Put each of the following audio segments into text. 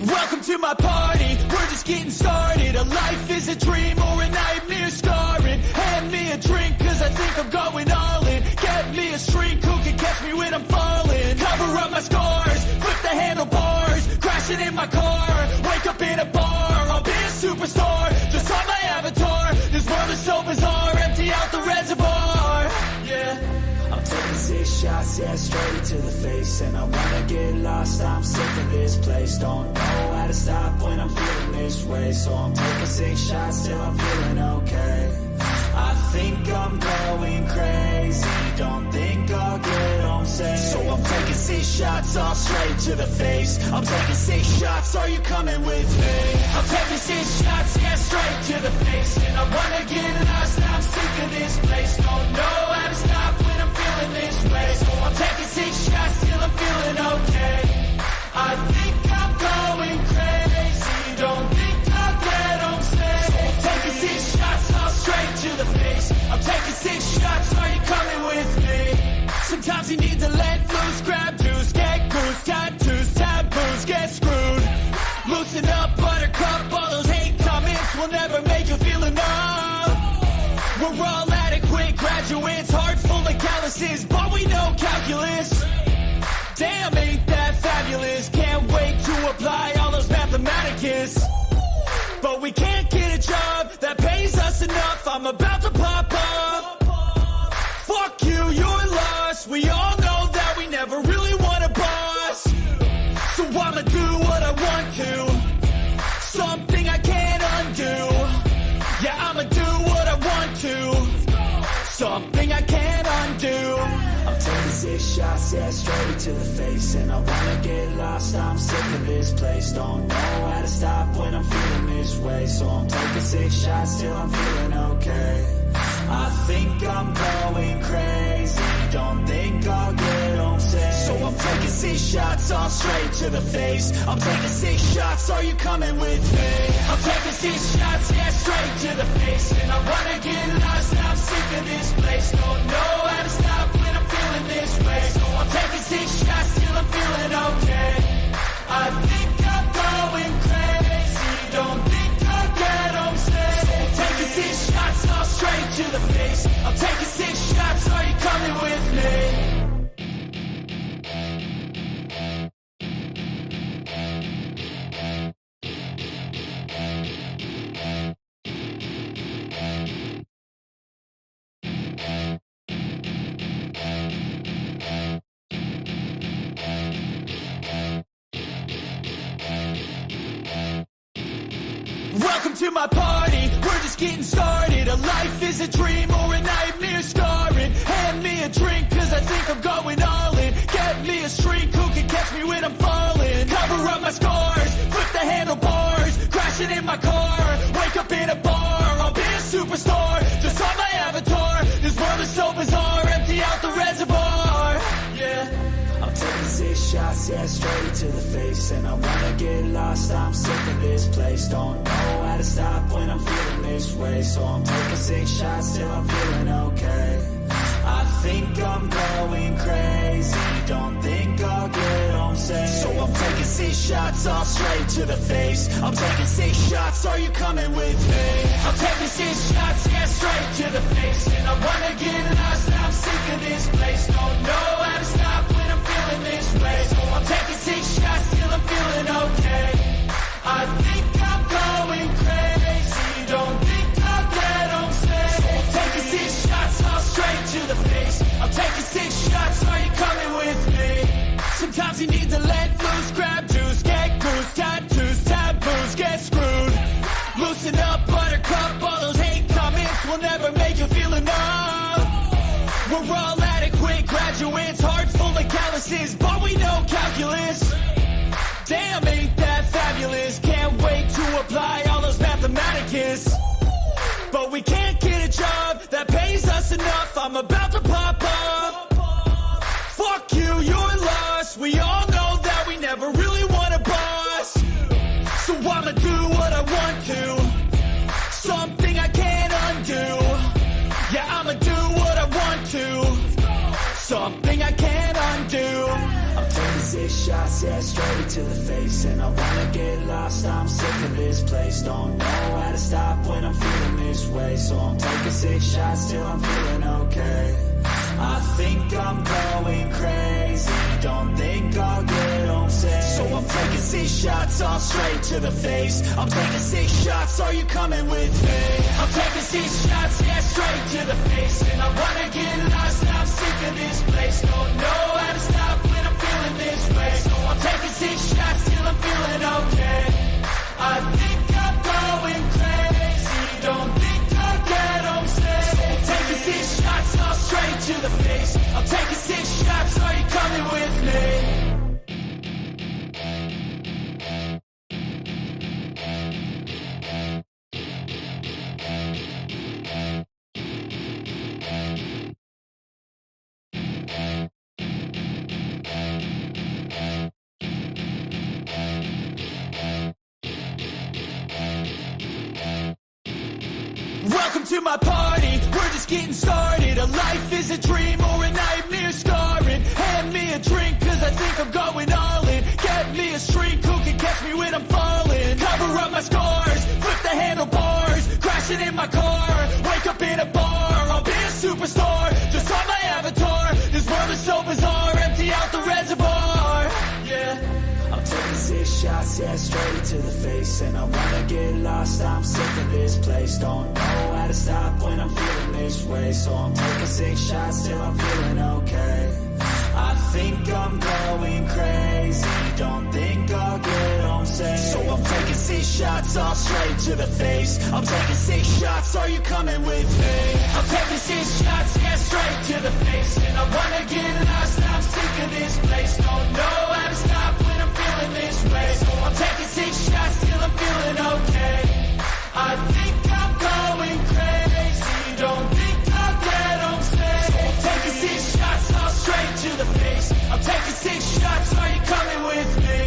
Welcome to my party, we're just getting started. A life is a dream or a nightmare scarring. Hand me a drink cause I think I'm going all in. Get me a shrink who can catch me when I'm falling. Cover up my scars, flip the handlebars. Crashing in my car, wake up in a bar. I'll be a superstar, just on my avatar. This world is so bizarre, empty out the reservoir. Yeah, I'm taking 6 shots, yeah, straight to the face. And I wanna get lost, I'm sick of this place. Don't know how to stop when I'm feeling this way. So I'm taking 6 shots till I'm feeling okay. I think I'm going crazy, don't think I'll get home safe. So I'm taking 6 shots, all straight to the face. I'm taking 6 shots, are you coming with me? I'm taking 6 shots, yeah, straight to the face. And I wanna get lost, I'm sick of this place. Don't know how to stop when I'm feeling this way. So I'm taking 6 shots till I'm feeling okay. I think I'm going crazy, don't think I'll get home safe. So I'm taking 6 shots, all straight to the face. I'm taking 6 shots, are you coming with me? Sometimes you need to let loose, grab juice, get goose, tattoos, taboos, get screwed. Loosen up, buttercup, all those hate comments will never make you feel enough. We're all adequate graduates, heart full of calluses, but we know calculus. Damn, ain't that fabulous? Can't wait to apply all those mathematicus. But we can't get a job that pays us enough. I'm about to pop up. Fuck you, you're lost. We all know that we never really want a boss. So I'ma do what I want to, something I can't undo. Yeah, I'ma do what I want to, something I can't undo. I'm taking 6 shots, yeah, straight to the face. And I wanna get lost, I'm sick of this place. Don't know how to stop when I'm feeling this way. So I'm taking 6 shots till I'm feeling okay. I think I'm going crazy, don't think I'll get home safe. So I'm taking 6 shots, all straight to the face. I'm taking 6 shots, are you coming with me? I'm taking 6 shots, yeah, straight to the face. And I wanna get lost, I'm sick of this place. Don't know how to stop when I'm feeling this way. So I'm taking 6 shots till I'm feeling okay. I think I'm going crazy, don't think I'll get home safe. So I'm taking 6 shots, all straight to the face. I'm taking 6 shots, are you coming with me? Welcome to my party, we're just getting started. A life is a dream or a nightmare scarring. Hand me a drink cause I think I'm going all in. Get me a shrink who can catch me when I'm falling. Cover up my scars, flip the handlebars. Crashing in my car, wake up in a bar. I'll be a superstar, just on my avatar. This world is so bizarre, empty out the reservoir. Yeah, I'm taking 6 shots, yeah, straight to the face. And I wanna get lost, I'm sick of this place. Don't know how to stop when I'm feeling this way. So I'm taking 6 shots till I'm feeling okay. I think I'm going crazy, don't think I'll get home safe. So I'm taking 6 shots, all straight to the face. I'm taking 6 shots, are you coming with me? I'm taking 6 shots, yeah, straight to the face. And I wanna get lost, I'm sick of this place. Don't know how to stop when I'm feeling this way. So I'm taking 6 shots till I'm feeling okay. I think I'm going crazy, don't think I'll get home safe. So I'm taking 6 shots, all straight to the face. I'm taking 6 shots, are you coming with me? Sometimes you need to let loose, grab juice, get goose, tattoos, taboos, get screwed. Loosen up, buttercup, all those hate comments will never make you feel enough. We're all adequate graduates, heart full of calluses, but we know calculus. Damn, ain't that fabulous? Can't wait to apply all those mathematicus. But we can't get a job that pays us enough. I'm about to pop up. Fuck you, you're lost. We all know that we never really want a boss. So I'ma do what I want to, something I can't undo. Yeah, I'ma do what I want to, something I can't undo. I'm taking 6 shots, yeah, straight to the face. And I wanna get lost, I'm sick of this place. Don't know how to stop when I'm feeling this way. So I'm taking 6 shots till I'm feeling okay. I think I'm going crazy, don't think I'll get home safe. So I'm taking 6 shots, all straight to the face. I'm taking 6 shots, are you coming with me? I'm taking 6 shots, yeah, straight to the face. And I wanna get lost, I'm sick of this place. Don't know how to stop when I'm feeling this way. So I'm taking 6 shots till I'm feeling okay. I think I'm going crazy, don't think I'll get home safe. So I'm taking 6 shots, all straight to the face. I'm taking 6 shots, are you coming with me? Welcome to my party, we're just getting started. A life is a dream or a nightmare scarring. Hand me a drink cause I think I'm going all in. Get me a shrink who can catch me when I'm falling. Cover up my scars, flip the handlebars. Crashing in my car, wake up in a bar. I'll be a superstar, just on my avatar. This world is so bizarre, empty out the reservoir. Yeah, I'm taking 6 shots, yeah, straight to the face. And I wanna get lost, I'm sick of this place. Don't know how to stop when I'm feeling this way. So I'm taking 6 shots till I'm feeling okay. I think I'm going crazy, don't think I'll get home safe. So I'm taking 6 shots, all straight to the face. I'm taking 6 shots, are you coming with me? I'm taking 6 shots, yeah, straight to the face. And I wanna get lost, I'm sick of this place. Don't know how to stop when I'm feeling this way. So I'm taking 6 shots till I'm feeling okay. I think I'm going crazy, don't think I'll get home safe. So I'm taking 6 shots, all straight to the face. I'm taking 6 shots, are you coming with me?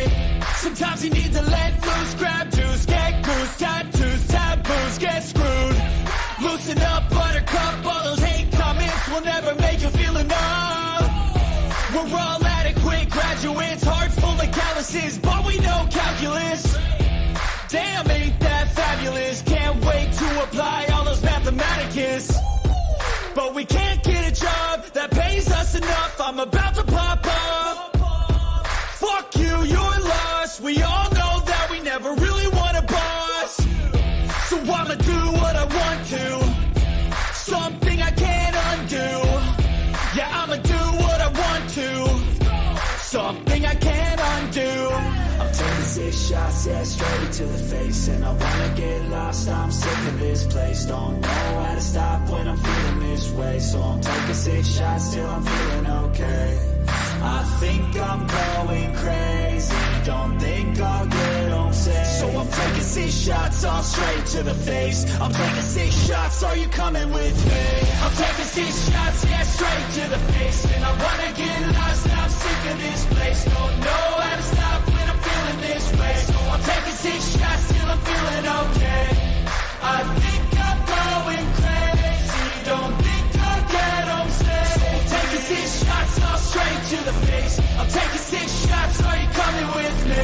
Sometimes you need to let loose, grab juice, get goose, tattoos, taboos, get screwed. Loosen up, buttercup, all those hate comments will never make you feel enough. We're all adequate graduates, heart full of calluses, but we know calculus. Damn, ain't that fabulous? Can't wait to apply all those mathematicus. But we can't get a job that pays us enough. I'm about to pop up. Fuck you, you're lost. We all know that we never really want a boss. So I'ma do what I want to, something I can't undo. Yeah, I'ma do what I want to, something I can't undo. I'm taking 6 shots, yeah, straight to the face. And I wanna get lost, I'm sick of this place. Don't know how to stop when I'm feeling this way. So I'm taking 6 shots till I'm feeling okay. I think I'm going crazy, don't think I'll get home safe. So I'm taking 6 shots, all straight to the face. I'm taking 6 shots, are you coming with me? I'm taking 6 shots, yeah, straight to the face. And I wanna get lost, I'm sick of this place. Don't know how to stop when I'm feeling this way. So I'm taking 6 shots till I'm feeling okay. I think I'm going crazy, don't think I'll get home safe. So I'm taking 6 shots, all straight to the face. I'm taking 6 shots, are you coming with me?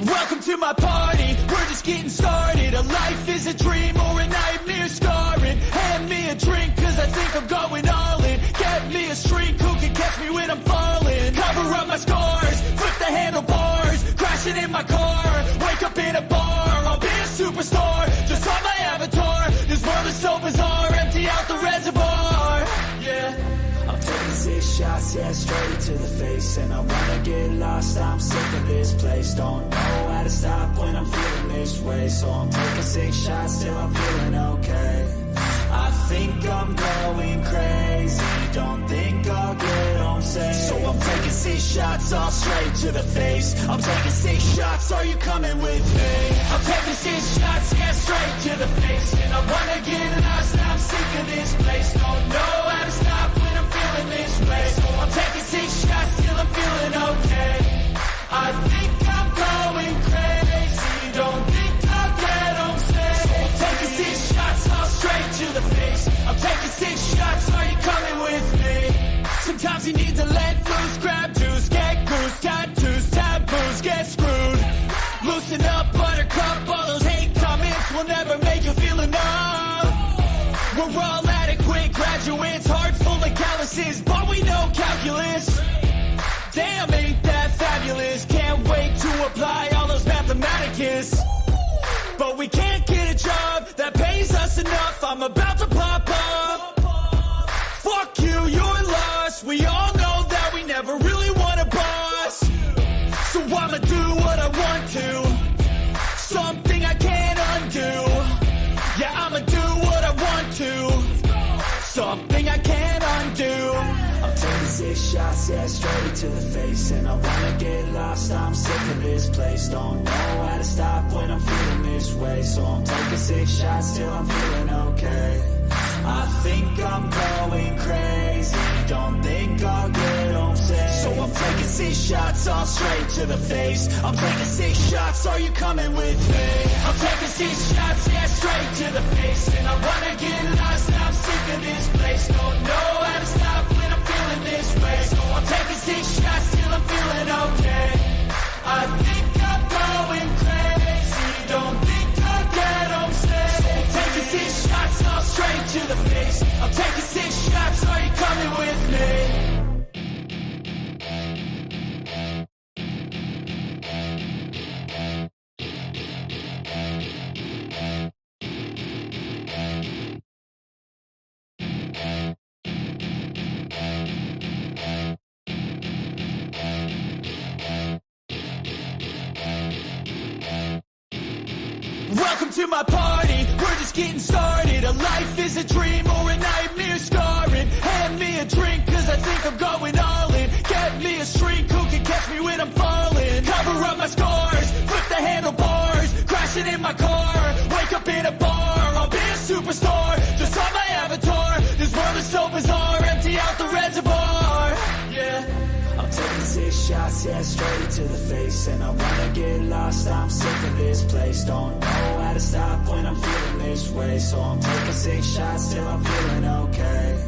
Welcome to my party, we're just getting started. A life is a dream or a nightmare scarring. Hand me a drink cause I think I'm going all in. Get me a shrink who can catch me when I'm falling. Cover up my scars, flip the handlebars. Crashing in my car, wake up in a bar. I'll be a superstar, just on my avatar. This world is so bizarre, empty out the reservoir. Yeah, I'm taking 6 shots, yeah, straight to the face. And I wanna get lost, I'm sick of this place. Don't know how to stop when I'm feeling this way. So I'm taking 6 shots till I'm feeling okay. I think I'm going crazy, don't think I'll get home safe. So I'm taking 6 shots, all straight to the face. I'm taking 6 shots, are you coming with me? I'm taking 6 shots, yeah, straight to the face. And I wanna get lost. We're all adequate graduates, heart full of calluses, but we know calculus. Damn, ain't that fabulous? Can't wait to apply all those mathematicus. But we can't get a job that pays us enough. I'm about to pop up. Fuck you, you're lost. We all know that we never really want a boss. So I'ma do what I want to, something I can't undo. Yeah, I'ma do what I want to, something I can't undo. I'm taking 6 shots, yeah, straight to the face. And I wanna get lost, I'm sick of this place. Don't know how to stop when I'm feeling this way. So I'm taking 6 shots till I'm feeling okay. I think I'm going crazy, don't think I'll get home safe. So I'm taking 6 shots, all straight to the face. I'm taking 6 shots, are you coming with me? I'm taking 6 shots, yeah, straight to the face. And I wanna get lost, I'm sick of this place. Don't know how to stop when I'm feeling this way. So I'm taking 6 shots till I'm feeling okay. I think I'm going crazy, don't think I'll get home safe. So I'm taking 6 shots, all straight to the face. I'm taking 6 shots, are you coming with me? Welcome to my party, we're just getting started. A life is a dream or a nightmare scarring. Hand me a drink cause I think I'm going all in. Get me a shrink who can catch me when I'm falling. Cover up my scars, flip the handlebars, crashing in my car, wake up in a bar. I'll be a superstar, just on my avatar. This world is so bizarre, empty out the reservoir. Yeah, I'm taking 6 shots, yeah, straight to the face. And I wanna get lost, I'm sick of this place. Don't know how to stop when I'm feeling this way. So I'm taking 6 shots till I'm feeling okay.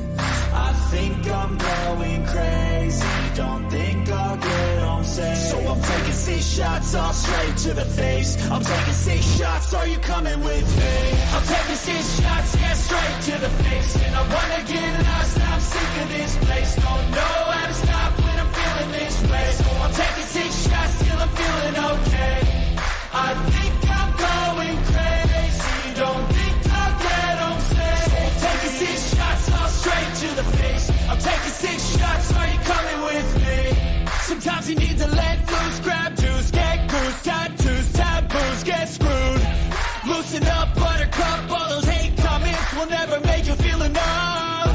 I think I'm going crazy, don't think I'll get home safe. So I'm taking 6 shots, all straight to the face. I'm taking 6 shots, are you coming with me? I'm taking 6 shots, yeah, straight to the face. And I wanna get lost, I'm sick of this place. Don't know how to stop when I'm feeling this way. So I'm taking 6 shots till I'm feeling okay. I think I'm going crazy, don't think I'll get home safe. So I'm taking 6 shots, all straight to the face. I'm taking 6 shots, are you coming with me? Sometimes you need to let loose, grab juice, get goose, tattoos, taboos, get screwed. Loosen up, buttercup, all those hate comments will never make you feel enough.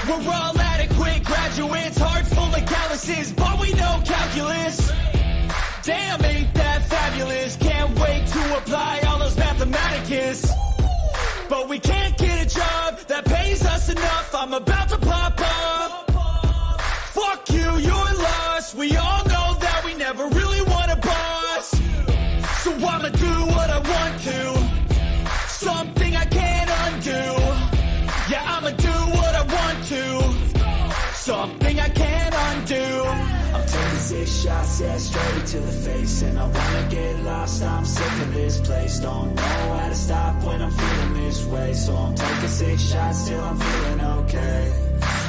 We're all adequate graduates, heart full of calluses, but we know calculus. Damn, ain't that fabulous? Can't wait to apply all those mathematicus. But we can't get a job that pays us enough. I'm about to pop up. Fuck you, you're lost. We all know that we never really want a boss. So I'ma do what I want to, something I can't undo. Yeah, I'ma do what I want to, something I can't undo. I'm taking 6 shots, yeah, straight to the face. And I wanna get lost, I'm sick of this place. Don't know how to stop when I'm feeling this way. So I'm taking 6 shots till I'm feeling okay.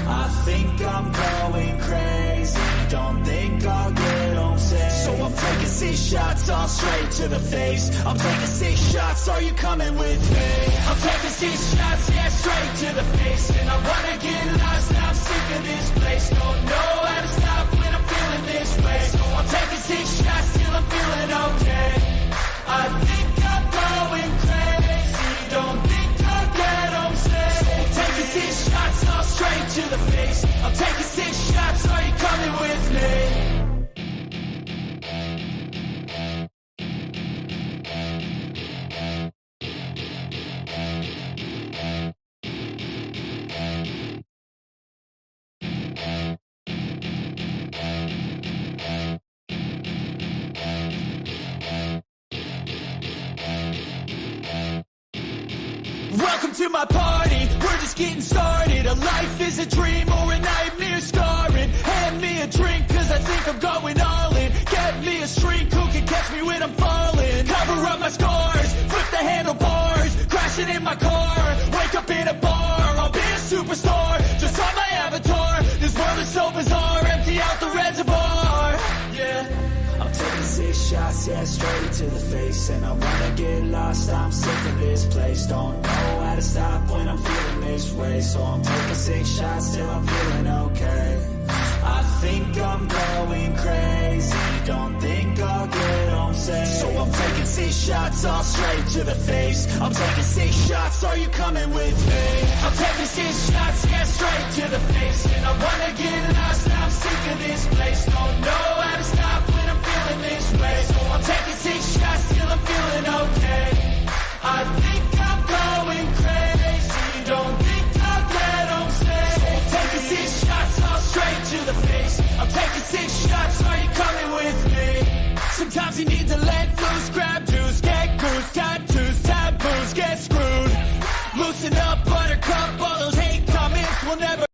I think I'm going crazy, don't think I'll get home safe. So I'm taking 6 shots, all straight to the face. I'm taking 6 shots, are you coming with me? I'm taking 6 shots, yeah, straight to the face. And I wanna get lost, I'm sick of this place. Don't know how to stop when I'm feeling this way. So I'm taking 6 shots till I'm feeling okay. I think I'm going crazy, don't think I'll get home safe. So I'm taking 6 shots, all straight to the face. I'm taking 6 shots, are you coming with me? Welcome to my party, we're just getting started. A life is a dream or a nightmare scarring. Hand me a drink cause I think I'm going all in. Get me a shrink who can catch me when I'm falling. Cover up my scars, flip the handlebars, crashing in my car, wake up in a bar. shots, yeah, straight to the face. And I wanna get lost, I'm sick of this place. Don't know how to stop when I'm feeling this way. So I'm taking 6 shots till I'm feeling okay. I think I'm going crazy, don't think I'll get home safe. So I'm taking 6 shots, all straight to the face. I'm taking 6 shots, are you coming with me? I'm taking 6 shots, yeah, straight to the face. And I wanna get lost, I'm sick of this place. Don't know how to stop when I'm feeling this way. So I'm taking 6 shots till I'm feeling okay. I think I'm going crazy, don't think I'll get home safe. So I'm taking 6 shots, all straight to the face. I'm taking 6 shots, are you coming with me? Sometimes you need to let loose, grab juice, get goose, tattoos, taboos, get screwed. Loosen up, buttercup, all those hate comments will never.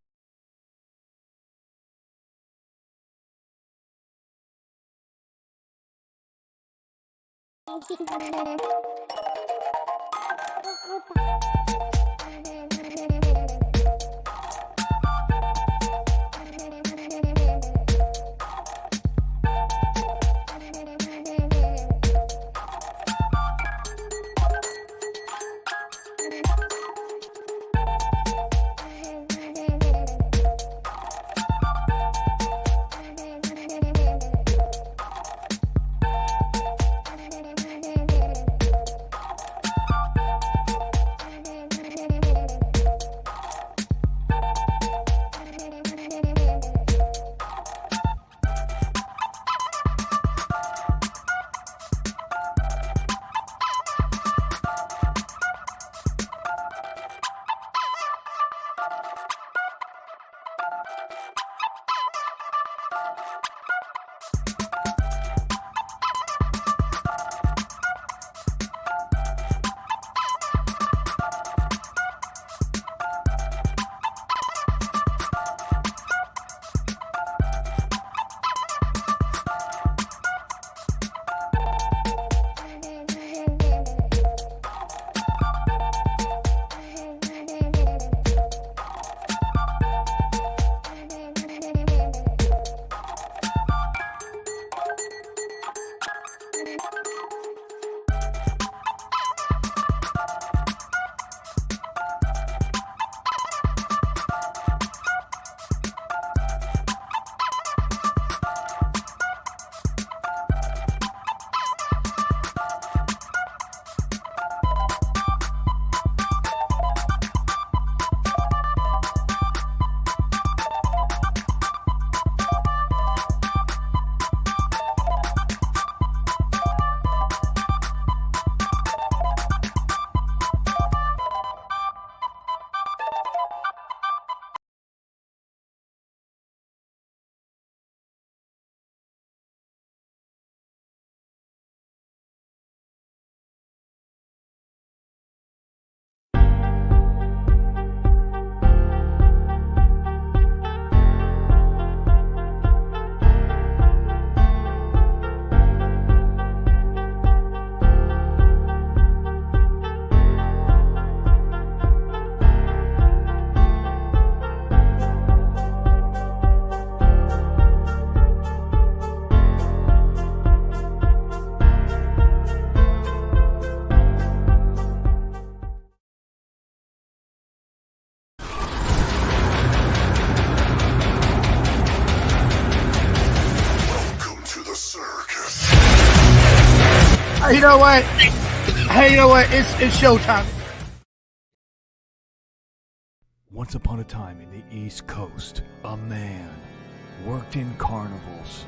You know what? Hey, you know what? It's showtime. Once upon a time in the East Coast, a man worked in carnivals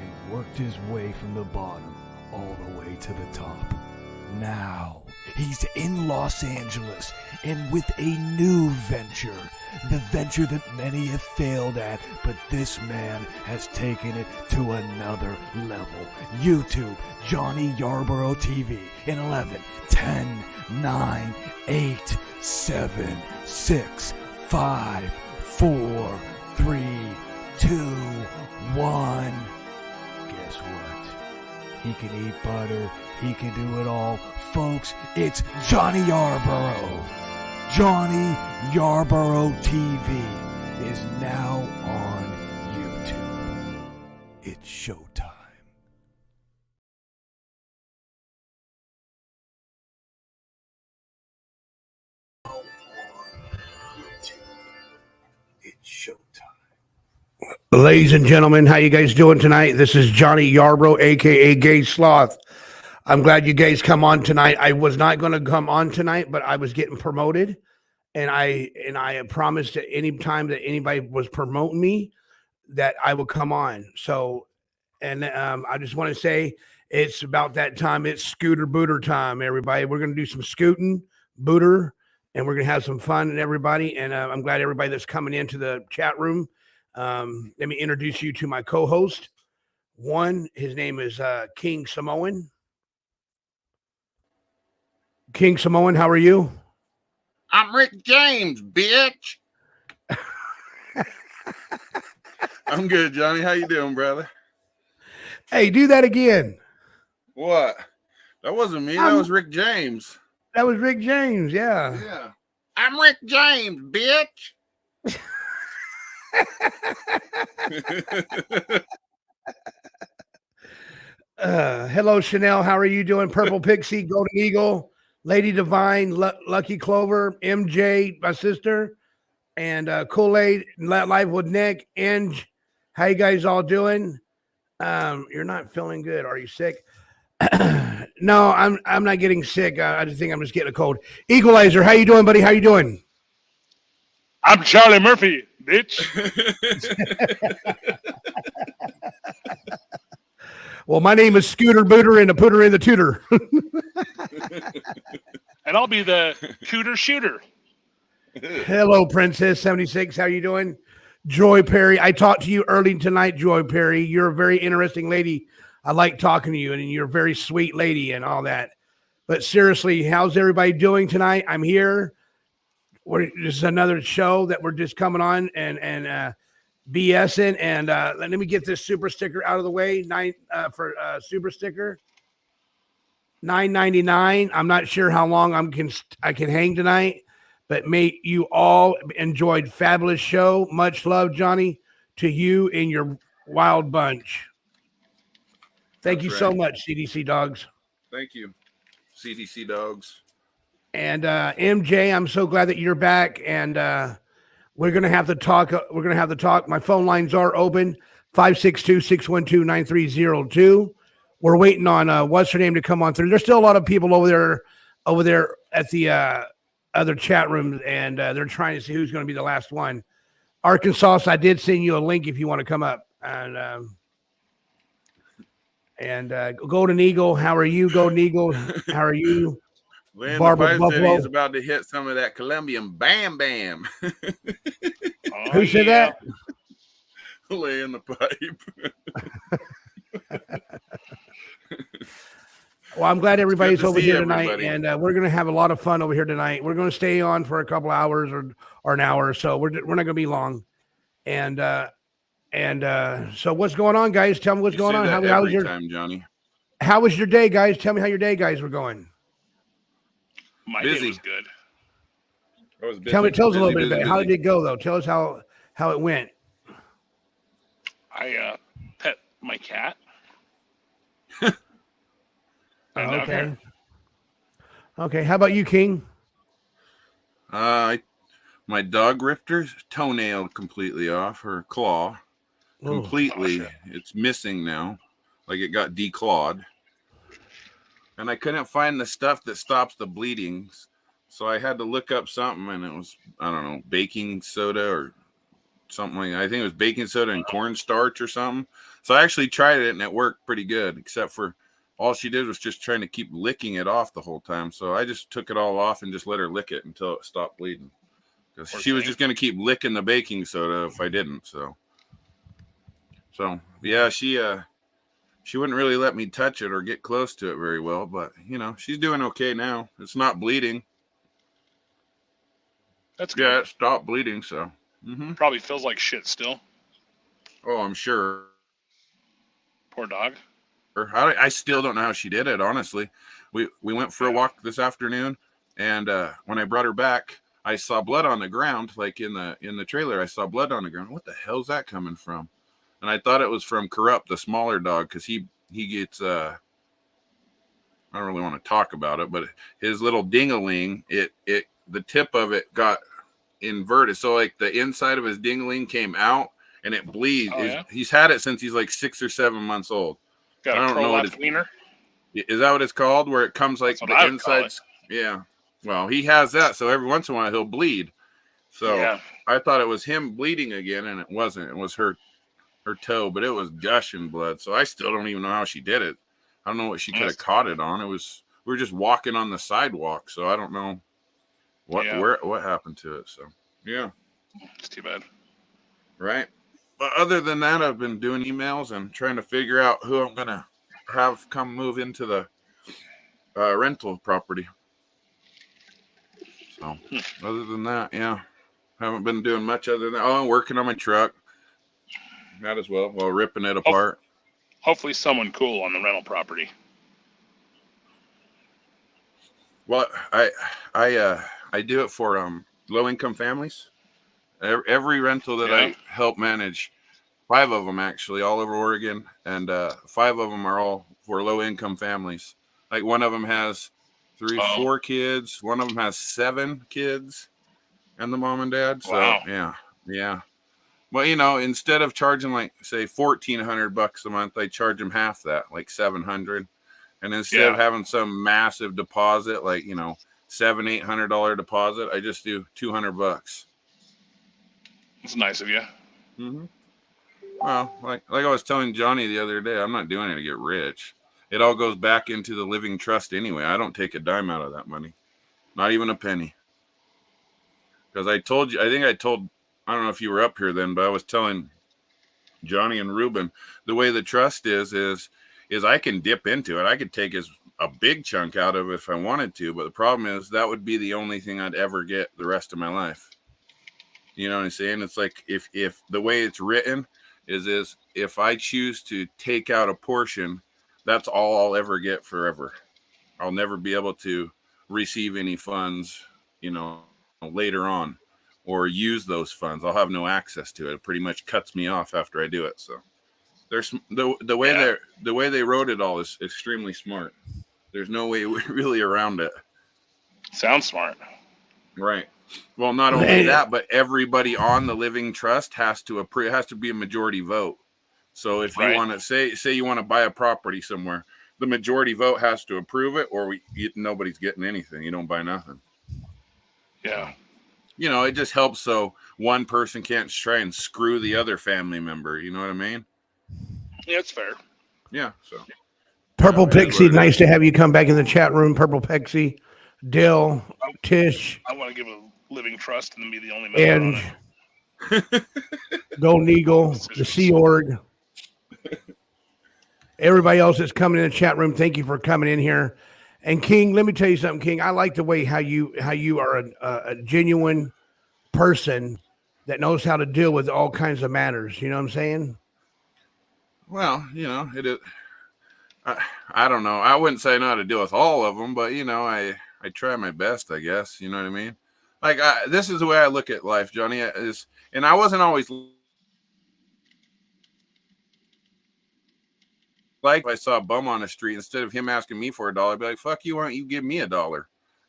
and worked his way from the bottom all the way to the top. Now, he's in Los Angeles and with a new venture. The venture that many have failed at, but this man has taken it to another level. YouTube, Johnny Yarborough TV in 11, 10, 9, 8, 7, 6, 5, 4, 3, 2, 1. Guess what? He can eat butter. He can do it all. Folks, it's Johnny Yarborough. Johnny Yarborough TV is now on YouTube. It's showtime. Ladies and gentlemen, how you guys doing tonight? This is Johnny Yarbrough, aka Gay Sloth. I'm glad you guys come on tonight. I was not going to come on tonight, but I was getting promoted, and I promised at any time that anybody was promoting me that I would come on. So, and I just want to say it's about that time. It's scooter booter time, everybody. We're going to do some scooting booter, and we're going to have some fun, and everybody. And I'm glad everybody that's coming into the chat room. Let me introduce you to my co-host. One, his name is King Samoan. King Samoan, how are you? I'm Rick James, bitch. I'm good, Johnny. How you doing, brother? Hey, do that again. What? That wasn't me. That was Rick James. That was Rick James, yeah. Yeah. I'm Rick James, bitch. Hello, Chanel. How are you doing? Purple Pixie, Golden Eagle, Lady Divine, Lucky Clover, MJ, my sister, and Kool-Aid, Live with Nick, Inge. How you guys all doing? You're not feeling good. Are you sick? No, I'm not getting sick. I just think I'm just getting a cold. Equalizer, how you doing, buddy? How you doing? I'm Charlie Murphy, bitch. Well, my name is Scooter Booter and the Pooter and the Tutor. And I'll be the cooter shooter. Hello, Princess 76. How you doing? Joy Perry. I talked to you early tonight, Joy Perry. You're a very interesting lady. I like talking to you, and you're a very sweet lady and all that. But seriously, how's everybody doing tonight? I'm here. This is another show that we're just coming on and BSing. And let me get this super sticker out of the way. For super sticker, $9.99. I'm not sure how long I can hang tonight, but may you all enjoyed fabulous show. Much love, Johnny, to you and your wild bunch. Thank you so much, CDC dogs. Thank you, CDC dogs. And MJ, I'm so glad that you're back. And we're gonna have to talk. My phone lines are open. 562-612-9302. We're waiting on what's her name to come on through. There's still a lot of people over there at the other chat rooms, and they're trying to see who's going to be the last one. Arkansas, I did send you a link if you want to come up. And Golden Eagle, how are you? Golden Eagle, how are you? Barbara Buffalo is about to hit some of that Colombian bam bam. Who said that? Lay in the pipe. Well, I'm glad everybody's over here tonight, and we're going to have a lot of fun over here tonight. We're going to stay on for a couple hours or an hour or so. We're not going to be long. And so what's going on, guys? Tell me what's going on. How was your time, Johnny? How was your day, guys? Tell me how your day, guys, were going. My day was good. I was busy, tell us a little bit about it. How did it go, though? Tell us how it went. I pet my cat. Okay. Okay. How about you, King? My dog ripped her toenail completely off, her claw. Completely. Oh, it's missing now. Like it got declawed. And I couldn't find the stuff that stops the bleeding. So I had to look up something, and it was, I don't know, baking soda or something like that. I think it was baking soda and cornstarch or something. So I actually tried it, and it worked pretty good, except for all she did was just trying to keep licking it off the whole time. So I just took it all off and just let her lick it until it stopped bleeding. Because she was just going to keep licking the baking soda if I didn't. So yeah, she wouldn't really let me touch it or get close to it very well. But, she's doing okay now. It's not bleeding. That's good. Yeah, it stopped bleeding, so. Probably feels like shit still. Oh, I'm sure. Poor dog. I still don't know how she did it, honestly. We went for a walk this afternoon, and when I brought her back, I saw blood on the ground, like in the trailer. I saw blood on the ground. What the hell's that coming from? And I thought it was from Corrupt, the smaller dog, because he gets I don't really want to talk about it, but his little ding-a-ling, the tip of it got inverted. So like the inside of his ding-a-ling came out, and it bleeds. Oh, yeah? He's had it since he's like 6 or 7 months old. Got I a don't know what prolapse wiener? is that what it's called, where it comes like That's what the I would call insides? Yeah. Well, he has that, so every once in a while he'll bleed. So Yeah. I thought it was him bleeding again, and it wasn't. It was her toe, but it was gushing blood. So I still don't even know how she did it. I don't know what she could have caught it on. We were just walking on the sidewalk, so I don't know what happened to it. So yeah, It's too bad. right. But other than that, I've been doing emails and trying to figure out who I'm gonna have come move into the rental property. So other than that, yeah, haven't been doing much other than that. Oh, I'm working on my truck. That as well, while ripping it apart. Hopefully someone cool on the rental property. Well, I do it for low income families. Every rental that I help manage, 5 of them actually, all over Oregon, and 5 of them are all for low income families. Like one of them has 4 kids, one of them has 7 kids, and the mom and dad. So wow. yeah. Well, you know, instead of charging like say $1,400 a month, I charge them half that, like $700. And instead of having some massive deposit, like $700-800 deposit, I just do $200. It's nice of you. Mm-hmm. Well, like I was telling Johnny the other day, I'm not doing it to get rich. It all goes back into the living trust anyway. I don't take a dime out of that money, not even a penny. Because I told you, I don't know if you were up here then, but I was telling Johnny and Ruben, the way the trust is I can dip into it. I could take a big chunk out of it if I wanted to, but the problem is that would be the only thing I'd ever get the rest of my life. You know what I'm saying? It's like if the way it's written is if I choose to take out a portion, that's all I'll ever get forever. I'll never be able to receive any funds, later on, or use those funds. I'll have no access to it. It pretty much cuts me off after I do it. So there's the way they wrote it all is extremely smart. There's no way really around it. Sounds smart. Right. Well, not only that, but everybody on the living trust has to be a majority vote. So if you want to say you want to buy a property somewhere, the majority vote has to approve it, or nobody's getting anything. You don't buy nothing. Yeah. It just helps so one person can't try and screw the other family member. You know what I mean? Yeah, it's fair. Yeah. So Purple Pixie, nice to have you come back in the chat room. Purple Pixie, Dill, Tish. I want to give a living trust and then be the only member on it. Golden Eagle, the Sea Org. Everybody else that's coming in the chat room, thank you for coming in here. And King, let me tell you something, King. I like the way how you are a genuine person that knows how to deal with all kinds of matters. You know what I'm saying? Well, it is. I don't know. I wouldn't say I know how to deal with all of them, but I try my best, I guess. You know what I mean? Like this is the way I look at life, Johnny. And I wasn't always like if I saw a bum on the street, instead of him asking me for $1, I'd be like, "Fuck you! Why don't you give me $1?"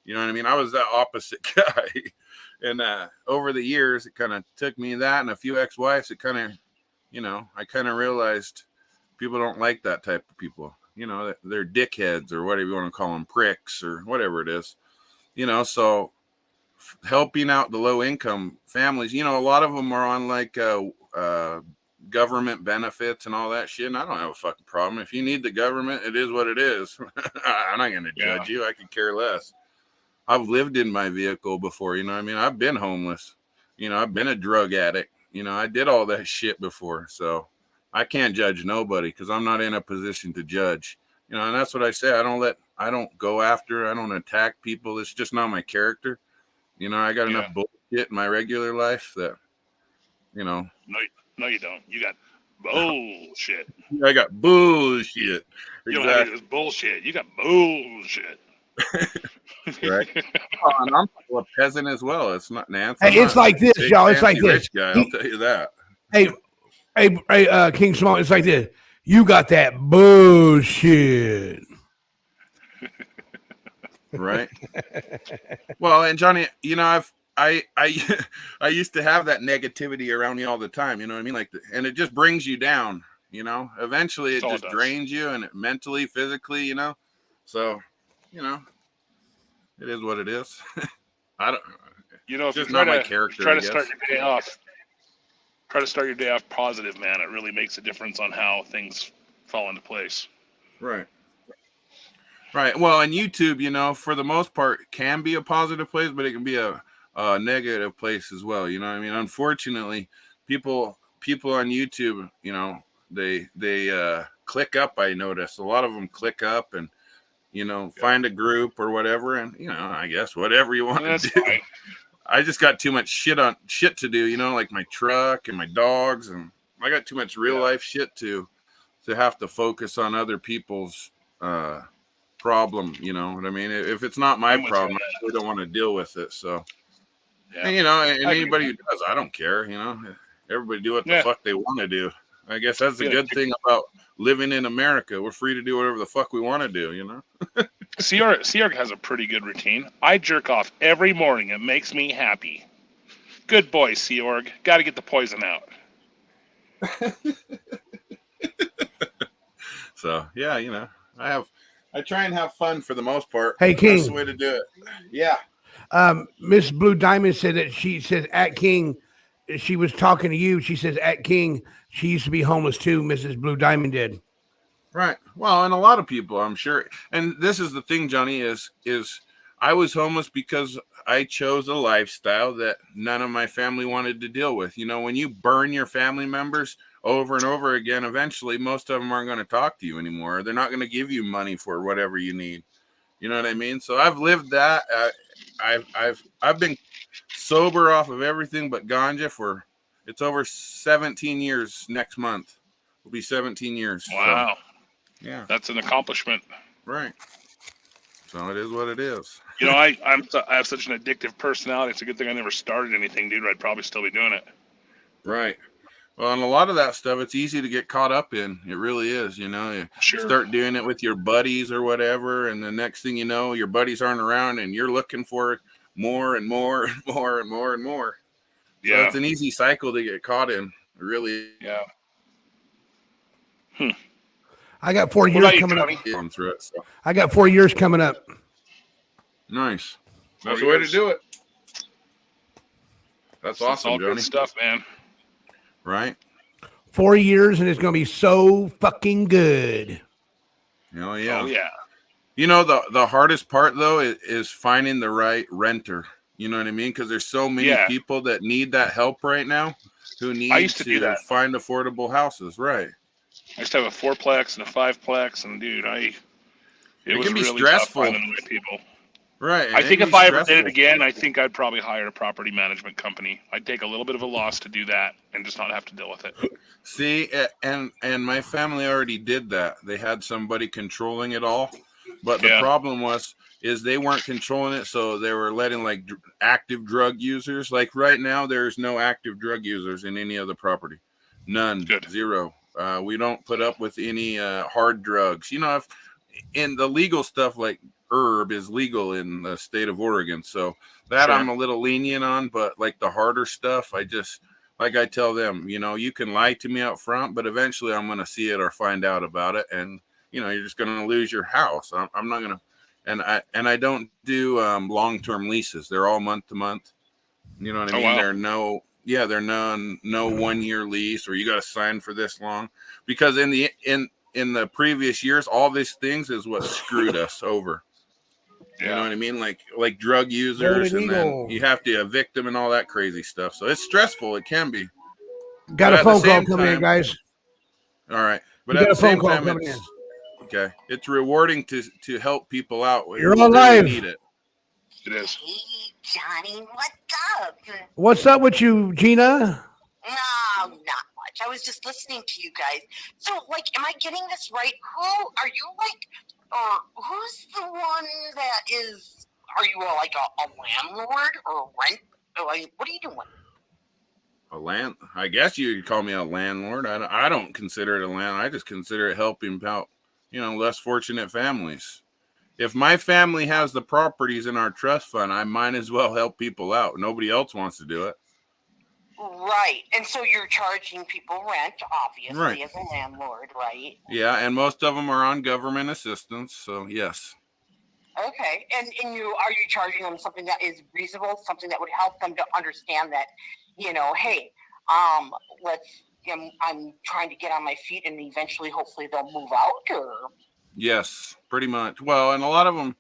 You know what I mean? I was that opposite guy. And over the years, it kind of took me that and a few ex-wives. It kind of, I kind of realized people don't like that type of people. They're dickheads or whatever you want to call them, pricks or whatever it is. So helping out the low income families, a lot of them are on like government benefits and all that shit. And I don't have a fucking problem. If you need the government, it is what it is. I'm not going to judge you. I could care less. I've lived in my vehicle before. I mean, I've been homeless. I've been a drug addict. I did all that shit before. So I can't judge nobody because I'm not in a position to judge. And that's what I say. I don't go after, I don't attack people. It's just not my character. I got enough bullshit in my regular life that, No, you don't. You got bullshit. I got bullshit. You don't have this bullshit. You got bullshit. Right. And I'm a peasant as well. It's not Nance. Hey, it's like this, y'all. It's like this. Guy, I'll tell you that. Hey, King Small. It's like this. You got that bullshit. Right. Well, and Johnny, I used to have that negativity around me all the time. You know what I mean? Like, and it just brings you down. You know, eventually it just drains you, and it mentally, physically. You know, so you know, it is what it is. I don't. You know, if just you try not my to character. try to start your day off, try to start your day off positive, man. It really makes a difference on how things fall into place. Right. Right. Well, and YouTube, you know, for the most part, can be a positive place, but it can be a negative place as well. You know what I mean? Unfortunately, people on YouTube, you know, they click up. I notice a lot of them click up and, you know, find a group or whatever, and you know, I guess whatever you want to do. Fine. I just got too much shit to do. You know, like my truck and my dogs, and I got too much real life shit to have to focus on other people's problem. You know what I mean? If it's not my problem, I really don't want to deal with it. So, and, you know, and anybody who does, I don't care. You know, everybody do what the fuck they want to do. I guess that's the good thing about living in America. We're free to do whatever the fuck we want to do. You know. Seorg has a pretty good routine. I jerk off every morning. It makes me happy. Good boy, Seorg. Got to get the poison out. So yeah, you know, I try and have fun for the most part. Hey, King. That's the way to do it. Yeah. Miss Blue Diamond said that she says at King, she was talking to you. She says at King, she used to be homeless too. Mrs. Blue Diamond did. Right. Well, and a lot of people, I'm sure. And this is the thing, Johnny, is I was homeless because I chose a lifestyle that none of my family wanted to deal with. You know, when you burn your family members over and over again, eventually most of them aren't going to talk to you anymore. They're not going to give you money for whatever you need. You know what I mean? So I've lived that. I've been sober off of everything but ganja for it's over 17 years next month. It'll be 17 years. Wow. So, yeah. That's an accomplishment. Right. So it is what it is. You know, I have such an addictive personality. It's a good thing I never started anything, dude. I'd probably still be doing it. Right. Well, and a lot of that stuff, it's easy to get caught up in. It really is. You know, you start doing it with your buddies or whatever, and the next thing you know, your buddies aren't around, and you're looking for more and more and more and more and more. Yeah. So it's an easy cycle to get caught in. It really. Yeah. I got 4 years coming up. Through it, so. I got 4 years coming up. Nice. That's the way to do it. That's awesome, all Johnny. Good stuff, man. Right. 4 years, and it's going to be so fucking good. Oh, yeah. Oh, yeah. You know, the hardest part, though, is finding the right renter. You know what I mean? Because there's so many people that need that help right now who need to find affordable houses. Right. I used to have a 4-plex and a 5-plex, and, dude, it was can be really stressful. tough finding the right people. Right. I think if I ever did it again, I think I'd probably hire a property management company. I'd take a little bit of a loss to do that and just not have to deal with it. See, and my family already did that. They had somebody controlling it all. But the problem is they weren't controlling it, so they were letting like active drug users. Like right now, there's no active drug users in any other property. None. Good. Zero. We don't put up with any hard drugs. You know, if in the legal stuff like herb is legal in the state of Oregon, so that I'm a little lenient on. But like the harder stuff, I tell them, you know, you can lie to me up front, but eventually I'm going to see it or find out about it, and you know, you're just going to lose your house. I'm not going to, and I don't do long-term leases. They're all month to month. You know what I mean? Wow. They're no 1 year lease or you got to sign for this long, because in the previous years, all these things is what screwed us over. You know what I mean? Like drug users, and then you have to evict them and all that crazy stuff. So it's stressful. It can be. Got a phone call coming in, guys. All right. But at the same time, okay, it's rewarding to help people out. You're on live. Need it. It is. Hey, Johnny, what's up? What's up with you, Gina? No, not much. I was just listening to you guys. So, like, am I getting this right? Who are you, like, who's the one that is, are you like a landlord or rent? Like, what are you doing? I guess you'd call me a landlord. I don't consider it a land. I just consider it helping out, you know, less fortunate families. If my family has the properties in our trust fund, I might as well help people out. Nobody else wants to do it. Right. And so you're charging people rent, obviously, Right. as a landlord, right? Yeah, and most of them are on government assistance, so yes. Okay. And are you charging them something that is reasonable, something that would help them to understand that, hey, I'm trying to get on my feet and eventually hopefully they'll move out, or Yes, pretty much. Well, and a lot of them,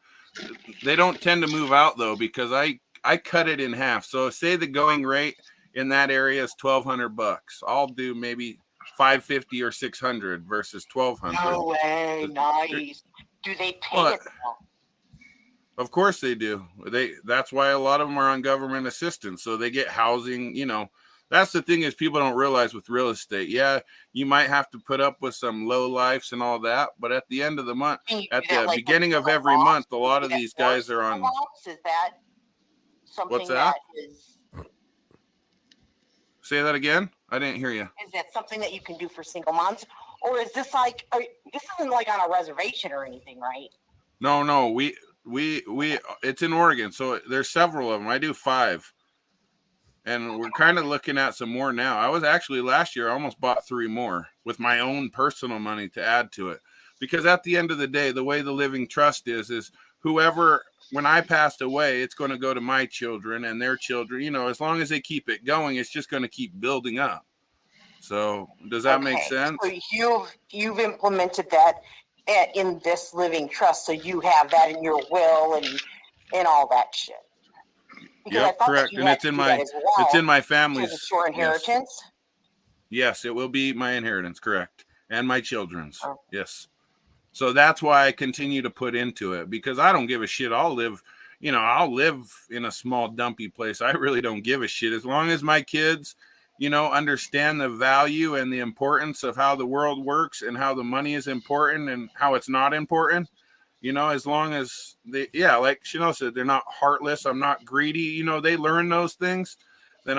they don't tend to move out though, because I cut it in half. So say the going rate in that area is $1,200. I'll do maybe $550 or $600 versus $1,200. no way, nice. Do they pay Well, it though? of course they do. That's why a lot of them are on government assistance. So they get housing, That's the thing is people don't realize with real estate. Yeah, you might have to put up with some low lifes and all that, but at the end of the month, at the beginning of every month, a lot of these guys are on. Is that something What's that? is? Say that again. I didn't hear you. Is that something that you can do for single moms, or is this this isn't like on a reservation or anything, right? No, we it's in Oregon, so there's several of them. I do 5, and we're kind of looking at some more now. I was actually last year I almost bought 3 more with my own personal money to add to it, because at the end of the day, the way the living trust is whoever, when I passed away, it's going to go to my children and their children. As long as they keep it going, it's just going to keep building up. So does that make sense? So you've implemented that in this living trust, so you have that in your will and all that shit. Yep, correct. And it's in my family's. It's your inheritance. Yes, it will be my inheritance, correct, and my children's. Oh. Yes. So that's why I continue to put into it, because I don't give a shit. I'll live in a small dumpy place. I really don't give a shit as long as my kids, understand the value and the importance of how the world works and how the money is important and how it's not important. As long as like Chanel said, they're not heartless. I'm not greedy. They learn those things. Then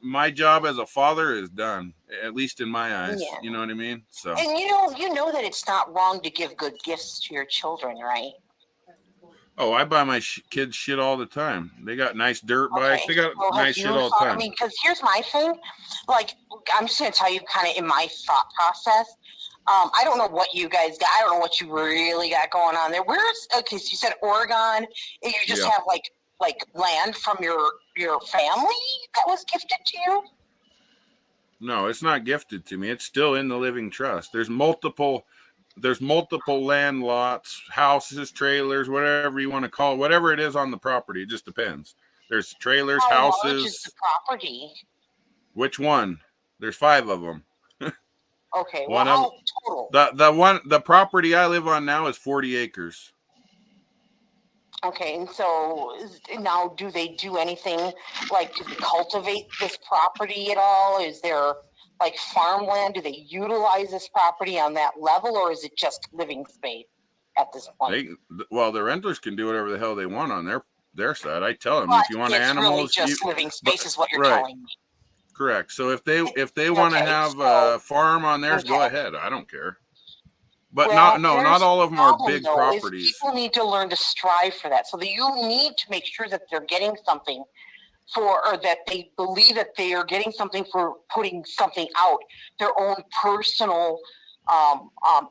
my job as a father is done, at least in my eyes. Yeah. You know what I mean? So. And you know that it's not wrong to give good gifts to your children, right? Oh, I buy my kids shit all the time. They got nice dirt bikes. They got nice shit all the time. I mean, because here's my thing. Like, I'm just going to tell you kind of in my thought process. I don't know what you guys got. I don't know what you really got going on there. So you said Oregon, and you just have like land from your family that was gifted to you? No, it's not gifted to me. It's still in the living trust. There's multiple land lots, houses, trailers, whatever you want to call it, whatever it is on the property. It just depends. There's trailers, houses. How large is the property? Which one? There's 5 of them. Okay. Well, total? The property I live on now is 40 acres. Okay, and so now do they do anything, like do they cultivate this property at all? Is there like farmland? Do they utilize this property on that level, or is it just living space at this point? The renters can do whatever the hell they want on their side. I tell them, if you want animals, it's really just living space is what you're telling me. Correct. So if they want to have a farm on theirs, go ahead. I don't care. But not all of them are big properties. People need to learn to strive for that. So that you need to make sure that they're getting something or that they believe that they are getting something for putting something out, their own personal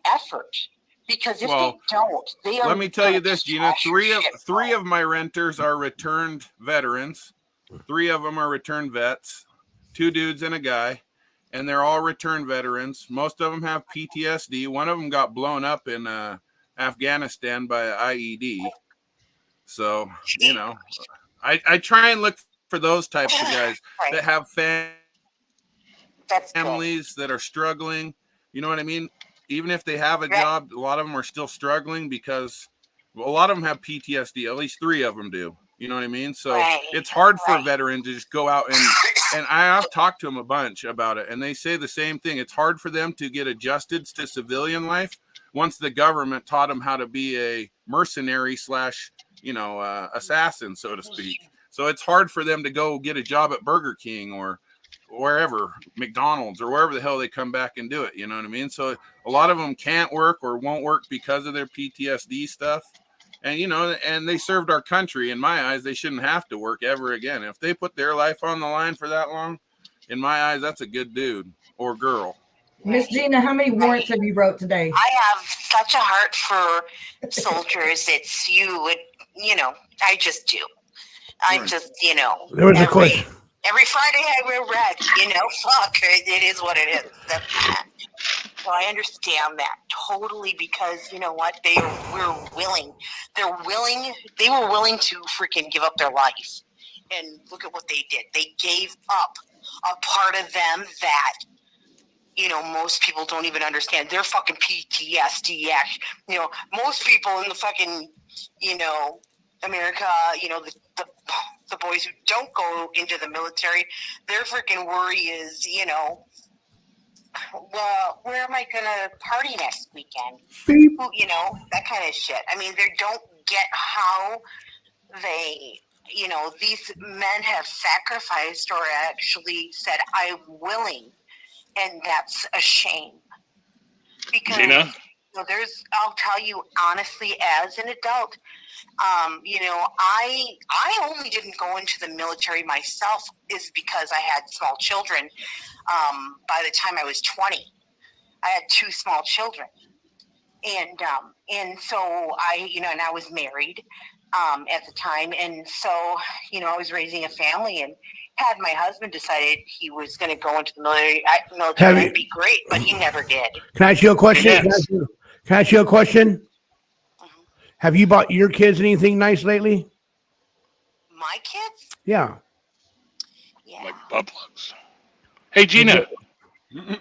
effort. Because if they don't, they are. Let me tell you this, Gina. Three of my renters are returned veterans. 3 of them are returned vets. 2 dudes and a guy. And they're all returned veterans. Most of them have PTSD. One of them got blown up in Afghanistan by an IED. So, I try and look for those types of guys that have families that are struggling. You know what I mean? Even if they have a job, a lot of them are still struggling because a lot of them have PTSD. At least 3 of them do. You know what I mean? So it's hard for a veteran to just go out and I've talked to them a bunch about it, and they say the same thing. It's hard for them to get adjusted to civilian life once the government taught them how to be a mercenary / assassin, so to speak. So it's hard for them to go get a job at Burger King or wherever, McDonald's or wherever the hell they come back and do it. You know what I mean? So a lot of them can't work or won't work because of their PTSD stuff. And, you know, and they served our country. In my eyes, they shouldn't have to work ever again. If they put their life on the line for that long, in my eyes, that's a good dude or girl. Miss Gina, how many warrants have you wrote today? I have such a heart for soldiers. It's you know, I just do. I just, you know, There was a question. Every Friday I wear red, you know, fuck, it is what it is. So I understand that totally, because you know what, they were willing to freaking give up their life. And look at what they did. They gave up a part of them that, you know, most people don't even understand. They're fucking PTSD. You know, most people in the fucking, you know, America, you know, the boys who don't go into the military, their freaking worry is, you know, well, where am I gonna party next weekend? You know, that kind of shit. I mean, they don't get how they, you know, these men have sacrificed or actually said, I'm willing. And that's a shame. Because, Gina? you know, I'll tell you honestly, as an adult, you know, I only didn't go into the military myself is because I had small children. By the time I was 20, I had 2 small children. And so I, you know, and I was married at the time. And so, you know, I was raising a family, and had my husband decided he was going to go into the military, that'd be great, but he never did. Can I ask you a question? Yes. Can I ask you a question? Have you bought your kids anything nice lately? My kids? Yeah. Yeah. Like butt plugs. Hey, Gina. Yeah.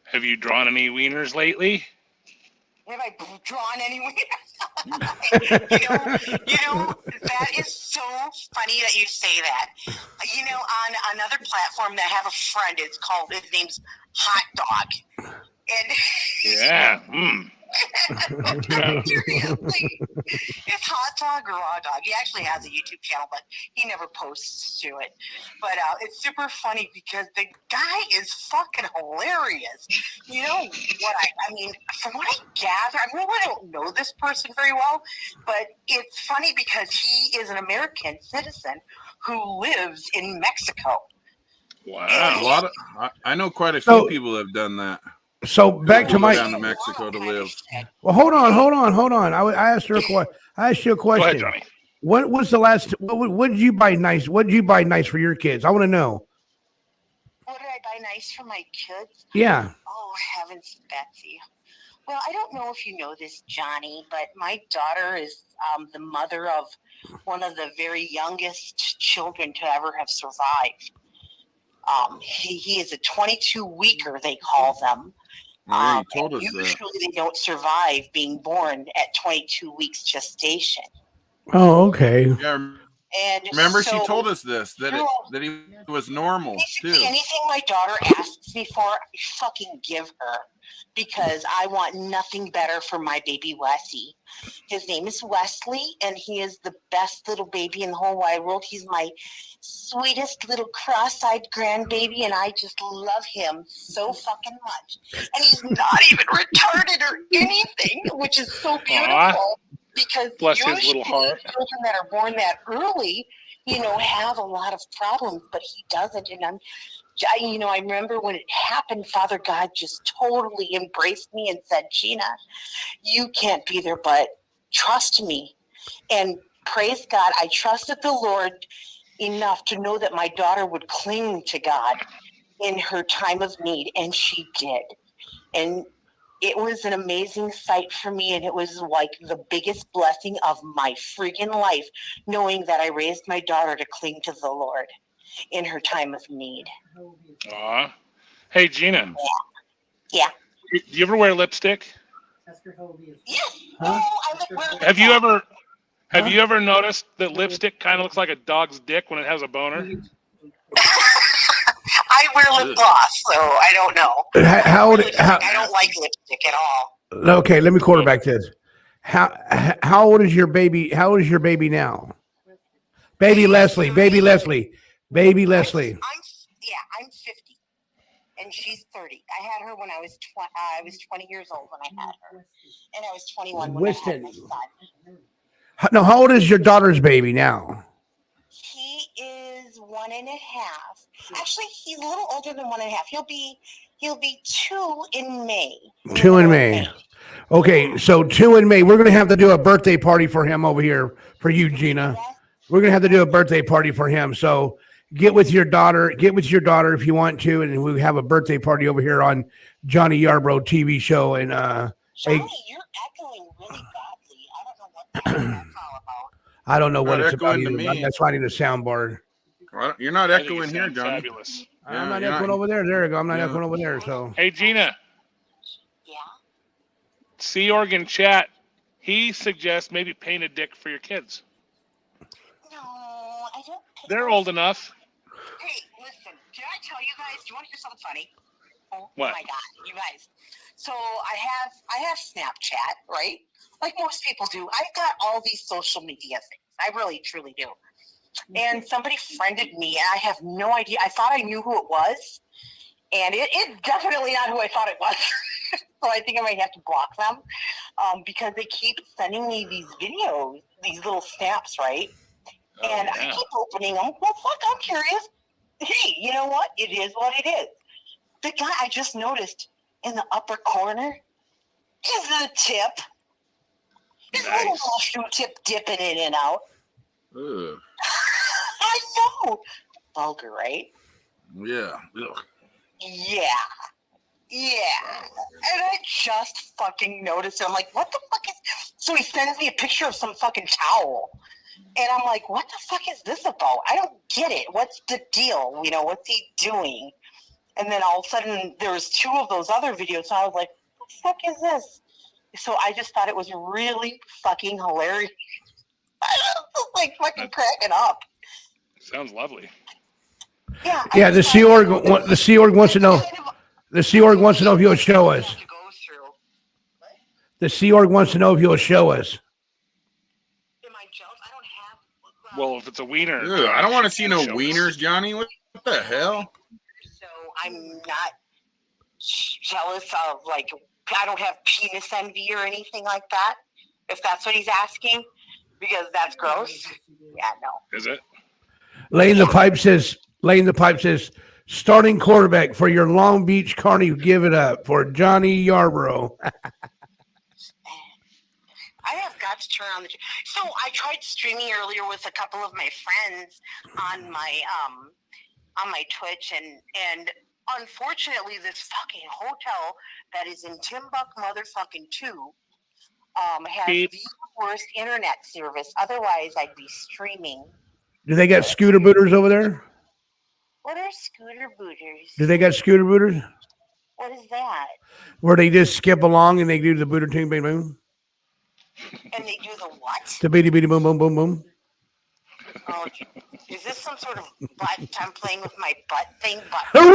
Have you drawn any wieners lately? Have I drawn anywhere? you know, that is so funny that you say that. You know, on another platform that I have a friend, his name's Hot Dog. And Yeah. seriously, it's Hot Dog or Raw Dog. He actually has a YouTube channel, but he never posts to it. But it's super funny because the guy is fucking hilarious. You know what I mean, from what I gather, I don't know this person very well, but it's funny because he is an American citizen who lives in Mexico. Wow. I know quite a few people have done that. So back to my down to Mexico to live. Well, hold on. I asked her I asked you a question. Go ahead, Johnny. What was the last? What did you buy nice? What did you buy nice for your kids? I want to know. What did I buy nice for my kids? Yeah. Oh, heavens, Betsy. Well, I don't know if you know this, Johnny, but my daughter is the mother of one of the very youngest children to ever have survived. He is a 22-weeker, they call them. You told us usually that. they don't survive being born at 22 weeks gestation. Oh, okay. Yeah. And remember, so, she told us this that he was normal too. Anything my daughter asks me for, I fucking give her, because I want nothing better for my baby Wesley. His name is Wesley, and he is the best little baby in the whole wide world. He's my sweetest little cross-eyed grandbaby, and I just love him so fucking much. And he's not even retarded or anything, which is so beautiful. Aww. Because bless his little heart. Children that are born that early, you know, have a lot of problems, but he doesn't. And I remember when it happened, Father God just totally embraced me and said, Gina, you can't be there, but trust me. And praise God, I trusted the Lord enough to know that my daughter would cling to God in her time of need, and she did. And it was an amazing sight for me, and it was like the biggest blessing of my freaking life, knowing that I raised my daughter to cling to the Lord in her time of need. Aw. Hey, Gina. Yeah. Do you ever wear lipstick? Yes. Huh? Oh, Have you ever noticed that lipstick kind of looks like a dog's dick when it has a boner? I wear lip gloss, so I don't know. I don't like lipstick at all. Okay, let me quarterback this. How old is your baby? How old is your baby now? Baby Leslie. I'm 50. and she's 30. I had her when I was 20 years old when I had her, and I was 21 when I had my son. Now, how old is your daughter's baby now? He is 1.5. Actually, he's a little older than 1.5. He'll be 2 in May. 2 in May. Okay, so 2 in May. We're going to have to do a birthday party for him over here for you, Gina. We're going to have to do a birthday party for him. So get with your daughter. Get with your daughter if you want to, and we'll have a birthday party over here on Johnny Yarbrough TV show. And Johnny, you're echoing really badly. I don't know what that's all about. I don't know what Not it's about echoing to either. me. That's finding the soundboard. Well, you're not I think echoing you here, sound Johnny. Fabulous. Yeah, I'm not you're echoing over there. There you go. I'm not Yeah. echoing over there. So Hey, Gina. Yeah. Sea Organ chat. He suggests maybe paint a dick for your kids. No, I don't. They're old enough. Hey, listen. Did I tell you guys? Do you want to hear something funny? Oh What? my God, you guys. So I have Snapchat, right? Like most people do. I've got all these social media things. I really, truly do. And somebody friended me, and I have no idea. I thought I knew who it was, and it's definitely not who I thought it was. So I think I might have to block them because they keep sending me these videos, these little snaps, right? And yeah. I keep opening them. Well, fuck, I'm curious. Hey, you know what? It is what it is. The guy I just noticed in the upper corner is a tip. His little shoe tip dipping in and out. Ugh. I know. Vulgar, right? Yeah. Ugh. Yeah. And I just fucking noticed it. I'm like, what the fuck is... So he sends me a picture of some fucking towel. And I'm like, what the fuck is this about? I don't get it. What's the deal? You know, what's he doing? And then all of a sudden, there was 2 of those other videos. So I was like, what the fuck is this? So I just thought it was really fucking hilarious. I was like fucking cracking up. Sounds lovely. Yeah. yeah, the Sea Org wants to know. The Sea Org wants to know if you'll show us. The Sea Org wants to know if you'll show us. Am I jealous? I don't have. Well, if it's a wiener. Ugh, I don't want to see no show us. wieners, Johnny. What the hell? So I'm not jealous of, like, I don't have penis envy or anything like that, if that's what he's asking, because that's gross. Yeah, no. Is it? Lane the Pipe says, starting quarterback for your Long Beach Carney. Give it up for Johnny Yarbrough. I have got to turn on the. So I tried streaming earlier with a couple of my friends on my Twitch, and unfortunately, this fucking hotel that is in Timbuk motherfucking 2 has Beep. the worst internet service. Otherwise, I'd be streaming. Do they got scooter booters over there? What are scooter booters? Do they got scooter booters? What is that? Where they just skip along and they do the booter ting bing boom? And they do the what? The beady beady boom boom boom boom. Oh, is this some sort of butt? I'm playing with my butt thing. Butt. That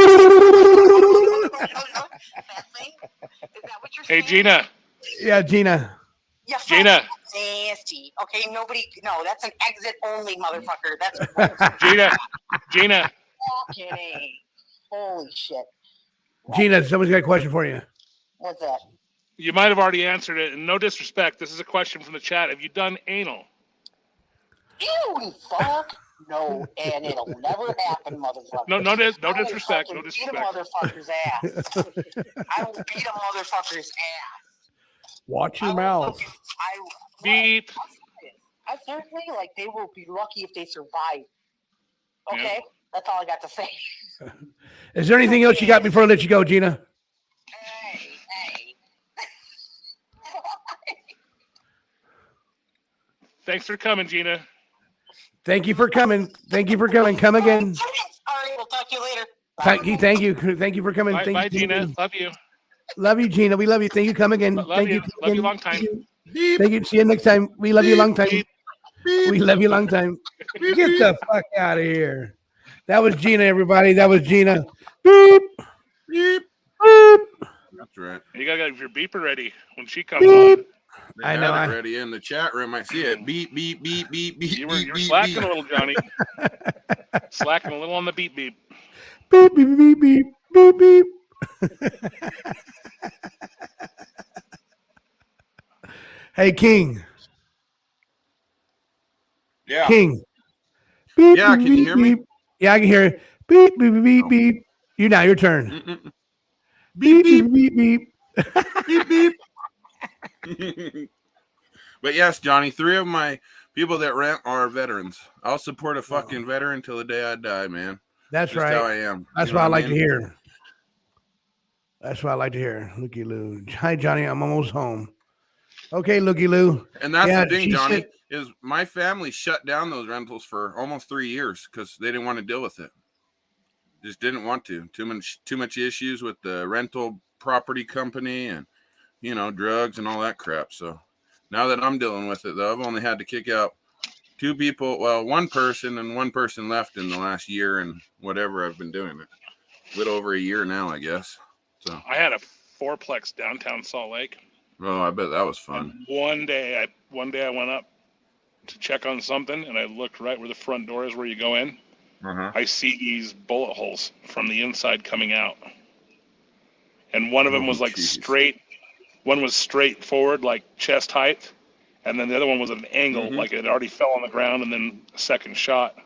thing? Is that what you're Hey, saying? Gina. Yeah, Gina. Yeah, Gina. nasty. Okay, nobody. No, that's an exit only, motherfucker. That's Gina. fucking A. Holy shit. Gina, somebody's got a question for you. What's that? You might have already answered it, and no disrespect. This is a question from the chat. Have you done anal? Ew, fuck. No, and it'll never happen, motherfucker. No I will disrespect. fucking No beat disrespect. a motherfucker's ass. I will beat a motherfucker's ass. Watch I your will mouth. fucking- Beep. I seriously, like, they will be lucky if they survive. Okay? That's all I got to say. Is there anything else you got before I let you go, Gina? Hey. Thanks for coming, Gina. Thank you for coming. Thank you for coming. Come again. All right, we'll talk to you later. Thank you. Thank you for coming. Bye, Thank bye, you, Gina. Love you. Love you, Gina. We love you. Thank you. Come again. Love Thank you. you. Love you long time. Thank you. See you next time. We love you long time. Beep. We love you long time. Get the fuck out of here. That was Gina, everybody. That was Gina. Beep. Beep. Beep. That's right. You gotta get your beeper ready when she comes on. They I know, had I- it ready in the chat room. I see it. Beep, beep, beep, beep, beep. You're beep, beep, slacking beep. a little, Johnny. Slacking a little on the beep beep. Beep, beep, beep, beep, beep, beep. Hey, King. Yeah. King. Beep, Yeah, beep, can you beep, hear me? beep. Yeah, I can hear it. Beep, beep, beep, beep, Oh. beep. You now, your turn. Mm-mm. Beep, Beep, beep, beep, beep, beep. beep, beep. But yes, Johnny, 3 of my people that rent are veterans. I'll support a fucking veteran till the day I die, man. That's Just right. how I am. That's You know what I what like I to mean? hear. That's what I like to hear. Looky Lou. Hi, Johnny. I'm almost home. Okay, Looky Lou. And that's Yeah, the thing, she Johnny, said, is my family shut down those rentals for almost 3 years because they didn't want to deal with it. Just didn't want to. Too much issues with the rental property company and drugs and all that crap. So now that I'm dealing with it, though, I've only had to kick out 2 people. Well, 1 person and 1 person left in the last year and whatever I've been doing it. A little over a year now, I guess. So I had a fourplex downtown Salt Lake. oh, I bet that was fun. And one day I went up to check on something, and I looked right where the front door is, where you go in. Uh-huh. I see these bullet holes from the inside coming out, and one of them was like straight. One was straight forward, like chest height, and then the other one was at an angle, like it had already fell on the ground, and then a second shot.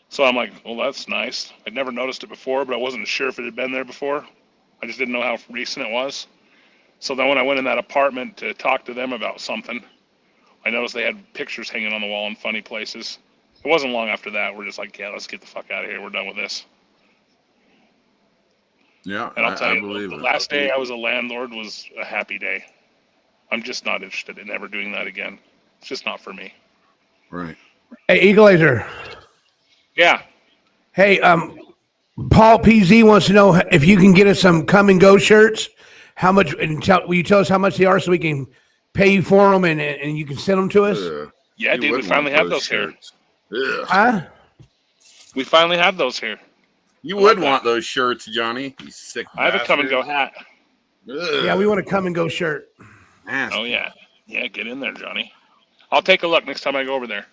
So I'm like, well, that's nice. I'd never noticed it before, but I wasn't sure if it had been there before. I just didn't know how recent it was. So then when I went in that apartment to talk to them about something, I noticed they had pictures hanging on the wall in funny places. It wasn't long after that. We're just like, yeah, let's get the fuck out of here. We're done with this. Yeah, And I'll tell I you, believe the it. last day I was a landlord was a happy day. I'm just not interested in ever doing that again. It's just not for me. Right. hey, Equalizer. Yeah. Hey, Paul PZ wants to know if you can get us some come and go shirts. How much? And will you tell us how much they are so we can pay you for them and you can send them to us? Yeah, dude, we finally have those here. Huh? We finally have those here. You would want those shirts, Johnny. You sick I have a come and go hat. Yeah, we want a come and go shirt. Nasty. Oh, yeah. Yeah, get in there, Johnny. I'll take a look next time I go over there.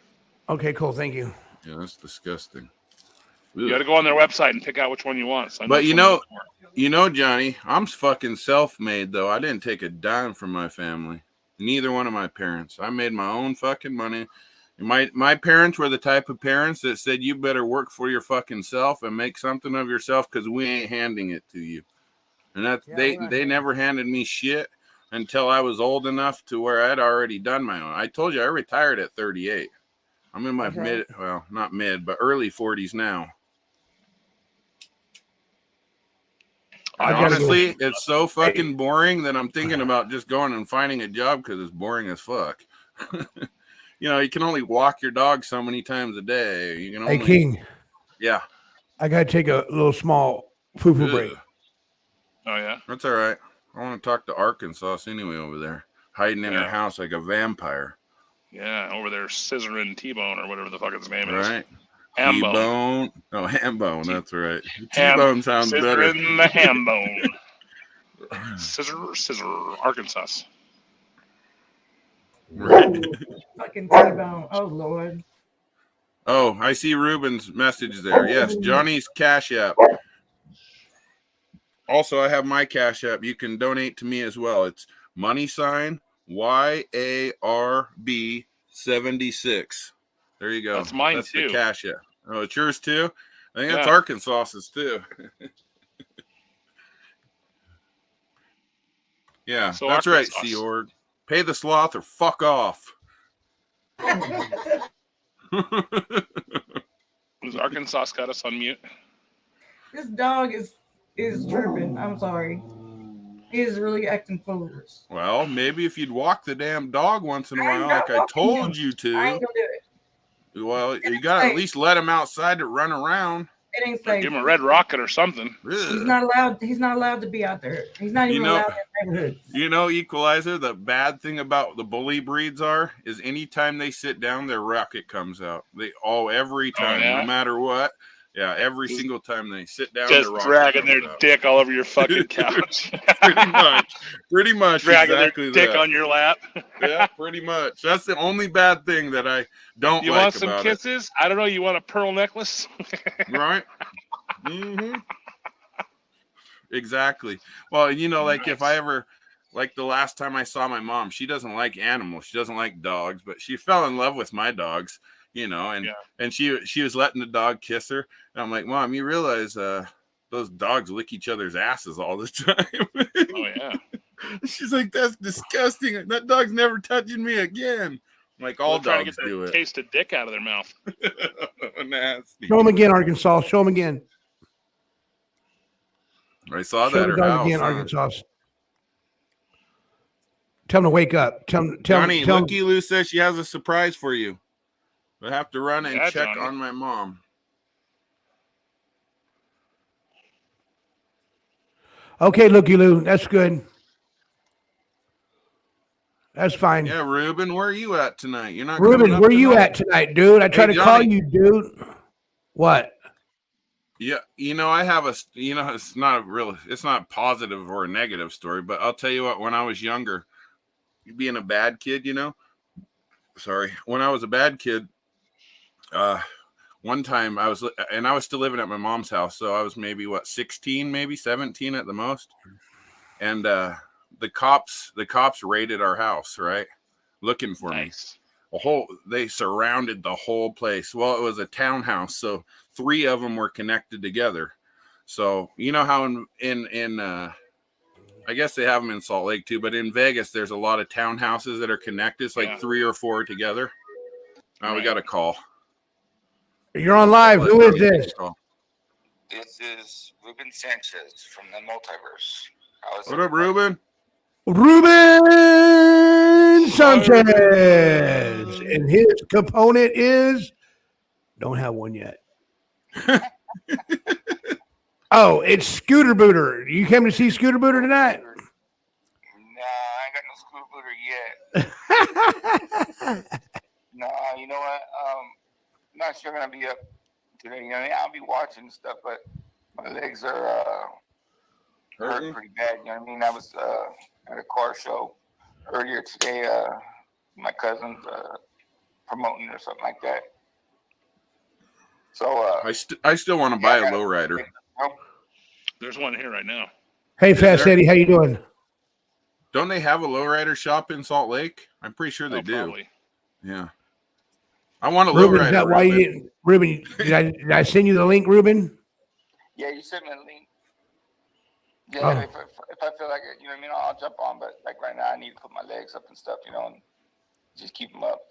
Okay, cool. Thank you. Yeah, that's disgusting. You got to go on their website and pick out which one you want. So but Johnny, I'm fucking self-made, though. I didn't take a dime from my family. Neither one of my parents. I made my own fucking money. My parents were the type of parents that said, you better work for your fucking self and make something of yourself because we ain't handing it to you. And that's they never handed me shit until I was old enough to where I'd already done my own. I told you I retired at 38. I'm in my not mid, but early 40s now. And honestly, it's so fucking boring that I'm thinking about just going and finding a job because it's boring as fuck. You can only walk your dog so many times a day. You can only, hey, King. Yeah. I got to take a little small foo-foo break. Oh, yeah? That's all right. I want to talk to Arkansas anyway over there, hiding in her house like a vampire. Yeah, over there, scissoring T-Bone or whatever the fuck his name is. Right. Ham-bone. T-bone. Oh, ham-bone. That's right. T-bone sounds better. Scissoring the ham-bone. Scissor, Arkansas. Right. Fucking T-bone. Oh, Lord. Oh, I see Ruben's message there. Yes, Johnny's Cash App. Also, I have my Cash App. You can donate to me as well. It's $YARB76. There you go. That's mine, That's too. The Cash App. Oh, it's yours too? I think that's Arkansas's too. Yeah, so that's Arkansas. Right, Sea Org. Pay the sloth or fuck off. Has Arkansas got us on mute? This dog is tripping. I'm sorry. He is really acting foolish. Well, maybe if you'd walk the damn dog once in a while, like I told you to. I ain't gonna do it. Well, you gotta at least let him outside to run around. It ain't safe. Give him a red rocket or something. He's not allowed to be out there. He's not even allowed in neighborhoods. Equalizer, the bad thing about the bully breeds is anytime they sit down, their rocket comes out. Every time, no matter what. Yeah, every single time they sit down, just dragging their dick all over your fucking couch. Pretty much. Dragging their dick on your lap. Yeah, pretty much. That's the only bad thing that I don't you like want some about kisses? It. I don't know. You want a pearl necklace? Right. Mm-hmm. Exactly. Well, you know, like if I Nice. ever, like the last time I saw my mom, she doesn't like animals. She doesn't like dogs, but she fell in love with my dogs, you know, Yeah. and she was letting the dog kiss her. And I'm like, Mom, you realize those dogs lick each other's asses all the time. Oh yeah. She's like, that's disgusting. That dog's never touching me again. I'm like, Well, all they're trying to get dogs do that it. taste of dick out of their mouth. Nasty. Show them again, Arkansas. Show them again. I saw Show that the her dog house. again, Huh? Arkansas. Tell them to wake up. Johnny, tell 'em- Looky Lou says she has a surprise for you. I have to run and Yeah, check Johnny. on my mom. Okay, Looky Lou, that's good. That's fine. Yeah, Ruben, where are you at tonight? You're not coming Ruben, up where you tonight? at tonight, dude? I tried to call Johnny. you, dude. What? Yeah, you know, I have it's not it's not positive or a negative story, but I'll tell you what, when I was younger, being a bad kid, you know, when I was a bad kid, one time I was still living at my mom's house. So I was maybe 16, maybe 17 at the most. And, the cops raided our house, right? Looking for me. They surrounded the whole place. Well, it was a townhouse, so 3 of them were connected together. So you know how in I guess they have them in Salt Lake too, but in Vegas there's a lot of townhouses that are connected. It's like 3 or 4 together. Now we got a call. You're on live. Who is this? This is Ruben Sanchez from the Multiverse. What up, Ruben? Ruben Sanchez. And his component is don't have one yet. Oh, it's Scooter Booter. You came to see Scooter Booter tonight? Nah, I ain't got no Scooter Booter yet. Nah, you know what? I'm not sure I'm gonna be up today. You know, I'll be watching stuff, but my legs are hurting pretty bad. You know what I mean? I was at a car show earlier today. My cousin's promoting or something like that. So I still want to buy a lowrider. There's one here right now. Hey, Fast Eddie, how you doing? Don't they have a lowrider shop in Salt Lake? I'm pretty sure they do. Probably. Yeah. I want a Ruben, is lowrider. that why you didn't? Ruben, did I send you the link, Ruben? yeah, you sent me a link. Yeah, if I feel like it, you know what I mean, I'll jump on. But like right now, I need to put my legs up and stuff, you know, and just keep them up.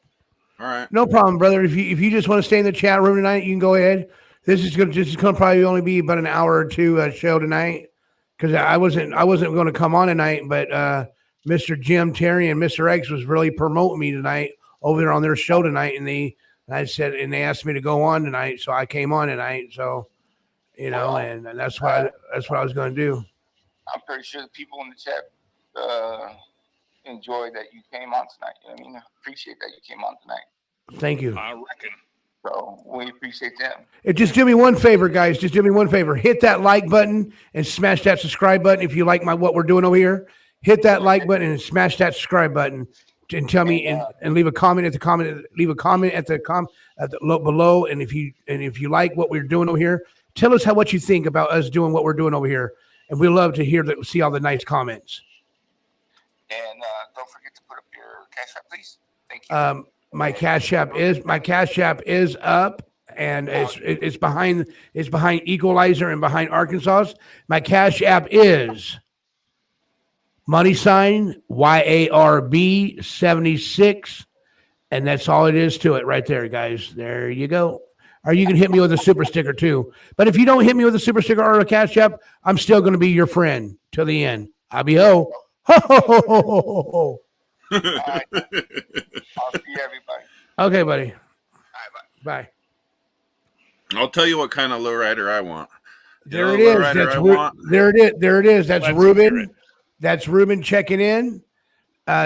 All right. No problem, brother. If you just want to stay in the chat room tonight, you can go ahead. This is gonna probably only be about an hour or two show tonight, because I wasn't going to come on tonight, but Mr. Jim Terry and Mr. X was really promoting me tonight over there on their show tonight, and they asked me to go on tonight, so I came on tonight. So you know, and that's what I was going to do. I'm pretty sure the people in the chat enjoyed that you came on tonight. You know what I mean? Appreciate that you came on tonight. Thank you. I reckon. So we appreciate them. Just do me one favor, guys. Just do me one favor. Hit that like button and smash that subscribe button if you like what we're doing over here. Hit that like button and smash that subscribe button and tell me and leave a comment at the comment. Leave a comment at the below. And if you like what we're doing over here, tell us what you think about us doing what we're doing over here. And we love to see all the nice comments. And don't forget to put up your Cash App, please. Thank you. My Cash App is up, and it's behind Equalizer and behind Arkansas. My Cash App is $YARB 76, and that's all it is to it right there, guys. There you go. Or you can hit me with a super sticker too. But if you don't hit me with a super sticker or a Cash App, I'm still going to be your friend till the end. I'll be ho ho ho ho ho ho ho. All right. I'll see everybody. Okay, buddy. All right, Bye. I'll tell you what kind of lowrider I want. There it is. There it is. That's Ruben. That's Ruben checking in.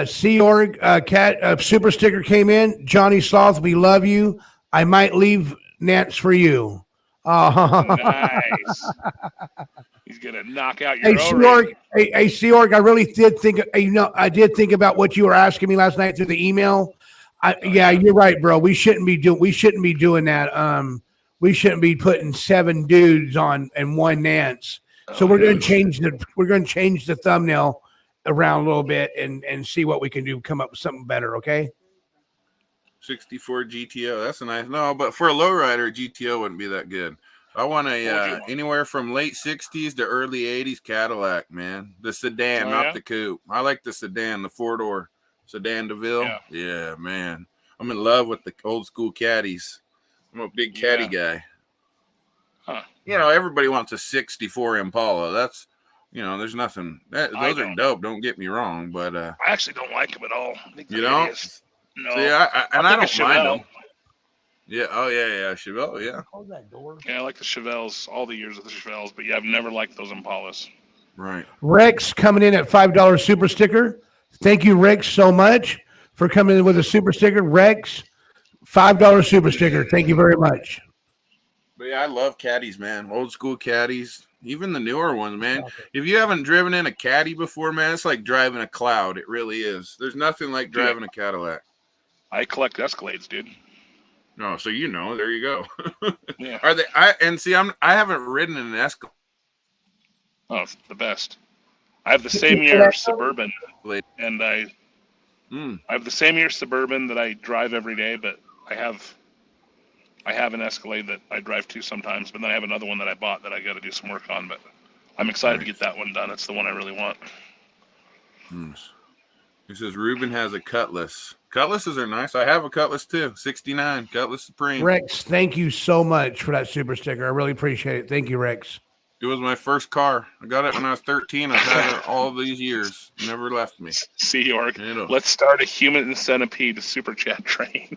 Sea Org cat super sticker came in. Johnny Sloth, we love you. I might leave Nance for you. Nice. He's gonna knock out your Sea Org, I really did think. I did think about what you were asking me last night through the email. Yeah, you're right, bro. We shouldn't be doing that. We shouldn't be putting 7 dudes on and 1 Nance. So we're going to change the thumbnail around a little bit and see what we can do. Come up with something better. Okay. 64 GTO. That's a nice. No, but for a lowrider, GTO wouldn't be that good. I want a anywhere from late 60s to early 80s Cadillac, man. The sedan, not the coupe. I like the sedan, the 4-door sedan DeVille. Yeah, man. I'm in love with the old school caddies. I'm a big caddy guy. Huh. You know, everybody wants a 64 Impala. That's, you know, there's nothing. Those are dope. Don't get me wrong, but I actually don't like them at all. I think you don't? No. See, I don't mind them. Chevelle. Yeah. Oh, yeah. Chevelle. Yeah. Close that door. Yeah, I like the Chevelles, all the years of the Chevelles, but yeah, I've never liked those Impalas. Right. Rex coming in at $5 super sticker. Thank you, Rex, so much for coming in with a super sticker. Rex, $5 super sticker. Thank you very much. But yeah, I love caddies, man. Old school caddies, even the newer ones, man. If you haven't driven in a caddy before, man, it's like driving a cloud. It really is. There's nothing like driving a Cadillac. I collect Escalades, dude. No, so you know, there you go. Yeah. Are they? I haven't ridden in an Escalade. Oh, it's the best. I have the same year Suburban, and I have the same year Suburban that I drive every day, but I have an Escalade that I drive to sometimes, but then I have another one that I bought that I got to do some work on, but I'm excited to get that one done. It's the one I really want. He says Ruben has a Cutlass. Cutlasses are nice. I have a Cutlass too. 69 Cutlass Supreme. Rex, thank you so much for that super sticker. I really appreciate it. Thank you, Rex. It was my first car. I got it when I was 13. I've had it all these years. Never left me. See, York, let's start a human centipede super chat train.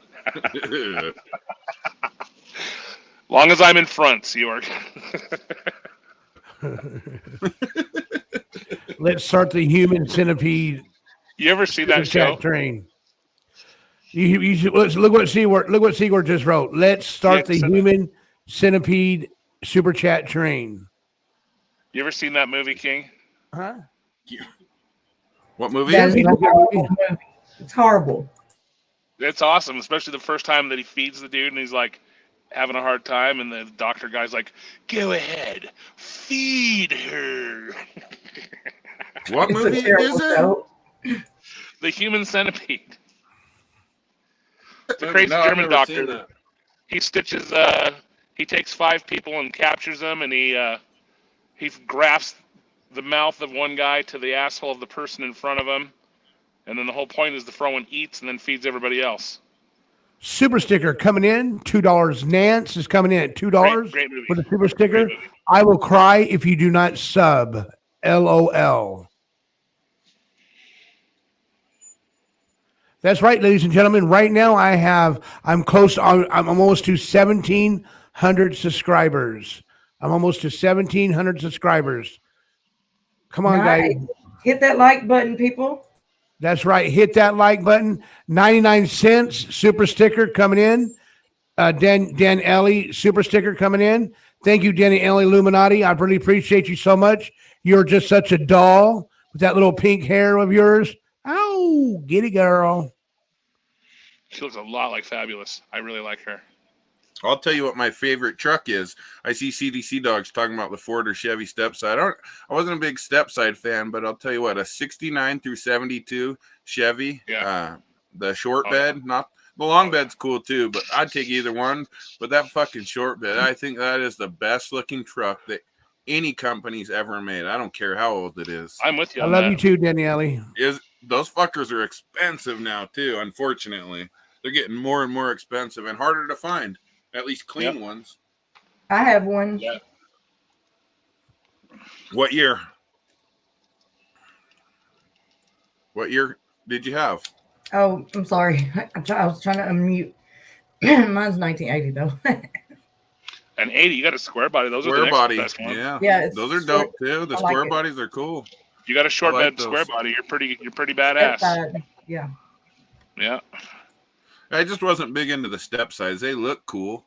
Long as I'm in front, York. Let's start the human centipede. You ever see that show? Train. You should, look what Seaguard just wrote. Let's start the human centipede super chat train. You ever seen that movie, King? Huh? What movie? It's horrible. It's awesome, especially the first time that he feeds the dude and he's like having a hard time, and the doctor guy's like, "Go ahead, feed her." What movie is it? The Human Centipede. The crazy German doctor. He stitches. He takes 5 people and captures them, and he grafts the mouth of one guy to the asshole of the person in front of him, and then the whole point is the front one eats and then feeds everybody else. Super sticker coming in, $2. Nance is coming in at $2 great movie. with a super sticker. I will cry if you do not sub. LOL. That's right, ladies and gentlemen. Right now, I'm close. I'm almost to 1,700 subscribers. I'm almost to 1,700 subscribers. Come on, guys. Hit that like button, people. That's right. Hit that like button. 99 cents super sticker coming in. Dan Ellie super sticker coming in. Thank you, Danny Ellie Illuminati. I really appreciate you so much. You're just such a doll with that little pink hair of yours. Oh, get it, girl. She looks a lot like Fabulous. I really like her. I'll tell you what my favorite truck is. I see CDC dogs talking about the Ford or Chevy stepside. I wasn't a big stepside fan, but I'll tell you what, a 69 through 72 Chevy, the short bed, not the long bed's cool too, but I'd take either one. But that fucking short bed, I think that is the best looking truck that any company's ever made. I don't care how old it is. I'm with you. I love you too, Danielle. Those fuckers are expensive now too, unfortunately. They're getting more and more expensive and harder to find. At least clean ones. I have one. Yeah. What year? What year did you have? Oh, I'm sorry. I was trying to unmute. Mine's 1980 though. And 80, you got a square body. Those square are the body. best ones. Yeah. Those are dope too. The square bodies are cool. You got a short bed square body. You're pretty badass. Yeah. Yeah. I just wasn't big into the step size. They look cool,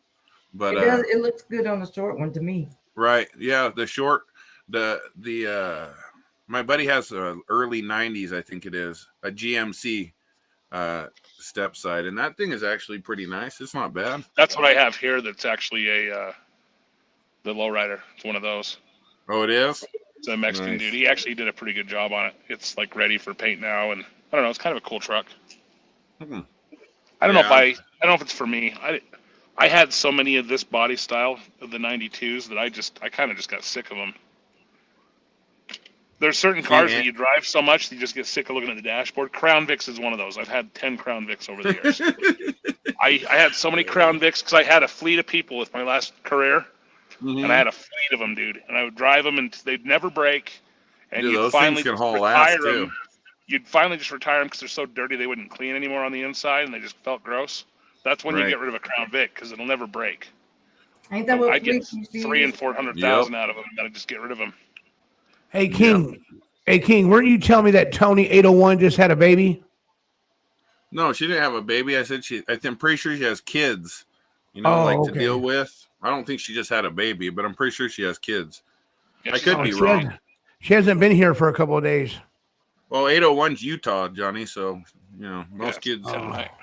but it looks good on the short one to me. Right? Yeah, the short, the my buddy has a early 90s, I think it is, a GMC step side, and that thing is actually pretty nice. It's not bad. That's what I have here. That's actually the lowrider. It's one of those. Oh, it is? It's a Mexican Nice. dude. He actually did a pretty good job on it. It's like ready for paint now, and I don't know. It's kind of a cool truck. Hmm. I don't know Yeah. if I don't know if it's for me. I had so many of this body style of the 92s that I kind of just got sick of them. There's certain cars that you drive so much that you just get sick of looking at the dashboard. Crown Vics is one of those. I've had 10 Crown Vics over the years. I had so many Crown Vics because I had a fleet of people with my last career, and I had a fleet of them, dude. And I would drive them, and they'd never break. And Dude, you'd those finally things can just haul ass, retire too. them. You'd finally just retire them because they're so dirty they wouldn't clean anymore on the inside, and they just felt gross. That's when you Right. get rid of a Crown Vic because it'll never break. Ain't that what I get fleets used to 300,000 and use? 400,000 out of them, and then I just get rid of them. Hey King, weren't you telling me that Tony 801 just had a baby? No, she didn't have a baby. I said I'm pretty sure she has kids, to deal with. I don't think she just had a baby, but I'm pretty sure she has kids. Yeah, I could be she wrong. She hasn't been here for a couple of days. Well, 801's Utah, Johnny, so, most kids,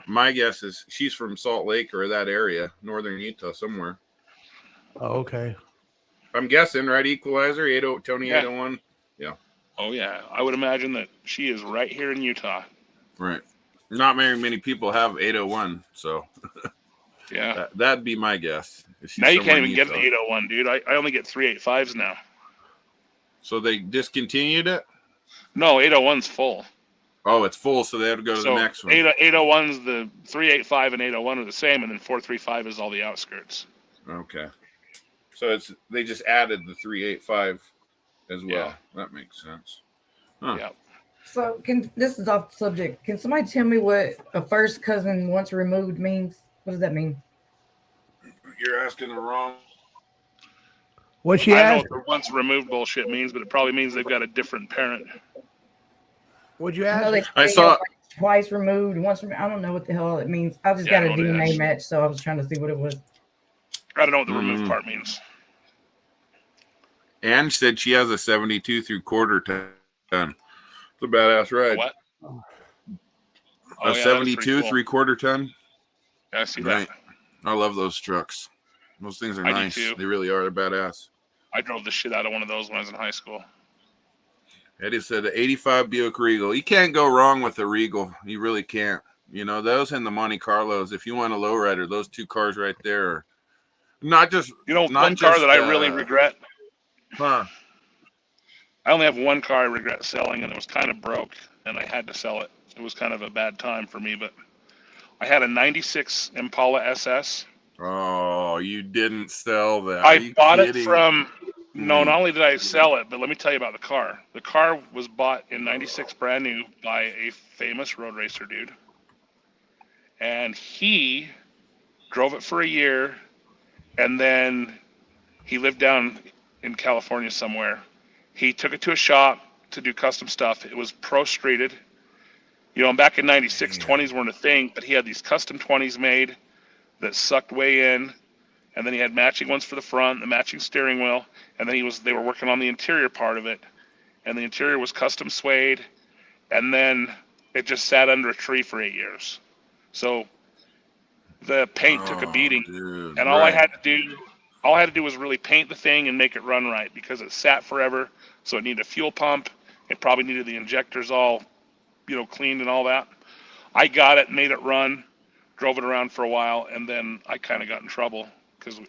my guess is she's from Salt Lake or that area, northern Utah somewhere. Oh, okay. I'm guessing, right, Equalizer, Tony 801? Yeah. Oh, yeah. I would imagine that she is right here in Utah. Right. Not very many people have 801, so yeah, that'd be my guess. Now you can't even get an 801, dude. I only get 385s now. So they discontinued it? No, 801's full. Oh, it's full, so they have to go to the next one. 801's the 385 and 801 are the same, and then 435 is all the outskirts. Okay. So they just added the 385 as well. Yeah. That makes sense. Huh. Yeah. So this is off the subject. Can somebody tell me what a first cousin once removed means? What does that mean? You're asking the wrong. What she I asked? know what the once removed bullshit means, but it probably means they've got a different parent. What'd you I know ask? they say twice removed, once removed. I don't know what the hell it means. I just got a DNA match, so I was trying to see what it was. I don't know what the removed part means. Anne said she has a 72 through quarter ton. It's a badass ride. What? A 72 cool. 3/4 ton. Yeah, I see that. I love those trucks. Those things are nice. They really are. They're badass. I drove the shit out of one of those when I was in high school. Eddie said the 85 Buick Regal. You can't go wrong with the Regal. You really can't. Those and the Monte Carlos. If you want a lowrider, those two cars right there are not just. One car that I really regret. Huh. I only have one car I regret selling, and it was kind of broke, and I had to sell it. It was kind of a bad time for me, but I had a 96 Impala SS. Oh, you didn't sell that. I bought it from... No, not only did I sell it, but let me tell you about the car. The car was bought in 96 brand new by a famous road racer dude. And he drove it for a year, and then he lived down in California somewhere. He took it to a shop to do custom stuff. It was pro-streeted. Back in 96, 20s weren't a thing, but he had these custom 20s made that sucked way in. And then he had matching ones for the front, the matching steering wheel. And then they were working on the interior part of it. And the interior was custom suede. And then it just sat under a tree for 8 years. So the paint took a beating. Dude, and all I had to do was really paint the thing and make it run right, because it sat forever. So it needed a fuel pump. It probably needed the injectors all, cleaned and all that. I got it, made it run, drove it around for a while, and then I kind of got in trouble because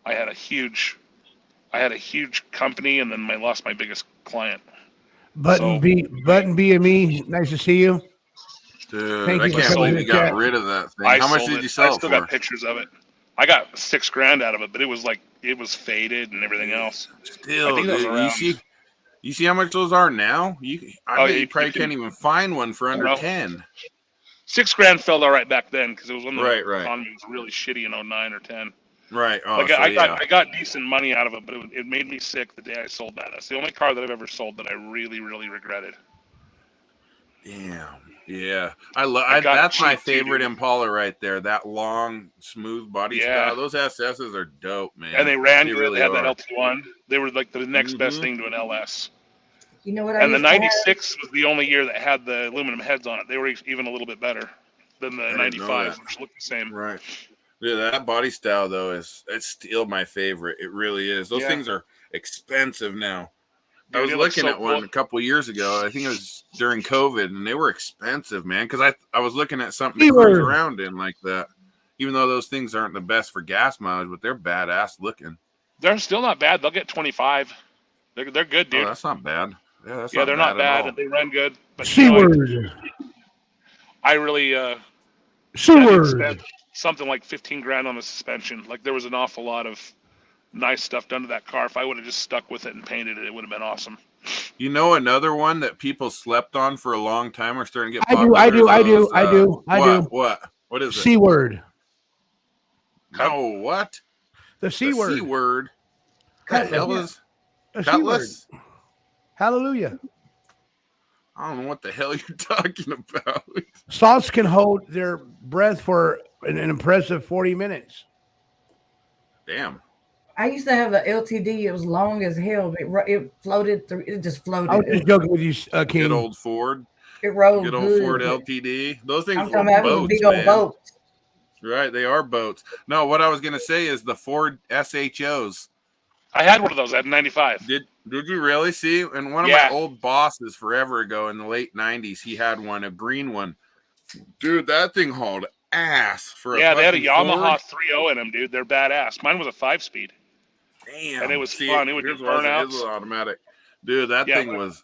I had a huge company, and then I lost my biggest client. Button B and me, nice to see you. Dude, I can't believe you got rid of that thing. How much did you sell it for? I still got pictures of it. I got $6,000 out of it, but it was faded and everything else. Still, dude, you see how much those are now? I bet you probably can't even find one for under 10. $6,000 felt all right back then because it was when the economy was really shitty in 09 or 10. Right. Oh, I got decent money out of it, but it made me sick the day I sold that. That's the only car that I've ever sold that I really, really regretted. Damn. Yeah. That's my favorite Impala right there. That long, smooth body style. Those SSs are dope, man. And they ran good. Really, they had that LT1. They were like the next best thing to an LS. You know what? And the 96 was the only year that had the aluminum heads on it. They were even a little bit better than the 95s, which looked the same. Right. Yeah, that body style though it's still my favorite. It really is. Those things are expensive now. Dude, I was looking at one a couple of years ago. I think it was during COVID, and they were expensive, man. Because I was looking at something to cruise around in like that. Even though those things aren't the best for gas mileage, but they're badass looking. They're still not bad. They'll get 25. They're good, dude. Oh, that's not bad. Yeah, that's they're not bad. at all. They run good. But I really spent something like 15 grand on the suspension. Like there was an awful lot of nice stuff done to that car. If I would have just stuck with it and painted it, it would have been awesome. You know, another one that people slept on for a long time are starting to get popular. I do. What is it? C-word. No, what? The C-word. C-word. What the hell is Cutlass? Hallelujah. I don't know what the hell you're talking about. Sloths can hold their breath for an impressive 40 minutes. Damn. I used to have an LTD. It was long as hell, but it floated through. It just floated. I was just joking with you, King. Good old Ford. It rolled good old good. Ford LTD. Those things I'm were talking about boats, big old boats. Right, they are boats. No, what I was going to say is the Ford SHOs. I had one of those. I had 95. Did you really see? And one of my old bosses forever ago in the late 90s, he had one, a green one. Dude, that thing hauled ass for a they had a Yamaha Ford. 3.0 in them, dude. They're badass. Mine was a 5-speed. Damn. And it was fun. It would do burnouts. It was automatic. Dude, that thing was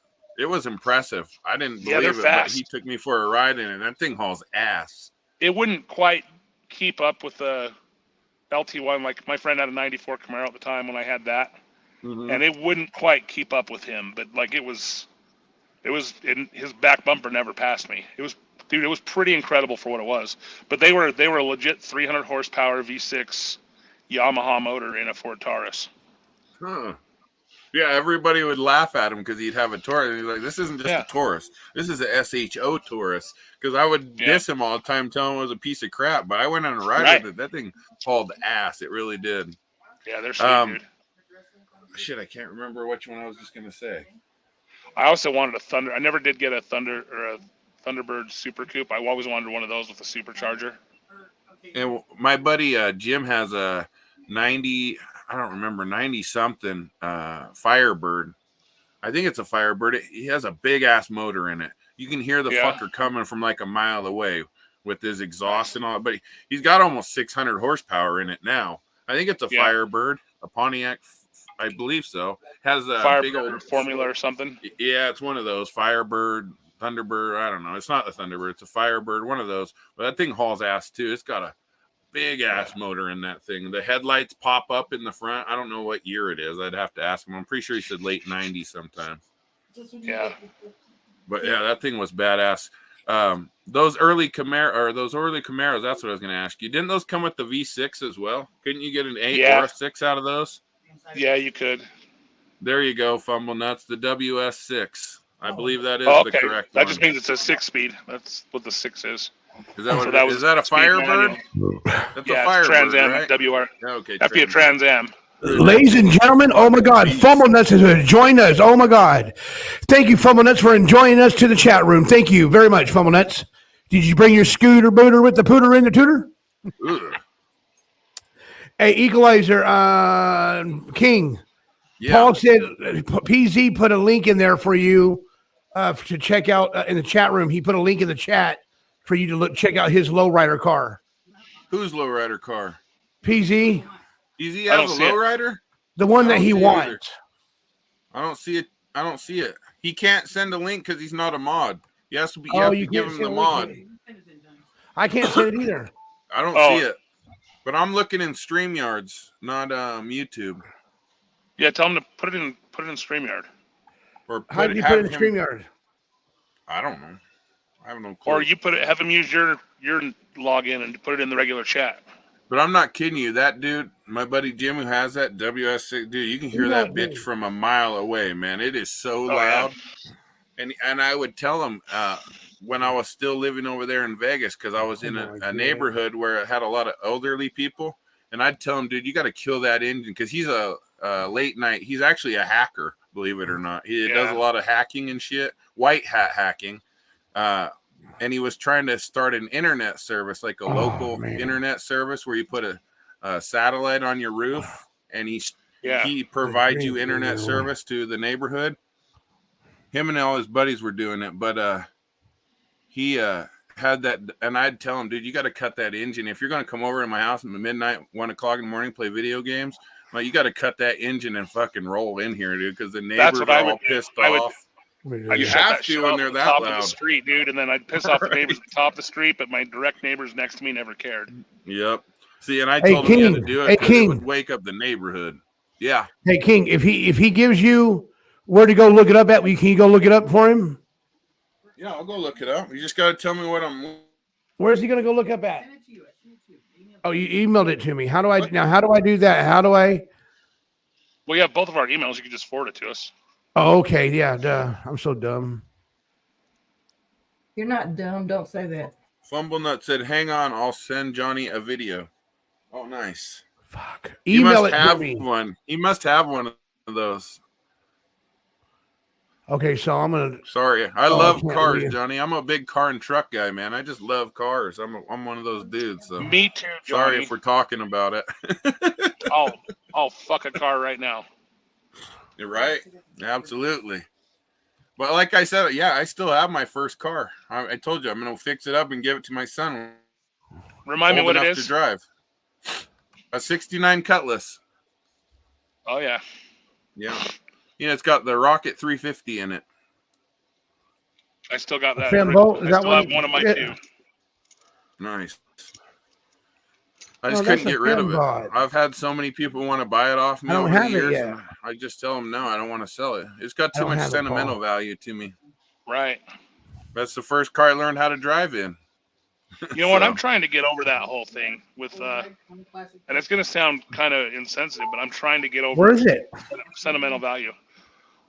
impressive. I didn't believe it, fast. but he took me for a ride in it. That thing hauls ass. It wouldn't quite keep up with the LT1. Like my friend had a 94 Camaro at the time when I had that. Mm-hmm. And it wouldn't quite keep up with him, but like it was his back bumper never passed me. It was pretty incredible for what it was. But they were a legit 300 horsepower V6 Yamaha motor in a Ford Taurus. Huh. Yeah, everybody would laugh at him because he'd have a Taurus. And he's like, this isn't just a Taurus. This is a SHO Taurus. Because I would diss him all the time, telling him it was a piece of crap. But I went on a ride with it. That thing hauled ass. It really did. Yeah, they're sweet, dude. Shit, I can't remember which one I was just going to say. I also wanted a Thunder. I never did get a Thunder or a Thunderbird Super Coupe. I always wanted one of those with a supercharger. And my buddy Jim has a 90, I don't remember, 90-something Firebird. I think it's a Firebird. He has a big-ass motor in it. You can hear the fucker coming from like a mile away with his exhaust and all. But he's got almost 600 horsepower in it now. I think it's a Firebird, a Pontiac, I believe so. Has a Firebird big old Formula or something. Yeah, it's one of those. Firebird, Thunderbird. I don't know. It's not the Thunderbird. It's a Firebird. One of those. But that thing hauls ass too. It's got a big ass motor in that thing. The headlights pop up in the front. I don't know what year it is. I'd have to ask him. I'm pretty sure he said late 90s sometime. Yeah. But yeah, that thing was badass. Those early Camaros, that's what I was going to ask you. Didn't those come with the V6 as well? Couldn't you get an 8 or a 6 out of those? Yeah, you could. There you go, Fumble Nuts. The WS6. I believe that is the correct one. That just means it's a 6-speed. That's what the 6 is. Is that a Firebird? That's a Firebird, Trans Am, right? WR. Okay, that'd be a Trans Am. Ladies and gentlemen, oh my God, Fumble Nuts has joined us. Oh my God. Thank you, Fumble Nuts, for joining us to the chat room. Thank you very much, Fumble Nuts. Did you bring your scooter booter with the pooter in the tutor? Hey, Equalizer, King. Yeah. Paul said PZ put a link in there for you to check out in the chat room. He put a link in the chat for you to check out his lowrider car. Whose lowrider car? PZ. PZ has a lowrider? The one that he wants. I don't see it. I don't see it. He can't send a link because he's not a mod. You have to give him the mod. I can't send it either. I don't see it. But I'm looking in StreamYards, not YouTube. Yeah, tell him to put it in StreamYard. Or how do you put it in StreamYard? I don't know. I have no clue. Or have him use your login and put it in the regular chat. But I'm not kidding you. That dude, my buddy Jim, who has that WS6, dude, you can hear that bitch from a mile away, man. It is so loud. Yeah. And I would tell him when I was still living over there in Vegas, because I was in a neighborhood where it had a lot of elderly people, and I'd tell him, dude, you got to kill that engine, because he's a late night. He's actually a hacker, believe it or not. He does a lot of hacking and shit, white hat hacking. and he was trying to start an internet service, like a local man. internet service where you put a satellite on your roof, and he provides you internet service to the neighborhood. Him and all his buddies were doing it, but he had that, and I'd tell him, dude, you got to cut that engine. If you're going to come over to my house at midnight, 1 o'clock in the morning, play video games, well, you got to cut that engine and fucking roll in here, dude, because the neighbors are all pissed off. I'd You shut have that to shit when off they're at the that top of loud. the street, dude, and then I'd piss off the neighbors at the top of the street, but my direct neighbors next to me never cared. Yep. See, and I Hey, told him he had to King. do it Hey, because it King. would wake up the neighborhood. Yeah. Hey, King, if he gives you where to go look it up at, can you go look it up for him? Yeah, I'll go look it up. You just got to tell me what I'm. Where's he going to go look up at? Oh, you emailed it to me. How do I do that? How do I? Well, you have both of our emails. You can just forward it to us. Oh, okay. Yeah, duh. I'm so dumb. You're not dumb. Don't say that. Fumblenut said, hang on, I'll send Johnny a video. Oh, nice. Fuck. He Email must it have to me. one. He must have one of those. Okay, so I'm gonna. Sorry, I love can't cars, read. Johnny. I'm a big car and truck guy, man. I just love cars. I'm one of those dudes. So Me too, Johnny. sorry if we're talking about it. I'll fuck a car right now. You're right. Absolutely. But like I said, yeah, I still have my first car. I told you I'm gonna fix it up and give it to my son. Remind me what it enough is. to drive. A '69 Cutlass. Oh yeah. Yeah. Yeah, it's got the Rocket 350 in it. I still got that. Flambeau? I still have one of my two. Nice. I just couldn't get rid of it. I've had so many people want to buy it off me over the years, and I just tell them no, I don't want to sell it. It's got too much sentimental value to me. Right. That's the first car I learned how to drive in. You know what? I'm trying to get over that whole thing with, and it's going to sound kind of insensitive, but I'm trying to get over. Where is it? Sentimental value.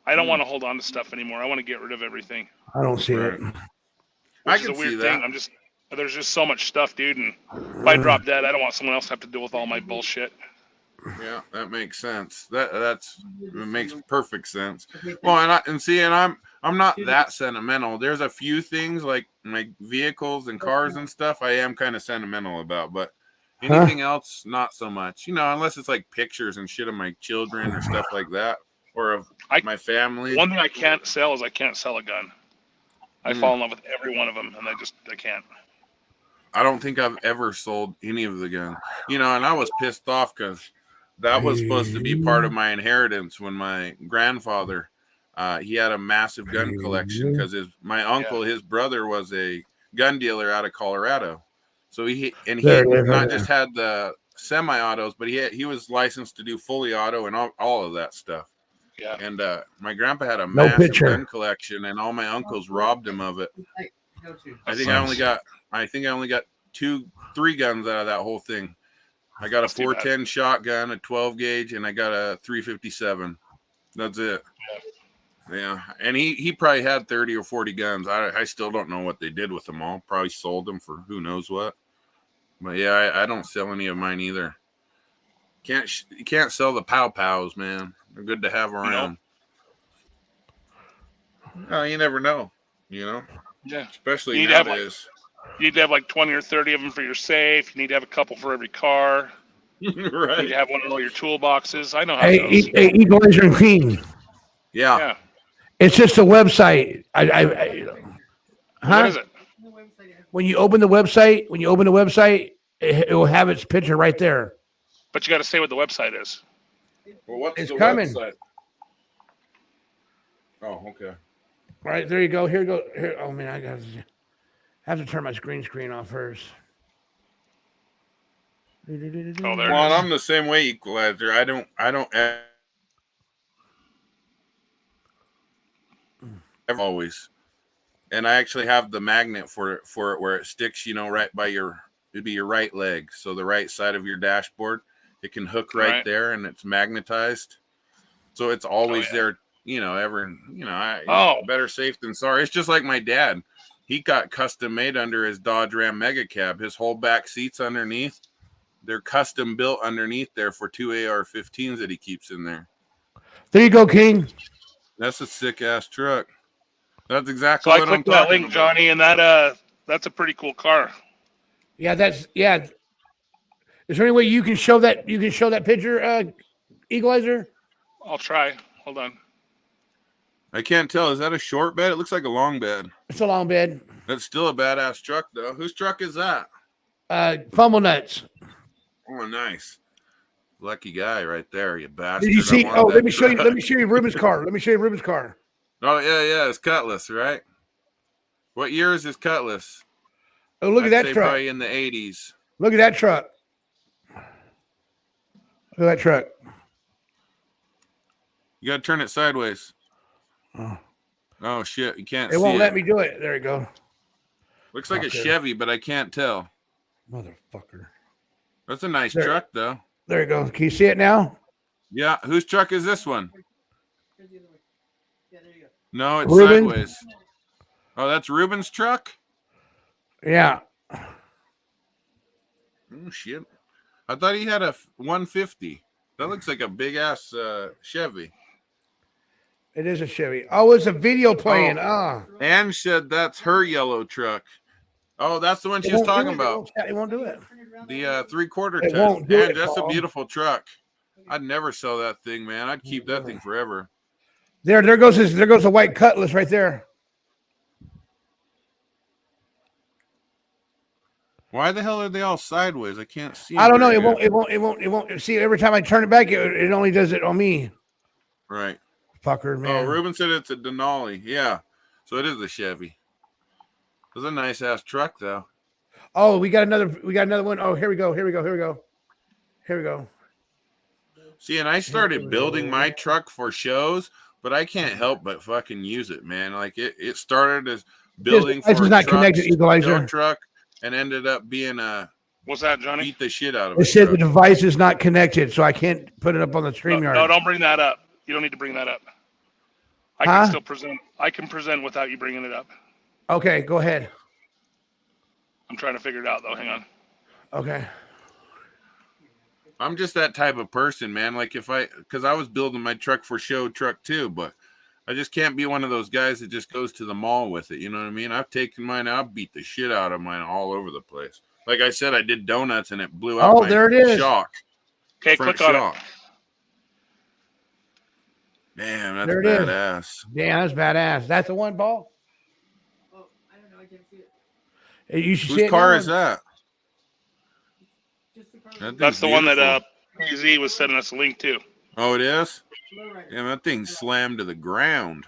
I don't want to hold on to stuff anymore. I want to get rid of everything. I don't see it. I can see that. There's just so much stuff, dude. And if I drop dead, I don't want someone else to have to deal with all my bullshit. Yeah, that makes sense. It makes perfect sense. Well, I'm not that sentimental. There's a few things like my vehicles and cars and stuff I am kind of sentimental about, but anything else, not so much. Unless it's like pictures and shit of my children or stuff like that, or of my family. One thing I can't sell is I can't sell a gun. I fall in love with every one of them, and I can't. I don't think I've ever sold any of the guns. And I was pissed off because that was supposed to be part of my inheritance when my grandfather, he had a massive gun collection because my uncle, his brother was a gun dealer out of Colorado. So he not just had the semi-autos, but he was licensed to do fully auto and all of that stuff. Yeah. And my grandpa had a massive gun collection, and all my uncles robbed him of it. I think I only got 3 guns out of that whole thing. I got a 410 shotgun, a 12 gauge, and I got a 357. That's it. Yeah. And he probably had 30 or 40 guns. I still don't know what they did with them all. Probably sold them for who knows what. But yeah, I don't sell any of mine either. You can't sell the pow-pows, man. They're good to have around. No, you never know, Yeah. Especially nowadays. You need to have like 20 or 30 of them for your safe. You need to have a couple for every car. Right. You need to have one in all your toolboxes. I know how it goes. Hey, Equalizer and Queen. Yeah. It's just a website. What is it? When you open the website, it will have its picture right there. But you got to say what the website is. Well, what's it's the coming. website? Oh, okay. All right, there you go. Here. Oh man, I have to turn my screen off first. Oh, there. Well, I'm the same way, Equalizer. I don't ever always. And I actually have the magnet for it where it sticks, right by it'd be your right leg. So the right side of your dashboard, it can hook right there, and it's magnetized. So it's always there, better safe than sorry. It's just like my dad. He got custom made under his Dodge Ram Mega Cab. His whole back seats underneath, they're custom built underneath there for 2 AR-15s that he keeps in there. There you go, King. That's a sick ass truck. That's exactly So I what I'm clicked that talking link, about. Johnny, and that's a pretty cool car. Yeah, that's yeah. Is there any way you can show that picture, Equalizer? I'll try. Hold on. I can't tell. Is that a short bed? It looks like a long bed. It's a long bed. That's still a badass truck, though. Whose truck is that? Fumble Nuts. Oh, nice. Lucky guy right there, you bastard. Did you see? I want Oh, that let me show you. truck. Let me show you Ruben's car. Let me show you Ruben's car. Oh, yeah. It's Cutlass, right? What year is this Cutlass? Oh, look I'd at that say truck. probably in the 80s. Look at that truck. Look at that truck. You got to turn it sideways. Oh, shit. You can't see it. It won't let me do it. There you go. Looks like a Chevy, but I can't tell. Motherfucker. That's a nice truck, though. There you go. Can you see it now? Yeah. Whose truck is this one? No, it's Ruben? sideways. Oh, that's Ruben's truck? Yeah. Oh, shit. I thought he had a 150. That looks like a big-ass Chevy. It is a Chevy. Oh, it's a video playing. Ange said that's her yellow truck. Oh, that's the one she was talking about. It won't do it. The 3/4 It ton. won't do it, That's a Paul. beautiful truck. I'd never sell that thing, man. I'd keep that thing forever. There goes a white Cutlass right there. Why the hell are they all sideways? I can't see. I don't know. very It good. won't. See, every time I turn it back, it only does it on me. Right. Fucker, man. Oh, Ruben said it's a Denali. Yeah. So it is a Chevy. It's a nice ass truck, though. Oh, we got another one. Oh, here we go. See, and I started building my truck for shows, but I can't help but fucking use it, man. Like it started as building for not connected, Equalizer. show truck and ended up being a What's that, Johnny? beat the shit out of It it. said the device is not connected, so I can't put it up on the No, StreamYard. don't bring that up. You don't need to bring that up. I can still present. I can present without you bringing it up. Okay, go ahead. I'm trying to figure it out, though. Hang on. Okay. I'm just that type of person, man. Like because I was building my truck for show truck too, but I just can't be one of those guys that just goes to the mall with it. You know what I mean? I've taken mine out, I've beat the shit out of mine all over the place. Like I said, I did donuts and it blew out. Oh, my there it is. Shock. Okay, Front click on shock. it. Man, that's There it is. badass. Yeah, that's badass. That's the one, Paul. Oh, I don't know. I can't see it. Hey, you should see Whose it car now. is that? Just the car. That That's thing's the one that beautiful. PZ was sending us a link to. Oh, it is? Low rider. Yeah, that thing slammed to the ground.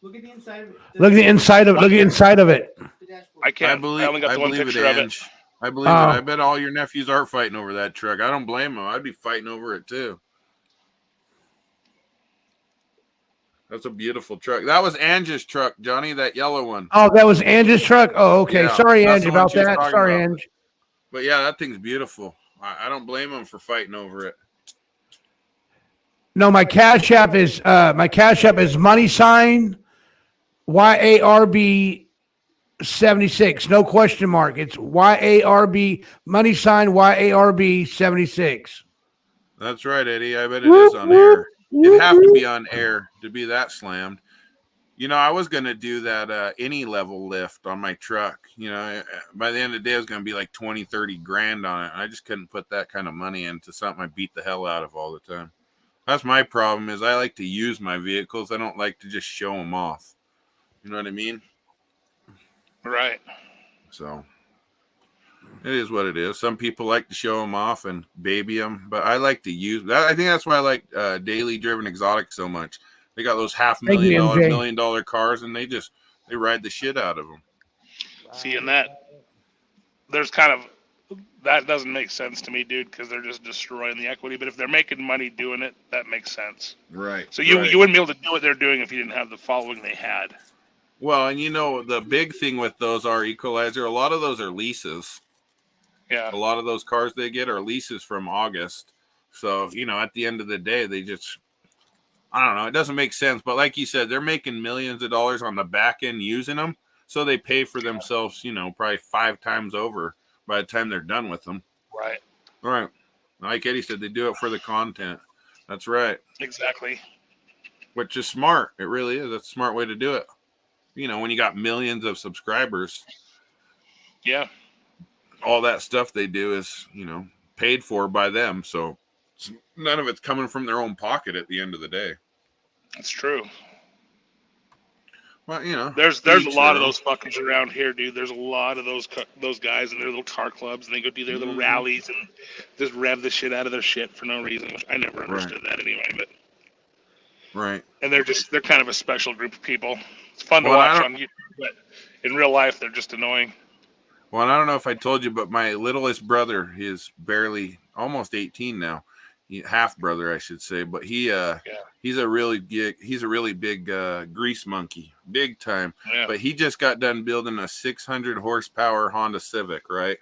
Look at the inside of it. Look at the inside of it. The dashboard. I can't. I only got the one believe picture it, of it. Ange. I believe it. I bet all your nephews are fighting over that truck. I don't blame them. I'd be fighting over it too. That's a beautiful truck. That was Ange's truck, Johnny, that yellow one. Oh, that was Ange's truck? Oh, okay. Yeah, Sorry, that's Ange, the one about she was that. talking Sorry, about. Ange. But yeah, that thing's beautiful. I don't blame them for fighting over it. No, my Cash App is money sign YARB 76. No question mark. It's YARB money sign YARB 76. That's right, Eddie. I bet it is on air. It'd have to be on air to be that slammed. You know, I was going to do that any level lift on my truck. You know, by the end of the day, it was going to be like 20, 30 grand on it. I just couldn't put that kind of money into something I beat the hell out of all the time. That's my problem is I like to use my vehicles. I don't like to just show them off. You know what I mean? Right. So it is what it is. Some people like to show them off and baby them, but I like to use that. I think that's why I like daily driven exotic so much. They got those $500,000, $1 million cars, and they ride the shit out of them. See, and there's kind of that doesn't make sense to me, dude, because they're just destroying the equity. But if they're making money doing it, that makes sense. Right. So you wouldn't be able to do what they're doing if you didn't have the following they had. Well, and you know, the big thing with those are Equalizer. A lot of those are leases. Yeah. A lot of those cars they get are leases from August. So, you know, at the end of the day, they just, I don't know. It doesn't make sense. But like you said, they're making millions of dollars on the back end using them. So they pay for themselves, you know, probably 5 times over by the time they're done with them. Right. Right. Like Eddie said, they do it for the content. That's right. Exactly. Which is smart. It really is. That's a smart way to do it. you know, when you got millions of subscribers, Yeah. all that stuff they do is, you know, paid for by them. So none of it's coming from their own pocket at the end of the day. That's true. Well, you know, there's a lot of those fuckers around here, dude. There's a lot of those guys in their little car clubs, and they go do their little rallies and just rev the shit out of their shit for no reason. Which I never understood that anyway. But and they're kind of a special group of people. It's fun to watch on YouTube, but in real life, they're just annoying. Well, and I don't know if I told you, but my littlest brother is barely almost 18 now. Half brother, I should say, but he's a really big grease monkey, big time. Yeah. But he just got done building a 600 horsepower Honda Civic, right?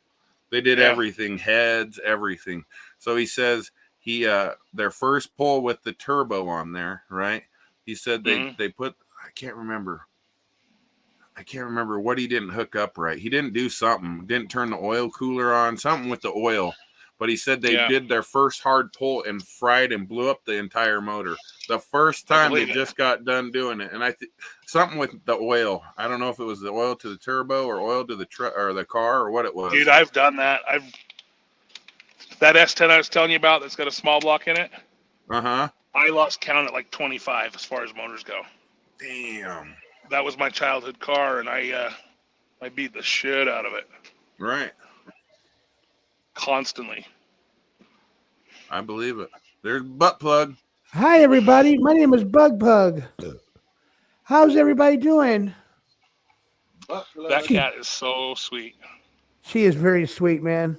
They did everything, heads, everything. So he says their first pull with the turbo on there, right? He said they put, I can't remember what he didn't hook up right. He didn't do something, didn't turn the oil cooler on, something with the oil. But he said they did their first hard pull and fried and blew up the entire motor. The first time they just got done doing it. And something with the oil. I don't know if it was the oil to the turbo or oil to the or the car or what it was. Dude, I've done that. That S10 I was telling you about that's got a small block in it. Uh-huh. I lost count at like 25 as far as motors go. Damn. That was my childhood car, and I beat the shit out of it. Right. Constantly. I believe it. There's Butt Plug. Hi, everybody. My name is Bug Pug. How's everybody doing? That cat is so sweet. She is very sweet, man.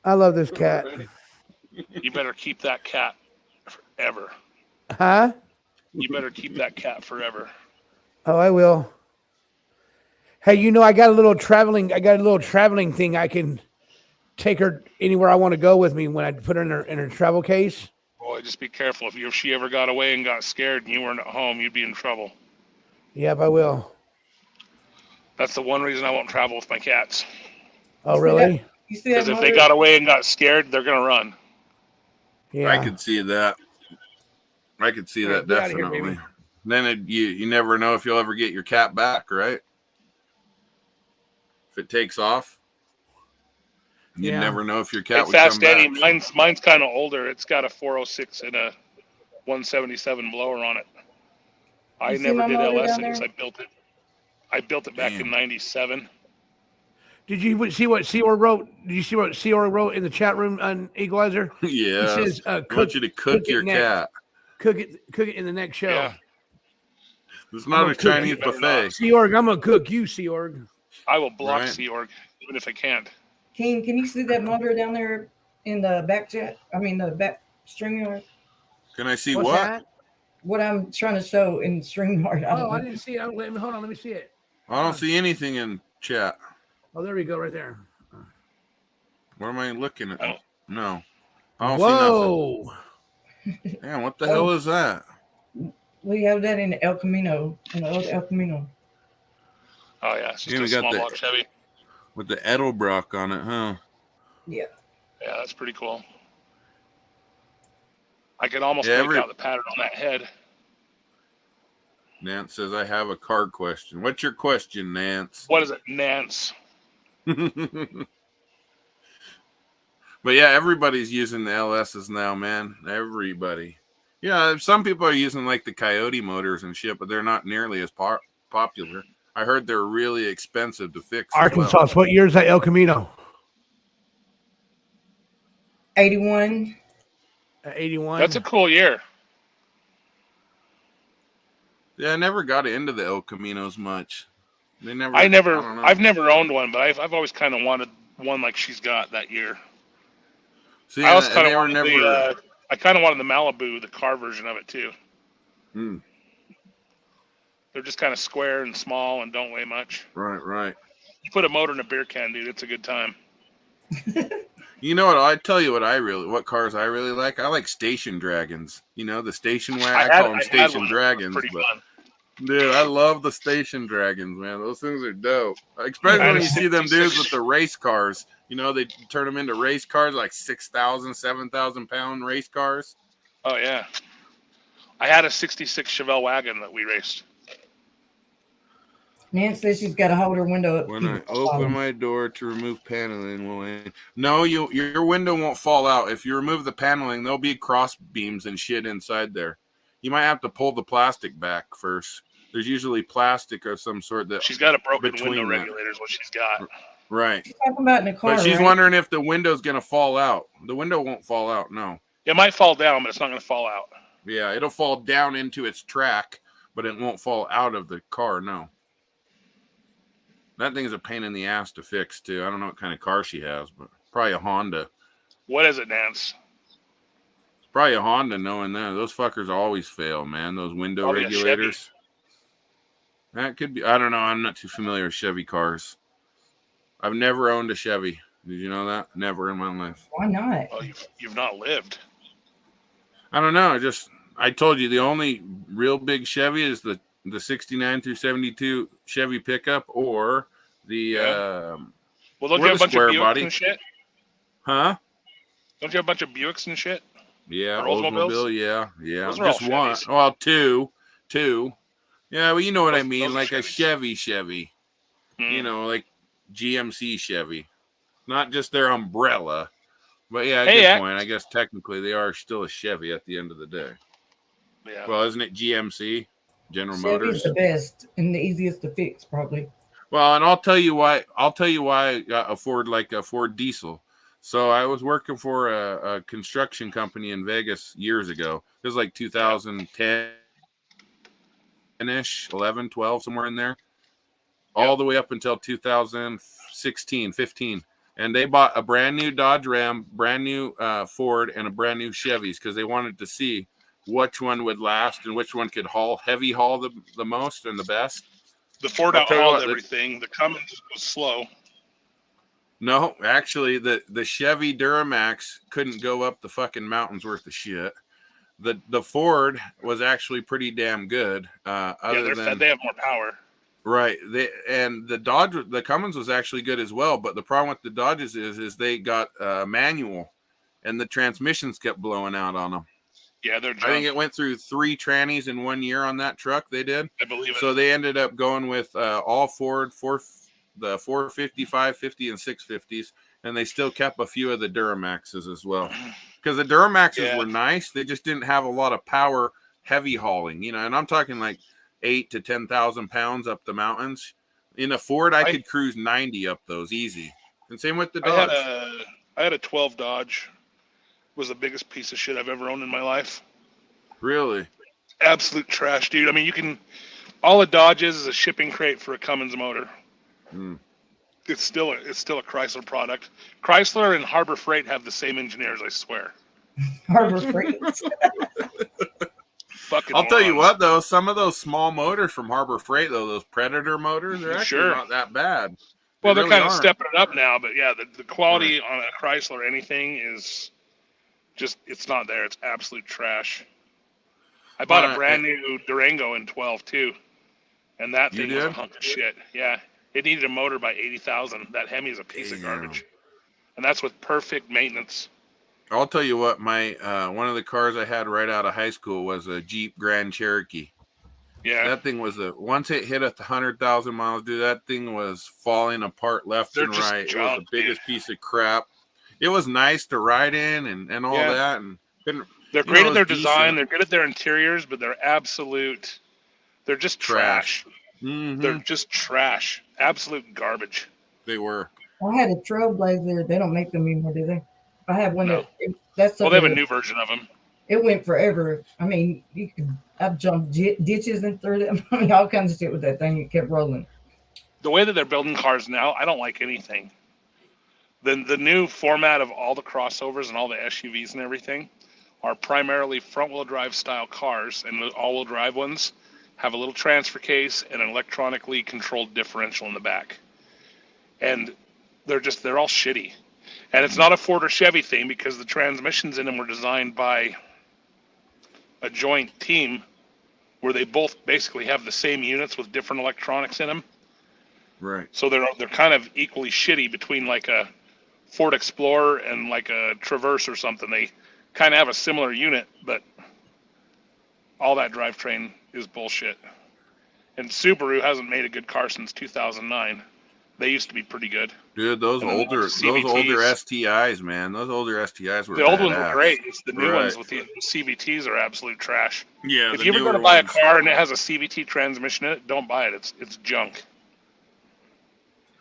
I love this cat. You better keep that cat forever. Huh? You better keep that cat forever. Oh, I will. Hey, you know, I got a little traveling thing. I can take her anywhere I want to go with me when I put her in her travel case. Boy, just be careful. If she ever got away and got scared and you weren't at home, you'd be in trouble. Yep, I will. That's the one reason I won't travel with my cats. Oh, really? Because if they got away and got scared, they're going to run. Yeah. I could see that. Definitely. Here, then you never know if you'll ever get your cat back, right? If it takes off, you never know if your cat would come back. Mine's kind of older. It's got a 406 and a 177 blower on it. I never did LS since I built it. I built it back in '97. Did you see what Seor wrote? Did you see what Seor wrote in the chat room on Equalizer? Yeah. He says, I want you to cook your cat. Cook it in the next show. Yeah. It's not a Chinese buffet. Seorg, I'm gonna cook you, Seorg. I will block Seorg, even if I can't. King, can you see that motor down there in the back chat? I mean, the back StreamYard. Can I see what? That? What I'm trying to show in StreamYard. I didn't see it. Hold on, let me see it. I don't see anything in chat. Oh, there we go, right there. What am I looking at? No. I don't see nothing. Damn, what the hell is that? We have that in El Camino, in the old El Camino. Oh, yeah. It's just a small block Chevy. With the Edelbrock on it, huh? Yeah. Yeah, that's pretty cool. I can almost make out the pattern on that head. Nance says, I have a car question. What's your question, Nance? What is it, Nance? But yeah, everybody's using the LSs now, man. Everybody. Yeah, some people are using like the Coyote motors and shit, but they're not nearly as popular. I heard they're really expensive to fix. Arkansas, what year is that El Camino? 81. 81. That's a cool year. Yeah, I never got into the El Caminos much. I've never owned one, but I've always kind of wanted one like she's got that year. See, I also kind of wanted the Malibu, the car version of it too. Hmm. They're just kind of square and small and don't weigh much. Right. You put a motor in a beer can, dude. It's a good time. You know what? I tell you what cars I really like. I like station dragons. You know, the station wagon. I call them station dragons. Pretty fun. Dude, I love the station dragons, man. Those things are dope. Especially when you see them dudes with the race cars. You know, they turn them into race cars, like 6,000, 7,000 pound race cars. Oh, yeah. I had a 66 Chevelle wagon that we raced. Nancy says she's got to hold her window up. When I open my door to remove paneling, no, your window won't fall out. If you remove the paneling, there'll be cross beams and shit inside there. You might have to pull the plastic back first. There's usually plastic of some sort that she's got a broken window regulator is what she's got. Right. She's talking about in the car, but she's right? wondering if the window's gonna fall out. The window won't fall out. No. It might fall down, but it's not going to fall out. Yeah, it'll fall down into its track, but it won't fall out of the car. No. That thing's a pain in the ass to fix too. I don't know what kind of car she has, but probably a Honda. What is it, Nance? It's probably a Honda. Knowing that, those fuckers always fail, man. Those window Probably regulators. That could be. I don't know. I'm not too familiar with Chevy cars. I've never owned a Chevy. Did you know that? Never in my life. Why not? Well, you've not lived. I don't know. I told you the only real big Chevy is the 69 through 72 Chevy pickup or the well, don't you have a bunch of Buicks and shit? Huh? Don't you have a bunch of Buicks and shit? Yeah, or Oldsmobile. Yeah. Those are Just all one. Chevys. Well, two. Yeah, well, you know what I mean, those like are a Chevy. You know, like GMC Chevy, not just their umbrella. But yeah, good point. I guess technically they are still a Chevy at the end of the day. Yeah. Well, isn't it GMC? General Chevy's Motors. the best and the easiest to fix, probably. Well, and I'll tell you why I got a Ford diesel. So I was working for a construction company in Vegas years ago. It was like 2010-ish, 11, 12, somewhere in there. All the way up until 2016, 15. And they bought a brand new Dodge Ram, brand new Ford, and a brand new Chevys because they wanted to see which one would last and which one could heavy haul the most and the best. The Ford outhauled everything. The Cummins was slow. No, actually, the Chevy Duramax couldn't go up the fucking mountains worth of shit. The Ford was actually pretty damn good. They have more power. Right. The Cummins was actually good as well, but the problem with the Dodges is they got manual, and the transmissions kept blowing out on them. Yeah, they're junk. I think it went through 3 trannies in 1 year on that truck. They did. I believe it. So they ended up going with all Ford, the 450, 550, and 650s, and they still kept a few of the Duramaxes as well. Because the Duramaxes were nice. They just didn't have a lot of power, heavy hauling, and I'm talking like 8 to 10,000 pounds up the mountains. In a Ford, I could cruise 90 up those easy. And same with the Dodge. I had a 12 Dodge. It was the biggest piece of shit I've ever owned in my life. Really? Absolute trash, dude. I mean, all a Dodge is a shipping crate for a Cummins motor. It's still a Chrysler product. Chrysler and Harbor Freight have the same engineers, I swear. Harbor Freight. I'll tell you what, though, some of those small motors from Harbor Freight, though, those Predator motors, they're actually not that bad. Well, they're kind of stepping it up now, but yeah, the quality on a Chrysler or anything is just, it's not there. It's absolute trash. I bought a brand new Durango in 12 too, and that thing was a hunk of shit. Yeah, it needed a motor by 80,000. That Hemi is a piece of garbage, and that's with perfect maintenance. I'll tell you what, my one of the cars I had right out of high school was a Jeep Grand Cherokee. Yeah, that thing was once it hit 100,000 miles, dude, that thing was falling apart left and right. It was the biggest piece of crap. It was nice to ride in and all that, and they're great at their design. They're good at their interiors, but they're just trash. Mm-hmm. They're just trash. Absolute garbage. They were. I had a Trailblazer. They don't make them anymore, do they? I have one that's. Well, they have a new version of them. It went forever. I mean, I've jumped ditches and through them. I mean, all kinds of shit with that thing. It kept rolling. The way that they're building cars now, I don't like anything. The new format of all the crossovers and all the SUVs and everything are primarily front-wheel drive style cars, and the all-wheel drive ones have a little transfer case and an electronically controlled differential in the back. And they're all shitty. And it's not a Ford or Chevy thing because the transmissions in them were designed by a joint team where they both basically have the same units with different electronics in them. Right. So they're kind of equally shitty between like a Ford Explorer and like a Traverse or something. They kind of have a similar unit, but all that drivetrain is bullshit. And Subaru hasn't made a good car since 2009. They used to be pretty good. Dude, those older STIs, man. Those older STIs were the old ones badass. were great. It's the new Right. ones with the CVTs are absolute trash. Yeah, if the you ever go to newer buy ones. a car and it has a CVT transmission in it, don't buy it. It's junk.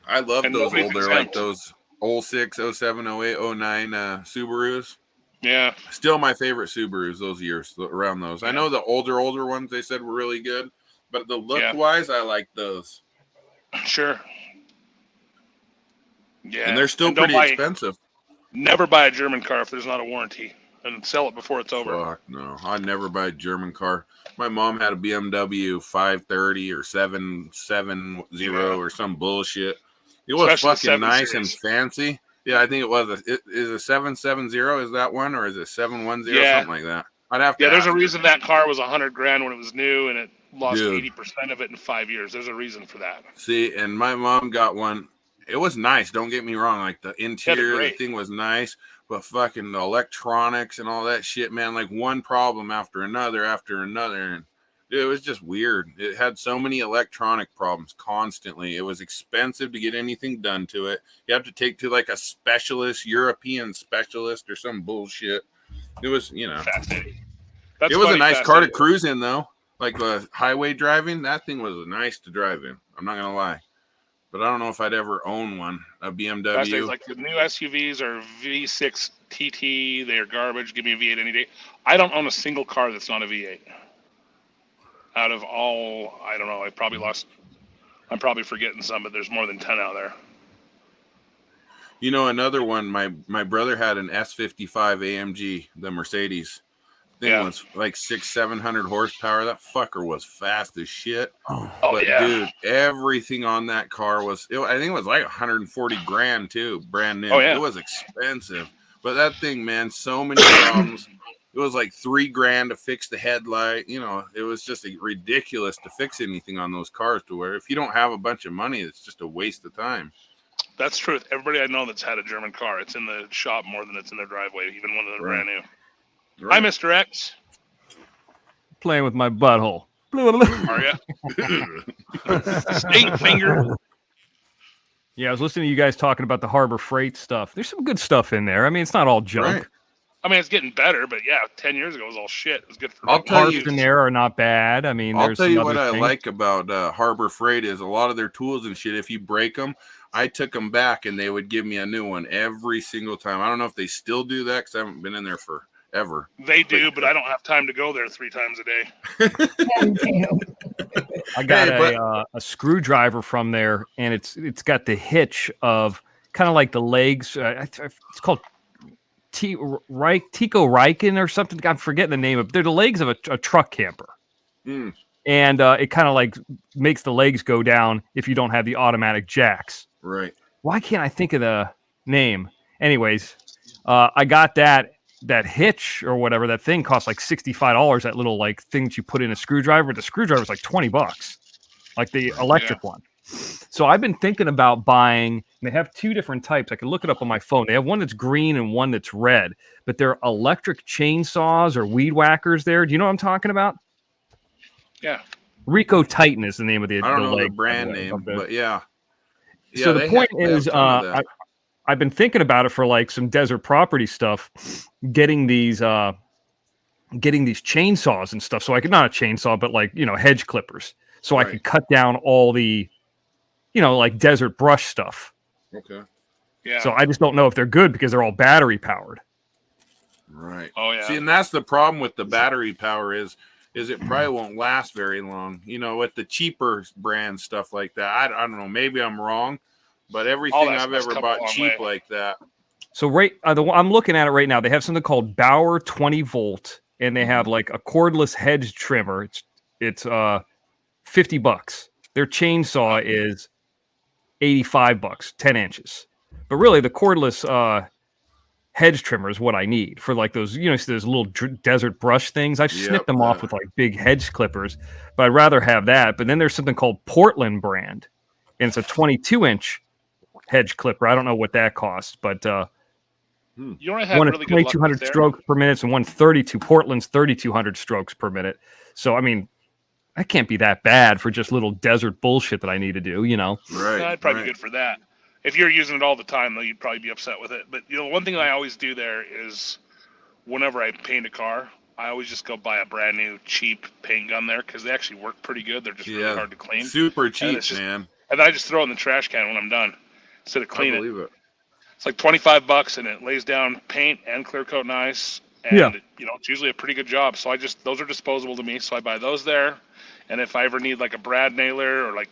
I love And those nobody's older, exempt. like those 06, 07, 08, 09 Subarus. Yeah. Still my favorite Subarus those years, around those. I know the older ones they said were really good, but the look-wise, I like those. Sure. Yeah. And they're still pretty expensive. Never buy a German car if there's not a warranty, and sell it before it's over. Fuck no. I'd never buy a German car. My mom had a BMW 530 or 770 or some bullshit. It was Especially fucking nice series. and fancy. Yeah, I think it was. Is a 770? Is that one, or is it 710? Yeah. Something like that. I'd have to. Yeah, there's ask a reason that car was $100,000 when it was new, and it lost Dude. 80% of it in 5 years. There's a reason for that. See, and my mom got one. It was nice. Don't get me wrong. Like the interior, the thing was nice, but fucking the electronics and all that shit, man. Like one problem after another, and dude, it was just weird. It had so many electronic problems constantly. It was expensive to get anything done to it. You have to take to like a specialist, European specialist, or some bullshit. It was, Fascinating. It was a nice car to cruise in, though. Like highway driving, that thing was nice to drive in. I'm not gonna lie. But I don't know if I'd ever own one, a BMW. Like the new SUVs are V6 TT. They are garbage. Give me a V8 any day. I don't own a single car that's not a V8. Out of all, I don't know. I'm probably forgetting some, but there's more than 10 out there. Another one. My brother had an S55 AMG, the Mercedes. Thing was like 600-700 horsepower. That fucker was fast as shit. But dude, everything on that car was. I think it was like $140,000 too, brand new. It was expensive. But that thing, man, so many problems. It was like $3,000 to fix the headlight. It was just ridiculous to fix anything on those cars. To where if you don't have a bunch of money, it's just a waste of time. That's true. Everybody I know that's had a German car, it's in the shop more than it's in their driveway, even when they're brand new. Hi, Mr. X. Playing with my butthole. Are you? State finger. Yeah, I was listening to you guys talking about the Harbor Freight stuff. There's some good stuff in there. I mean, it's not all junk. Right. I mean, it's getting better, but 10 years ago it was all shit. It was good for parts in there are not bad. I mean, I'll tell you what I like about Harbor Freight is a lot of their tools and shit. If you break them, I took them back and they would give me a new one every single time. I don't know if they still do that because I haven't been in there forever. They do, but I don't have time to go there 3 times a day. I got a screwdriver from there, and it's got the hitch of kind of like the legs. It's called Tico Riken or something. I'm forgetting the name of it. They're the legs of a truck camper. Mm. And it kind of like makes the legs go down if you don't have the automatic jacks. Right. Why can't I think of the name? Anyways, I got that hitch or whatever. That thing costs like $65. That little like thing that you put in a screwdriver. The screwdriver is like $20, like the electric one. So I've been thinking about buying. They have 2 different types. I can look it up on my phone. They have one that's green and one that's red. But they're electric chainsaws or weed whackers. There, do you know what I'm talking about? Yeah. Rico Titan is the name of the. I don't know the brand name, but yeah. So the point is, I've been thinking about it for like some desert property stuff, getting these chainsaws and stuff. So I could, not a chainsaw, but like, hedge clippers. So I could cut down all the, like desert brush stuff. Okay. Yeah. So I just don't know if they're good because they're all battery powered. Right. Oh yeah. See, and that's the problem with the battery power is it probably won't last very long. With the cheaper brand stuff like that. I don't know. Maybe I'm wrong, but everything I've ever bought cheap like that. So I'm looking at it right now. They have something called Bauer 20 volt, and they have like a cordless hedge trimmer. It's $50. Their chainsaw is $85, 10 inches. But really, the cordless hedge trimmer is what I need for like those, those little desert brush things. I've snipped them off with like big hedge clippers, but I'd rather have that. But then there's something called Portland brand, and it's a 22-inch hedge clipper. I don't know what that costs, but you only have one really is 2,200 strokes per minute, and one 32. Portland's 3,200 strokes per minute. So I mean, that can't be that bad for just little desert bullshit that I need to do, Right. I'd probably be good for that. If you're using it all the time, though, you'd probably be upset with it. But one thing I always do there is, whenever I paint a car, I always just go buy a brand new cheap paint gun there because they actually work pretty good. They're just really hard to clean. Super cheap, man. And then I just throw it in the trash can when I'm done instead of clean it. It's like $25 and it lays down paint and clear coat nice. And it's usually a pretty good job. So those are disposable to me. So I buy those there. And if I ever need like a brad nailer or like,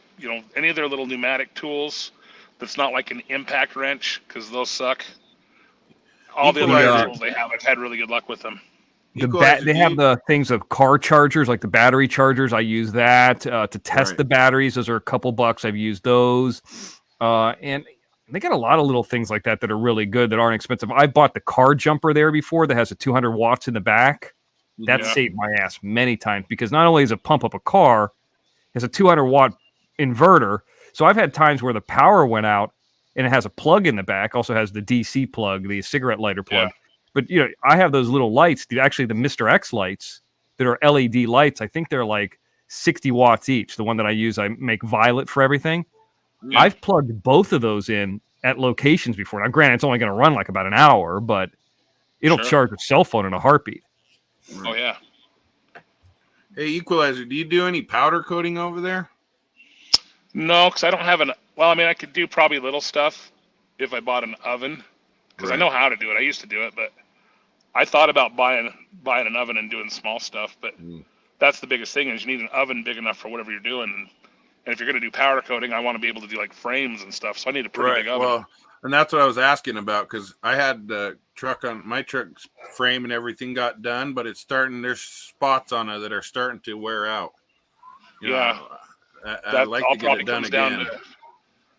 any of their little pneumatic tools that's not like an impact wrench, because those suck. All the other tools they have, I've had really good luck with them. They have the things of car chargers, like the battery chargers. I use that to test the batteries. Those are a couple bucks. I've used those. And they got a lot of little things like that are really good that aren't expensive. I bought the car jumper there before that has a 200 watts in the back. That saved my ass many times because not only does it pump up a car, it's a 200 watt inverter. So I've had times where the power went out and it has a plug in the back. Also has the DC plug, the cigarette lighter plug. Yeah. But I have those little lights. Actually, the Mr. X lights that are LED lights. I think they're like 60 watts each. The one that I use, I make violet for everything. Yeah. I've plugged both of those in at locations before. Now, granted, it's only going to run like about an hour, but it'll charge a cell phone in a heartbeat. Oh, yeah. Hey, Equalizer, do you do any powder coating over there? No, because I don't have I could do probably little stuff if I bought an oven, because I know how to do it. I used to do it, but I thought about buying an oven and doing small stuff, but that's the biggest thing is you need an oven big enough for whatever you're doing. And if you're going to do powder coating, I want to be able to do like frames and stuff. So I need a pretty big oven. Well, and that's what I was asking about because I had the my truck's frame and everything got done, but there's spots on it that are starting to wear out. I'd like to get it done again.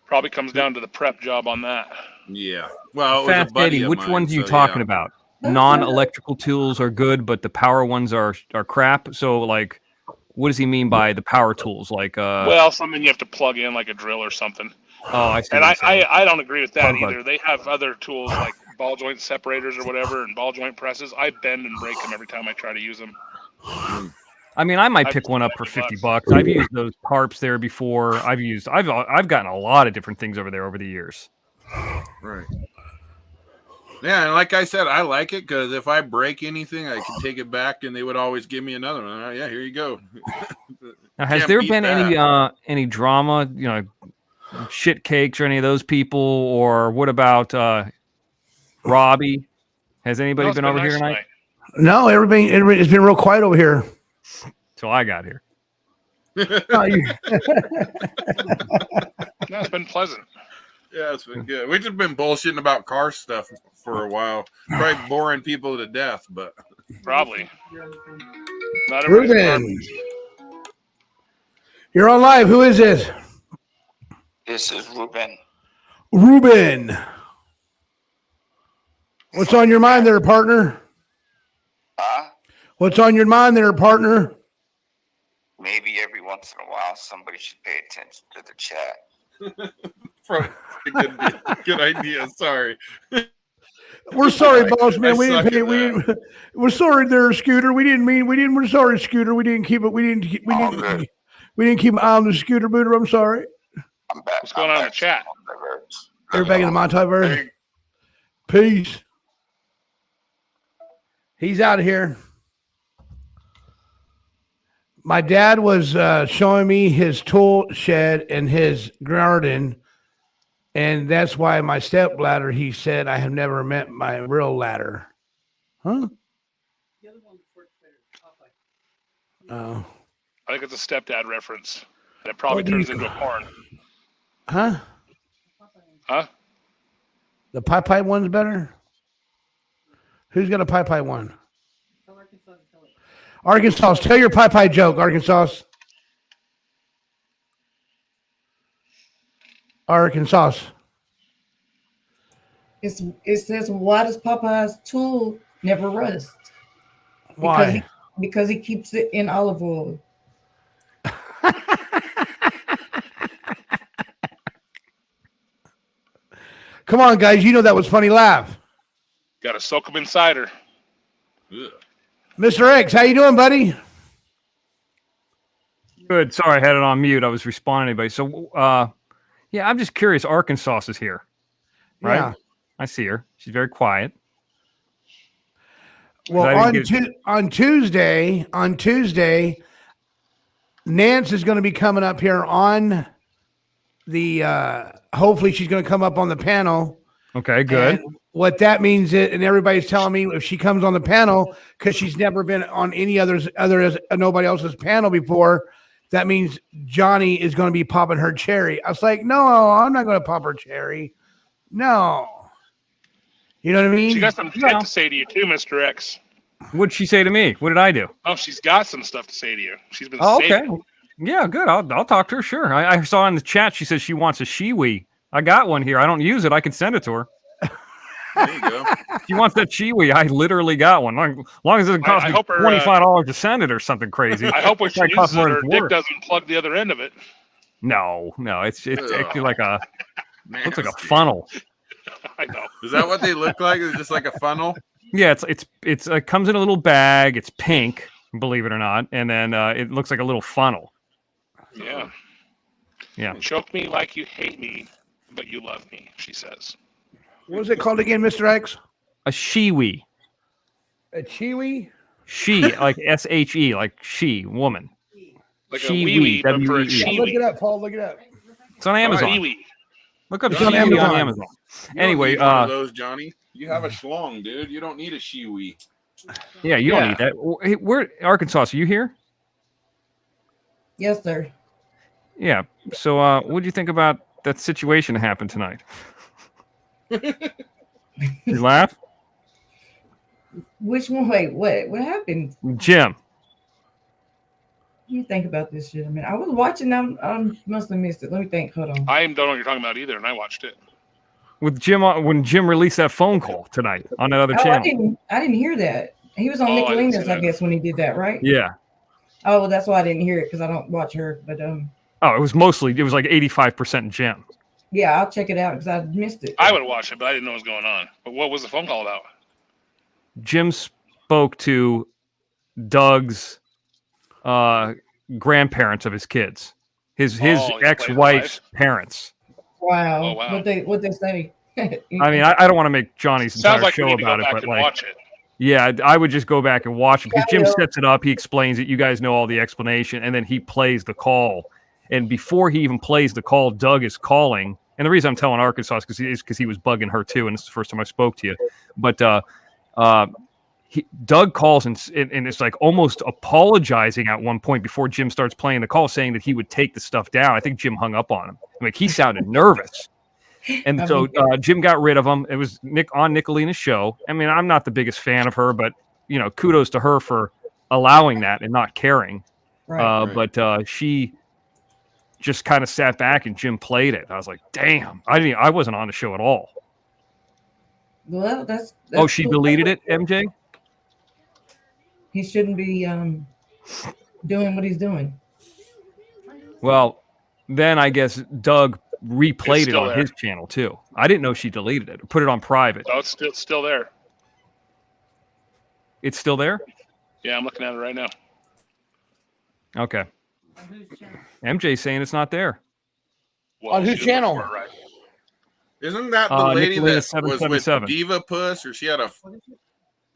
Probably comes down to the prep job on that. Yeah. Well, Fast Eddie, which ones are you talking about? Non-electrical tools are good, but the power ones are crap. So like, what does he mean by the power tools? Like, something you have to plug in, like a drill or something. Oh, I see. And I don't agree with that either. They have other tools like ball joint separators or whatever, and ball joint presses. I bend and break them every time I try to use them. I mean, I might pick one up for $50. I've used those tarps there before. I've gotten a lot of different things over there over the years. Right. Yeah, and like I said, I like it because if I break anything, I can take it back, and they would always give me another one. Yeah, here you go. Now, has there been any drama, shit cakes or any of those people, or what about Robbie? Has anybody been over here tonight? No, everybody, it's been real quiet over here. Till I got here. No, it's been pleasant. Yeah, it's been good. We've just been bullshitting about car stuff for a while. Probably boring people to death, but probably. Not Ruben, you're on live. Who is this? This is Ruben. Ruben. What's on your mind there, partner? Huh? What's on your mind there, partner? Maybe every once in a while somebody should pay attention to the chat. Good idea. Sorry. We're sorry, boss man. We didn't pay. We're sorry there, Scooter. We're sorry, Scooter. We didn't keep it. We didn't keep an eye on the Scooter Booter. I'm sorry. I'm back. What's going on in the chat? They're back in the multiverse. Peace. He's out of here. My dad was showing me his tool shed and his garden, and that's why my step ladder, he said, I have never met my real ladder. Huh? Oh. I think it's a stepdad reference. And it probably turns into a porn. Huh? Huh? The Popeye one's better? Who's got a Popeye one? Arkansas, tell your Popeye joke, Arkansas. Arkansas. It says, why does Popeye's tool never rust? Why? Because he keeps it in olive oil. Come on, guys. You know that was funny laugh. Got to soak him in cider. Mr. X, how you doing, buddy? Good. Sorry, I had it on mute. I was responding to anybody. So, yeah, I'm just curious. Arkansas is here, right? Yeah. I see her. She's very quiet. Well, on Tuesday, Nance is going to be coming up here on the. Hopefully, she's going to come up on the panel. Okay, good. And what that means is, and everybody's telling me if she comes on the panel because she's never been on any other as nobody else's panel before, that means Johnny is going to be popping her cherry. I was like, no, I'm not going to pop her cherry. No. You know what I mean? She got some shit to say to you too, Mr. X. What'd she say to me? What did I do? Oh, she's got some stuff to say to you. She's been okay. saving. Yeah, good. I'll talk to her. Sure. I saw in the chat she says she wants a Shiwi. I got one here. I don't use it. I can send it to her. There you go. She wants that Shiwi. I literally got one. As long as it doesn't cost me $25 to send it or something crazy. I hope when she uses it, her dick doesn't plug the other end of it. No. It's actually like looks like a funnel. I know. Is that what they look like? It's just like a funnel? Yeah, it comes in a little bag. It's pink, believe it or not, and then it looks like a little funnel. Yeah. Yeah. Choke me like you hate me, but you love me, she says. What was it called again, Mr. X? A Shiwi. A Chiwi? She, like S-H-E, like she, woman. Like a wee-wee, but for a Shiwi. Look it up, Paul. Look it up. It's on Amazon. Wee-wee. Look up It's on Shiwi on Amazon. Amazon. You Anyway, don't need one of those, Johnny. You have a schlong, dude. You don't need a Shiwi. Yeah, you don't need that. Hey, where Arkansas? Are you here? Yes, sir. Yeah. So, what do you think about that situation that happened tonight? You laugh? Which one? Wait, what happened? Jim. Let me think about this shit a minute. I was watching. I must have missed it. Let me think. Hold on. I don't know what you're talking about either, and I watched it. With Jim, when Jim released that phone call tonight on that other channel. I didn't hear that. He was on Nicolina's, I guess, when he did that, right? Yeah. Oh, well, that's why I didn't hear it because I don't watch her. But Oh, it was like 85% Jim. yeah, I'll check it out because I missed it. I would watch it, but I didn't know what was going on. But what was the phone call about? Jim spoke to Doug's grandparents of his kids, his ex-wife's parents. Wow. Oh, wow. What they say? I mean, I don't want to make Johnny's Sounds entire like show we need to about go it, back but and like, watch it. yeah, I would just go back and watch it because Yeah, Jim yeah. sets it up, he explains it, you guys know all the explanation, and then he plays the call. And before he even plays the call, Doug is calling. And the reason I'm telling Arkansas is because he was bugging her too, and this is the first time I spoke to you. But Doug calls and it's like almost apologizing at one point before Jim starts playing the call, saying that he would take the stuff down. I think Jim hung up on him. Like he sounded nervous. And so Jim got rid of him. It was on Nicolina's show. I mean, I'm not the biggest fan of her, but kudos to her for allowing that and not caring. Right. But she just kind of sat back and Jim played it. I was like, damn, I wasn't on the show at all. Well, that's She cool. deleted it, MJ? He shouldn't be doing what he's doing. Well, then I guess Doug replayed it still on there. his channel too. I didn't know she deleted it or put it on private. Oh, it's still there. It's still there? Yeah, I'm looking at it right now. Okay. MJ's saying it's not there. Well, On whose she doesn't channel? look for it right. Isn't that the lady Nicolina that was with 777. Diva Puss, or she had a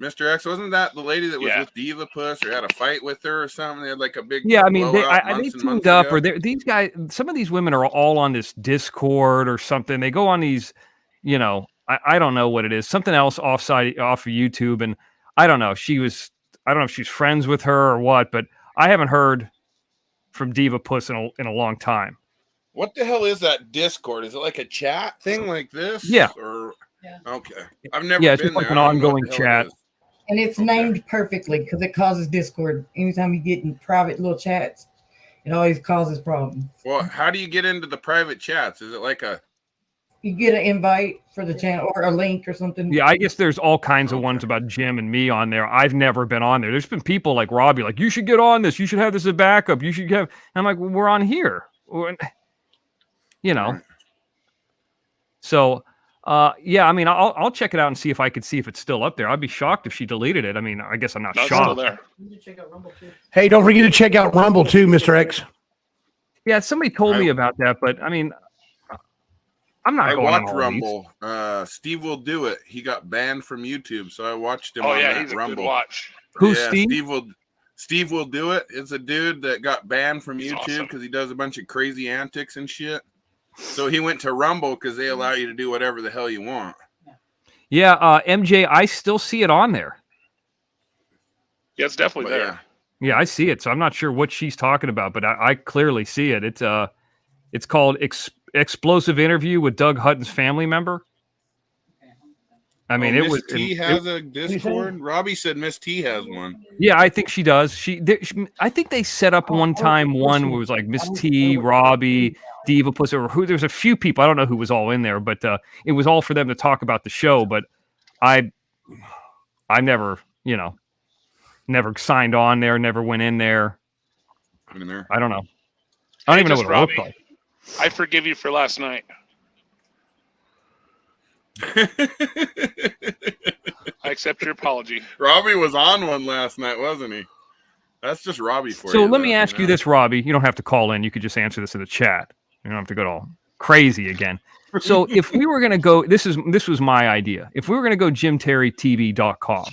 Mr. X? Wasn't that the lady that was Yeah. with Diva Puss, or had a fight with her or something? They had like a big Yeah, I mean, they months and teamed months up, ago. or these guys. Some of these women are all on this Discord or something. They go on these, I don't know what it is, something else off of YouTube, and I don't know. I don't know if she's friends with her or what, but I haven't heard from Diva Puss in a long time. What the hell is that Discord? Is it like a chat thing like this? Yeah. Or Yeah. okay, I've never. Yeah, it's been just like there. an I don't know what ongoing the hell it chat. is. And it's named perfectly because it causes discord. Anytime you get in private little chats, it always causes problems. Well, how do you get into the private chats? Is it like a? You get an invite for the channel or a link or something. Yeah, I guess there's all kinds of ones about Jim and me on there. I've never been on there. There's been people like Robbie, like, you should get on this. You should have this as a backup. You should have. And I'm like, well, we're on here. So, yeah, I mean, I'll check it out and see if I could see if it's still up there. I'd be shocked if she deleted it. I mean, I guess I'm not No, it's still shocked. there. Hey, don't forget to check out Rumble too, Mr. X. Yeah, somebody told me about that, but I mean, I'm not I going on watch all Rumble. Steve will do it. He got banned from YouTube, so I watched him Oh on yeah, that he's a Rumble. good watch. Who's Yeah, Steve? Steve will do it. It's a dude that got banned from He's YouTube because awesome. he does a bunch of crazy antics and shit. So he went to Rumble because they allow you to do whatever the hell you want. Yeah, MJ, I still see it on there. Yeah, it's definitely But there. Yeah, I see it. So I'm not sure what she's talking about, but I clearly see it. It's called Explosive Interview with Doug Hutton's family member. I mean, Miss T has a Discord. Robbie said Miss T has one. Yeah, I think she does. I think they set up one time one where it was like Miss T, Robbie, Diva Pussy, or who. There's a few people. I don't know who was all in there, but it was all for them to talk about the show. But I never, never signed on there, never went in there. I don't know. I don't even know what it looked like. I forgive you for last night. I accept your apology. Robbie was on one last night, wasn't he? That's just Robbie for you. So let me ask you this, Robbie. You don't have to call in. You could just answer this in the chat. You don't have to go all crazy again. So if we were going to go, this was my idea. If we were going to go JimTerryTV.com,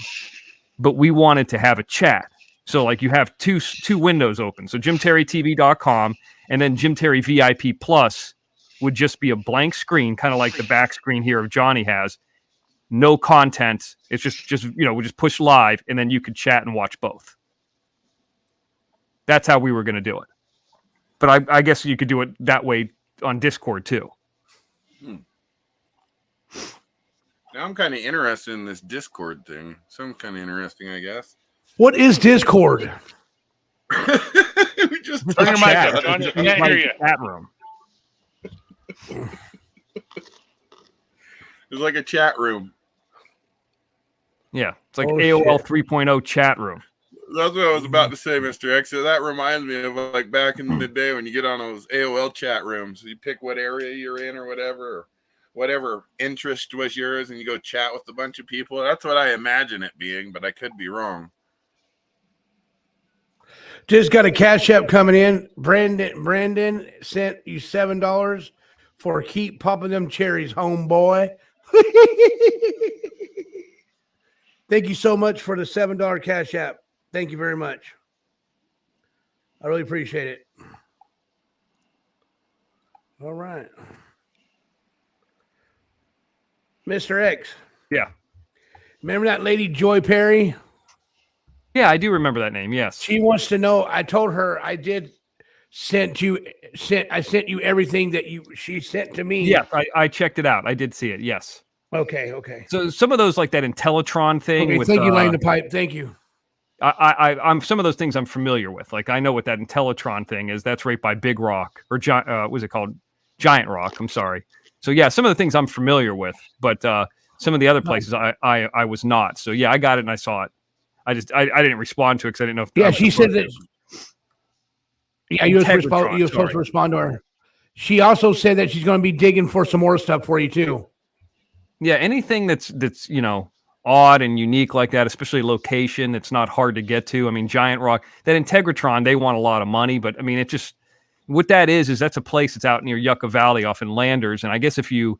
but we wanted to have a chat. So like you have two windows open. So JimTerryTV.com and then Jim Terry VIP Plus would just be a blank screen, kind of like the back screen here of Johnny has. No content. It's just we just push live, and then you could chat and watch both. That's how we were going to do it. But I guess you could do it that way on Discord too. Now I'm kind of interested in this Discord thing. Sounds kind of interesting, I guess. What is Discord? We just turn your mic up, John. It's I can't hear you. Chat room. It's like a chat room. Yeah, it's like AOL 3.0 chat room. That's what I was about to say, Mr. X. So that reminds me of like back in the day when you get on those AOL chat rooms. You pick what area you're in or whatever interest was yours, and you go chat with a bunch of people. That's what I imagine it being, but I could be wrong. Just got a cash app coming in. Brandon sent you $7 for keep popping them cherries, homeboy. Thank you so much for the $7 cash app. Thank you very much. I really appreciate it. All right. Mr. X. Yeah. Remember that lady, Joy Perry? Yeah, I do remember that name. Yes. She wants to know. I told her I sent you everything that she sent to me. Yeah, I checked it out. I did see it. Yes. Okay. So some of those, like that Intellitron thing. Okay, with, thank you, laying the pipe. Thank you. I'm some of those things I'm familiar with. Like I know what that Intellitron thing is. That's right by Big Rock or what was it called? Giant Rock. I'm sorry. So yeah, some of the things I'm familiar with, but some of the other places I was not. So yeah, I got it and I saw it. I didn't respond to it because I didn't know if. Yeah, she said that. Yeah, you were supposed to respond to her. She also said that she's going to be digging for some more stuff for you too. Yeah, anything that's odd and unique like that, especially location, it's not hard to get to. I mean, Giant Rock, that Integratron, they want a lot of money, but I mean, it just what that is that's a place that's out near Yucca Valley off in Landers, and I guess if you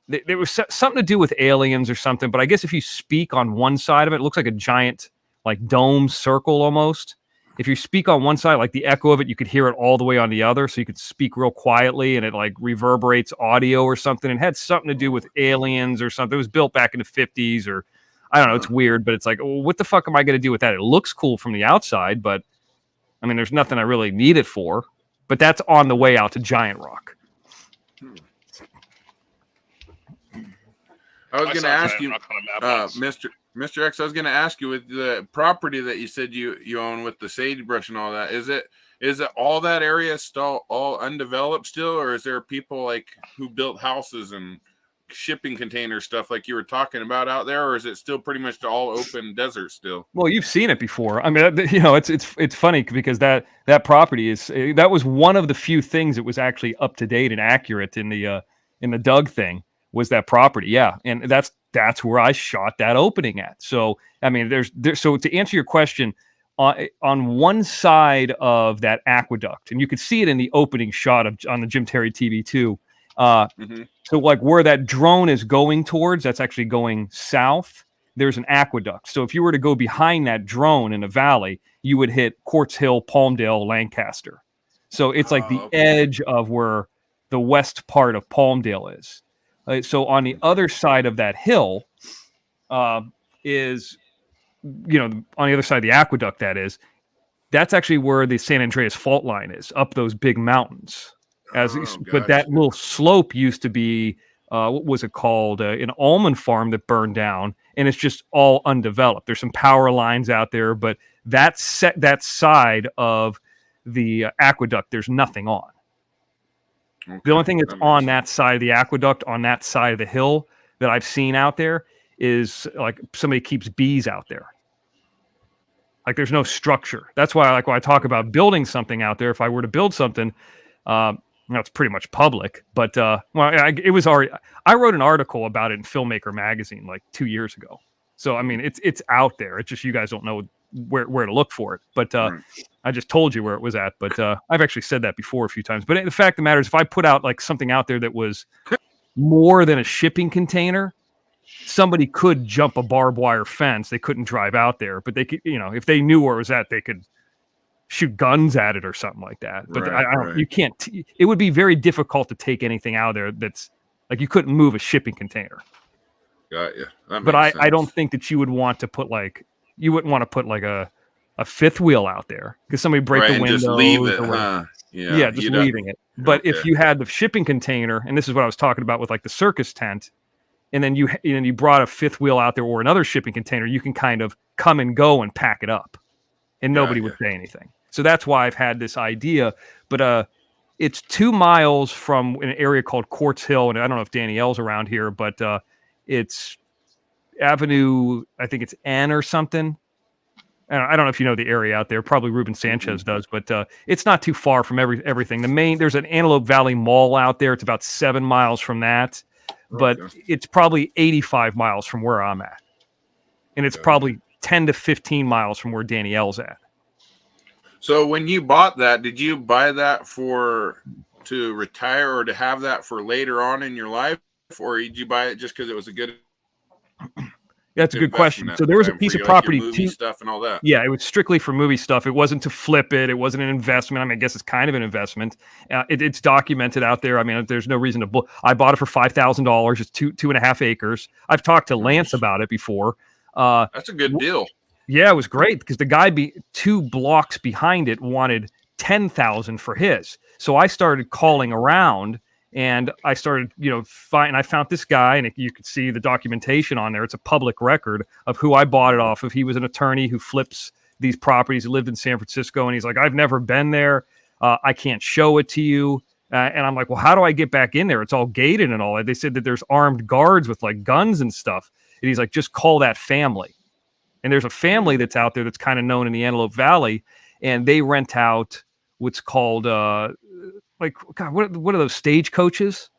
there was something to do with aliens or something, but I guess if you speak on one side of it, it looks like a giant like dome circle almost. If you speak on one side, like the echo of it, you could hear it all the way on the other. So you could speak real quietly and it like reverberates audio or something. It had something to do with aliens or something. It was built back in the 50s or I don't know. It's weird, but it's like, well, what the fuck am I going to do with that? It looks cool from the outside, but I mean, there's nothing I really need it for. But that's on the way out to Giant Rock. I was going to ask you, Mr. X, I was going to ask you with the property that you said you own with the sagebrush and all that, is it all that area still all undeveloped still, or is there people like who built houses and shipping container stuff like you were talking about out there, or is it still pretty much all open desert still? Well, you've seen it before. I mean, it's funny because that property that was one of the few things that was actually up to date and accurate in the Doug thing. Was that property, yeah, and that's where I shot that opening at. So I mean, so to answer your question, on one side of that aqueduct, and you could see it in the opening shot on the Jim Terry TV too. So like where that drone is going towards, that's actually going south. There's an aqueduct. So if you were to go behind that drone in a valley, you would hit Quartz Hill, Palmdale, Lancaster. So it's like the edge of where the west part of Palmdale is. So on the other side of that hill is, on the other side of the aqueduct, that's actually where the San Andreas fault line is, up those big mountains. But that little slope used to be, what was it called? An almond farm that burned down, and it's just all undeveloped. There's some power lines out there, but that side of the aqueduct, there's nothing on. Okay, the only thing that's on that side of the aqueduct, on that side of the hill that I've seen out there is like somebody keeps bees out there. Like there's no structure. That's why, like when I talk about building something out there, if I were to build something, it's pretty much public. But it was already. I wrote an article about it in Filmmaker magazine like 2 years ago. So I mean, it's out there. It's just you guys don't know where to look for it. But I just told you where it was at. But I've actually said that before a few times. But the fact of the matter is, if I put out like something out there that was more than a shipping container, somebody could jump a barbed wire fence. They couldn't drive out there, but they could, if they knew where it was at, they could shoot guns at it or something like that. But you can't. It would be very difficult to take anything out of there. That's like you couldn't move a shipping container. Got you. But I don't think that you would want to put you wouldn't want to put like a fifth wheel out there because somebody break the window. Just leave it, huh? Yeah, just leaving it. But if you had the shipping container, and this is what I was talking about with like the circus tent, and then you brought a fifth wheel out there or another shipping container, you can kind of come and go and pack it up, and nobody would say anything. So that's why I've had this idea. But it's 2 miles from an area called Quartz Hill, and I don't know if Danielle's around here, but it's Avenue, I think it's N or something. I don't know if you know the area out there. Probably Ruben Sanchez does, but it's not too far from everything. There's an Antelope Valley Mall out there. It's about 7 miles from that, but it's probably 85 miles from where I'm at, and it's probably 10 to 15 miles from where Danielle's at. So when you bought that, did you buy that to retire or to have that for later on in your life, or did you buy it just because it was a good? That's a good question. So there was a piece of property movie stuff and all that. Yeah, it was strictly for movie stuff. It wasn't to flip it. It wasn't an investment. I mean, I guess it's kind of an investment. It's documented out there. I mean, there's no reason to. I bought it for $5,000. It's 2.5 acres. I've talked to Lance about it before. That's a good deal. Yeah, it was great because the guy 2 blocks behind it wanted $10,000 for his. So I started calling around. And I started, I found this guy, and you could see the documentation on there. It's a public record of who I bought it off of. He was an attorney who flips these properties. He lived in San Francisco, and he's like, I've never been there. I can't show it to you. And I'm like, well, how do I get back in there? It's all gated and all that. They said that there's armed guards with like guns and stuff. And he's like, just call that family. And there's a family that's out there that's kind of known in the Antelope Valley, and they rent out what's called like, God, what are those stagecoaches?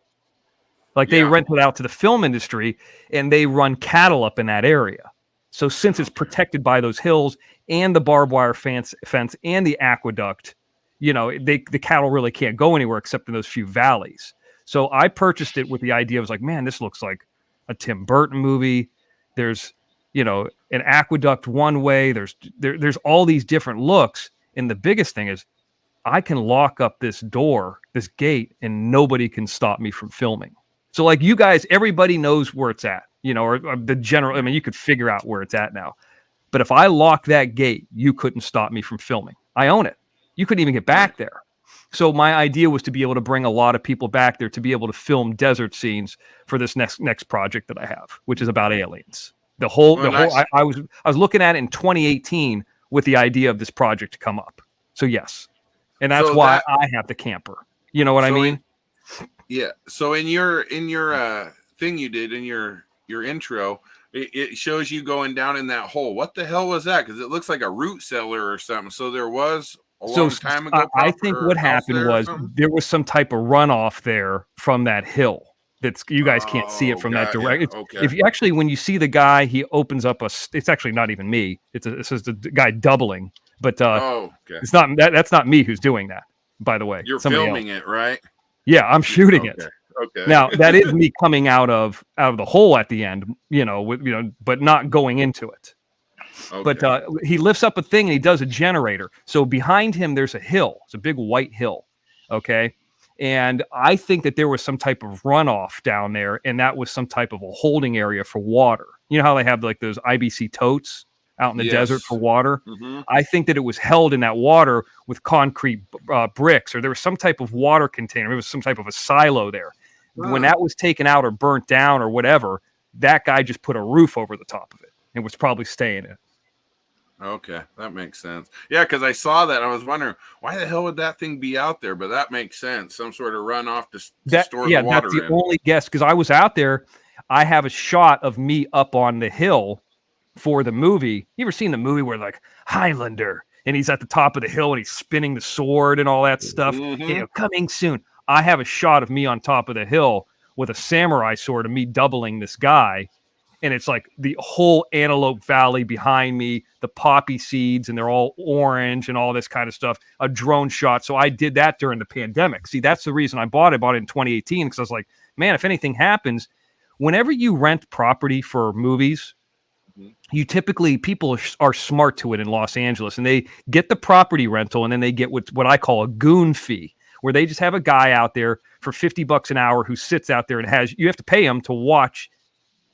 Like they rent it out to the film industry, and they run cattle up in that area. So since it's protected by those hills and the barbed wire fence and the aqueduct, the cattle really can't go anywhere except in those few valleys. So I purchased it with the idea. I was like, man, this looks like a Tim Burton movie. There's, an aqueduct one way. There's all these different looks. And the biggest thing is, I can lock up this door, this gate, and nobody can stop me from filming. So like you guys, everybody knows where it's at, or the general, I mean, you could figure out where it's at now. But if I lock that gate, you couldn't stop me from filming. I own it. You couldn't even get back there. So my idea was to be able to bring a lot of people back there to be able to film desert scenes for this next project that I have, which is about aliens. I was looking at it in 2018 with the idea of this project to come up. So yes. And that's why I have the camper. You know what I mean? Yeah. So in your thing you did in your intro, it shows you going down in that hole. What the hell was that? Because it looks like a root cellar or something. So there was a long time ago. I think what happened was there was some type of runoff there from that hill. You guys can't see it from that direct. If you actually, when you see the guy, he opens up it's actually not even me. It's the guy doubling. But Oh, okay. it's not that's not me who's doing that, by the way. You're Somebody filming else. it, right? Yeah, I'm shooting it. Okay. Now that is me coming out of the hole at the end, but not going into it. Okay. But he lifts up a thing and he does a generator. So behind him, there's a hill. It's a big white hill. Okay. And I think that there was some type of runoff down there, and that was some type of a holding area for water. You know how they have like those IBC totes out in the desert for water? Mm-hmm. I think that it was held in that water with concrete bricks, or there was some type of water container. It was some type of a silo there. When that was taken out or burnt down or whatever, that guy just put a roof over the top of it and was probably staying in it. Okay, that makes sense. Yeah, because I saw that. I was wondering, why the hell would that thing be out there? But that makes sense. Some sort of runoff to store the water that's the in. only guess, because I was out there. I have a shot of me up on the hill for the movie. You ever seen the movie where like Highlander and he's at the top of the hill and he's spinning the sword and all that stuff? Mm-hmm. Coming soon. I have a shot of me on top of the hill with a samurai sword of me doubling this guy. And it's like the whole Antelope Valley behind me, the poppy seeds, and they're all orange and all this kind of stuff, a drone shot. So I did that during the pandemic. See, that's the reason I bought it. I bought it in 2018 because I was like, man, if anything happens, whenever you rent property for movies, you typically, people are smart to it in Los Angeles, and they get the property rental, and then they get what I call a goon fee, where they just have a guy out there for $50 an hour who sits out there and you have to pay him to watch.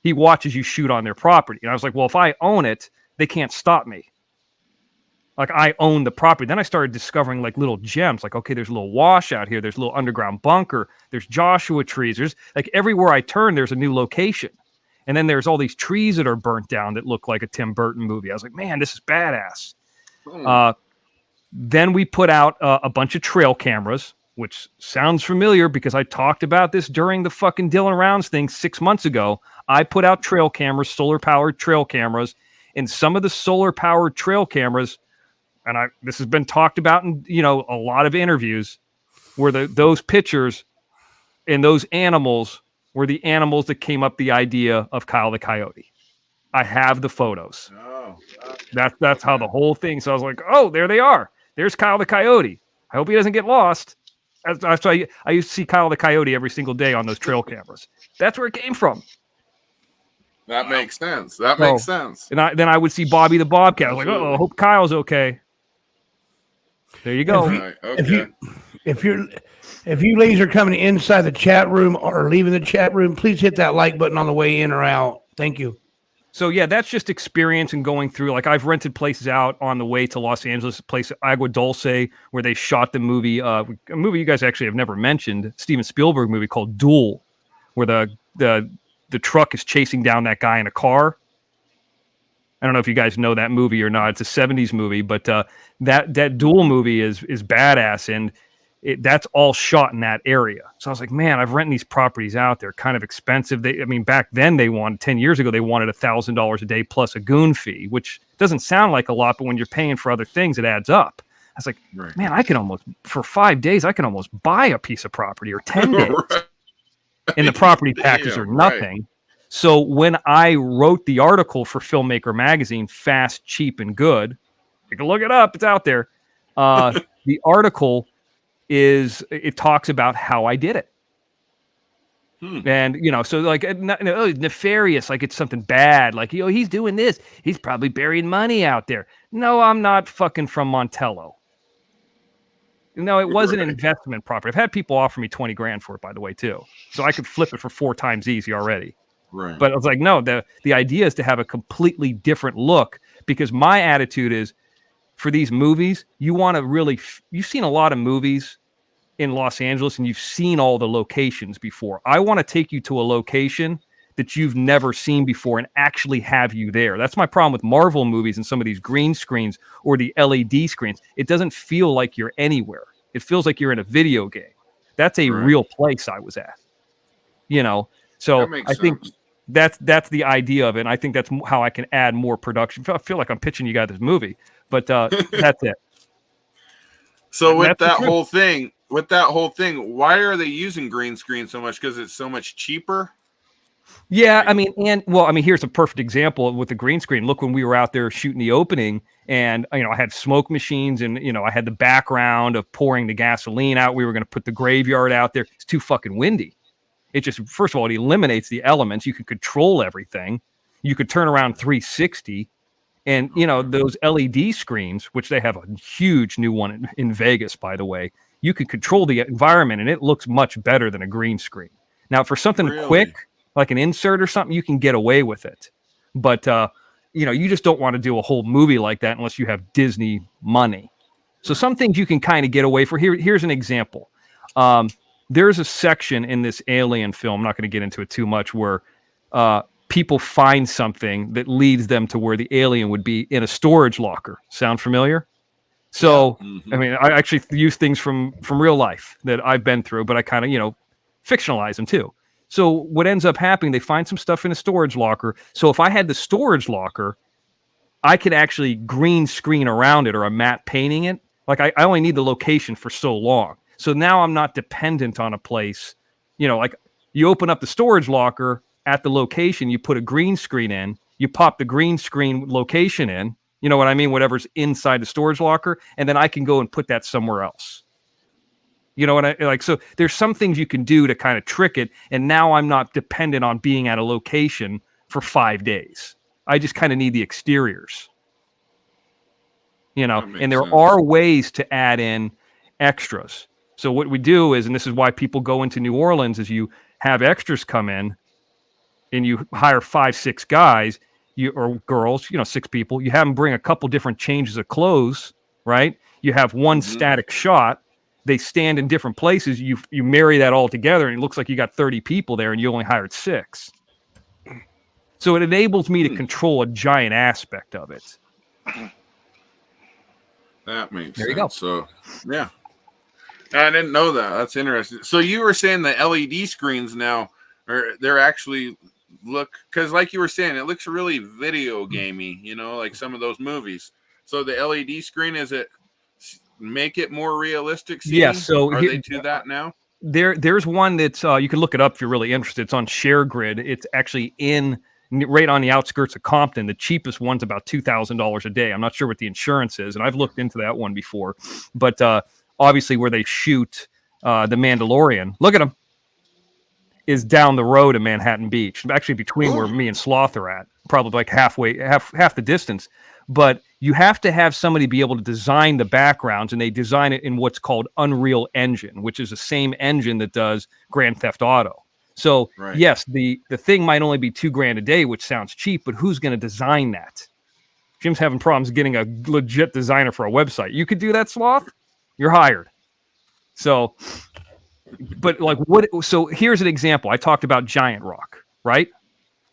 He watches you shoot on their property. And I was like, well, if I own it, they can't stop me. Like, I own the property. Then I started discovering like little gems. Like, okay, there's a little wash out here. There's a little underground bunker. There's Joshua trees. There's like everywhere I turn, there's a new location. And then there's all these trees that are burnt down that look like a Tim Burton movie. I was like, man, this is badass. Then we put out a bunch of trail cameras, which sounds familiar because I talked about this during the fucking Dylan Rounds thing 6 months ago. I put out trail cameras, solar-powered trail cameras, and some of the solar-powered trail cameras, and this has been talked about in a lot of interviews, where those pictures and those animals were the animals that came up the idea of Kyle the Coyote. I have the photos. That's how the whole thing. So I was like, oh, there they are. There's Kyle the Coyote. I hope he doesn't get lost. That's why I used to see Kyle the Coyote every single day on those trail cameras. That's where it came from. That makes sense. Makes sense. And then I would see Bobby the Bobcat. I was like, oh, I hope Kyle's okay. There you go. If you ladies are coming inside the chat room or leaving the chat room, please hit that like button on the way in or out. Thank you. So yeah, that's just experience and going through. Like, I've rented places out on the way to Los Angeles, a place Agua Dulce, where they shot the movie, a movie you guys actually have never mentioned, Steven Spielberg movie called Duel, where the truck is chasing down that guy in a car. I don't know if you guys know that movie or not. It's a 70s movie, but that Duel movie is badass, and that's all shot in that area. So I was like, man, I've rented these properties out. They're kind of expensive. Back then 10 years ago, they wanted $1,000 a day plus a goon fee, which doesn't sound like a lot, but when you're paying for other things, it adds up. I was like, man, I can almost, for 5 days, I can almost buy a piece of property, or 10 days. And the property taxes are nothing. Right. So when I wrote the article for Filmmaker Magazine, Fast, Cheap, and Good, you can look it up. It's out there. The article it talks about how I did it. And, so like nefarious, like it's something bad. Like, he's doing this. He's probably burying money out there. No, I'm not fucking from Montello. No, it was an investment property. I've had people offer me 20 grand for it, by the way, too. So I could flip it for 4 times easy already. Right. But I was like, no, the idea is to have a completely different look, because my attitude is, for these movies, you want to really, you've seen a lot of movies in Los Angeles and you've seen all the locations before. I want to take you to a location that you've never seen before and actually have you there. That's my problem with Marvel movies and some of these green screens or the LED screens. It doesn't feel like you're anywhere. It feels like you're in a video game. That's a real place I was at. So I think that's the idea of it. And I think that's how I can add more production. I feel like I'm pitching you guys this movie, but that's it. So with that whole thing, why are they using green screen so much? Because it's so much cheaper? Yeah, I mean, here's a perfect example with the green screen. Look, when we were out there shooting the opening, and I had smoke machines, and I had the background of pouring the gasoline out. We were going to put the graveyard out there. It's too fucking windy. It just, first of all, it eliminates the elements. You could control everything. You could turn around 360, and those LED screens, which they have a huge new one in Vegas, by the way. You can control the environment, and it looks much better than a green screen. Now, for something quick, like an insert or something, you can get away with it. But, you just don't want to do a whole movie like that unless you have Disney money. So some things you can kind of get away for. Here's an example. There's a section in this Alien film, I'm not going to get into it too much, where people find something that leads them to where the alien would be in a storage locker. Sound familiar? So, I mean, I actually use things from real life that I've been through, but I kind of, fictionalize them too. So what ends up happening, they find some stuff in a storage locker. So if I had the storage locker, I could actually green screen around it or a matte painting it. Like I only need the location for so long. So now I'm not dependent on a place. Like you open up the storage locker at the location, you put a green screen in, you pop the green screen location in, you know what I mean? Whatever's inside the storage locker. And then I can go and put that somewhere else. You know what I like? So there's some things you can do to kind of trick it. And now I'm not dependent on being at a location for 5 days. I just kind of need the exteriors. And there are ways to add in extras. So what we do is, and this is why people go into New Orleans, is you have extras come in and you hire 5-6 guys or girls, 6 people. You have them bring a couple different changes of clothes, right? You have one static shot. They stand in different places. You marry that all together, and it looks like you got 30 people there, and you only hired 6. So it enables me to control a giant aspect of it. That makes sense. There you go. So, yeah. I didn't know that. That's interesting. So you were saying the LED screens now, they're actually because like you were saying, it looks really video gamey, like some of those movies. So the LED screen, is it make it more realistic? Yeah. So are they do that now? There's one that's you can look it up if you're really interested. It's on ShareGrid. It's actually right on the outskirts of Compton. The cheapest one's about $2,000 a day. I'm not sure what the insurance is, and I've looked into that one before. But obviously, where they shoot the Mandalorian, look at them, is down the road in Manhattan Beach, actually between where me and Sloth are at, probably like half the distance. But you have to have somebody be able to design the backgrounds, and they design it in what's called Unreal Engine, which is the same engine that does Grand Theft Auto. So yes, the thing might only be $2,000 a day, which sounds cheap, but who's going to design that? Jim's having problems getting a legit designer for a website. You could do that, Sloth? You're hired. So, but like what? So here's an example. I talked about giant rock, right?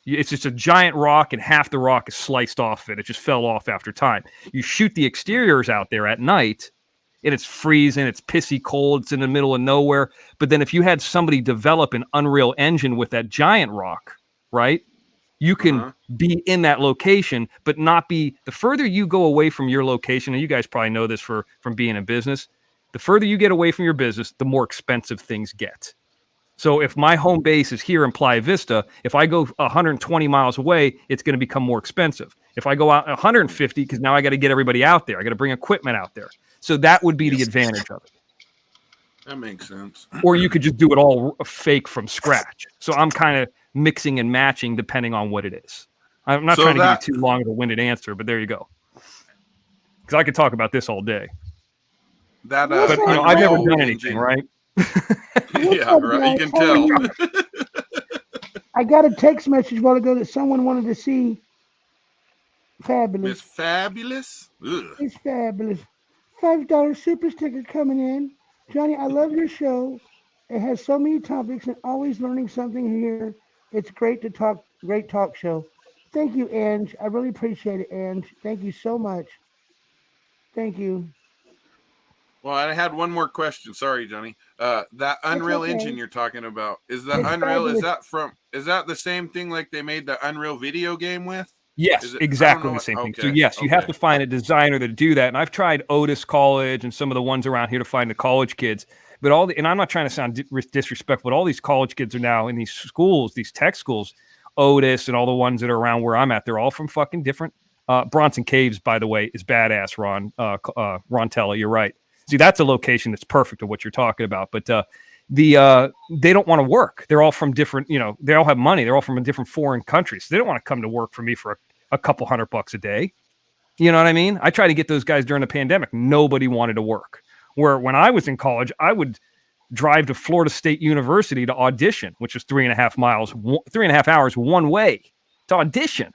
It's just a giant rock, and half the rock is sliced off of it. It just fell off after time. You shoot the exteriors out there at night, and it's freezing, it's pissy cold, it's in the middle of nowhere. But then if you had somebody develop an Unreal Engine with that giant rock, right? You can be in that location, but not be, the further you go away from your location, and you guys probably know this from being in business, the further you get away from your business, the more expensive things get. So if my home base is here in Playa Vista, if I go 120 miles away, it's going to become more expensive. If I go out 150, because now I got to get everybody out there, I got to bring equipment out there. So that would be the advantage of it. That makes sense. Or you could just do it all fake from scratch. So I'm kind of mixing and matching depending on what it is. I'm not trying to give you too long of a winded answer, but there you go. Because I could talk about this all day. But I've never done anything, right? Yeah, right. You can tell. I got a text message a while ago that someone wanted to see Fabulous. It's Fabulous? Ugh. It's Fabulous. $5 super sticker coming in. Johnny, I love your show. It has so many topics and always learning something here. It's great to talk. Great talk show. Thank you, Ange. I really appreciate it, Ange. Thank you so much. Thank you. Well, I had one more question. Sorry, Johnny. That Unreal Engine you're talking about, is the Unreal, is that the same thing like they made the Unreal video game with? Yes, exactly the same thing. So yes, you have to find a designer to do that. And I've tried Otis College and some of the ones around here to find the college kids. But and I'm not trying to sound disrespectful, but all these college kids are now in these schools, these tech schools, Otis and all the ones that are around where I'm at. They're all from fucking different. Bronson Caves, by the way, is badass. Ron Tella, you're right. See, that's a location that's perfect of what you're talking about. But they don't want to work. They're all from different, they all have money. They're all from different foreign countries. So they don't want to come to work for me for a couple $100 a day. You know what I mean? I tried to get those guys during the pandemic. Nobody wanted to work. Where when I was in college, I would drive to Florida State University to audition, which is 3.5 hours one way to audition.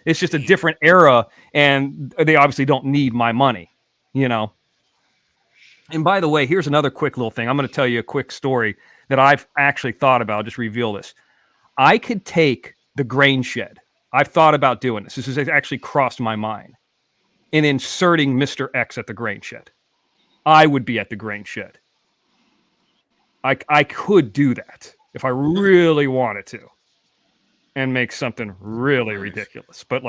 It's just a different era, and they obviously don't need my money, And by the way, here's another quick little thing. I'm going to tell you a quick story that I've actually thought about. I'll just reveal this. I could take the grain shed. I've thought about doing this. This has actually crossed my mind. And inserting Mr. X at the grain shed. I would be at the grain shed. I could do that if I really wanted to and make something really ridiculous. But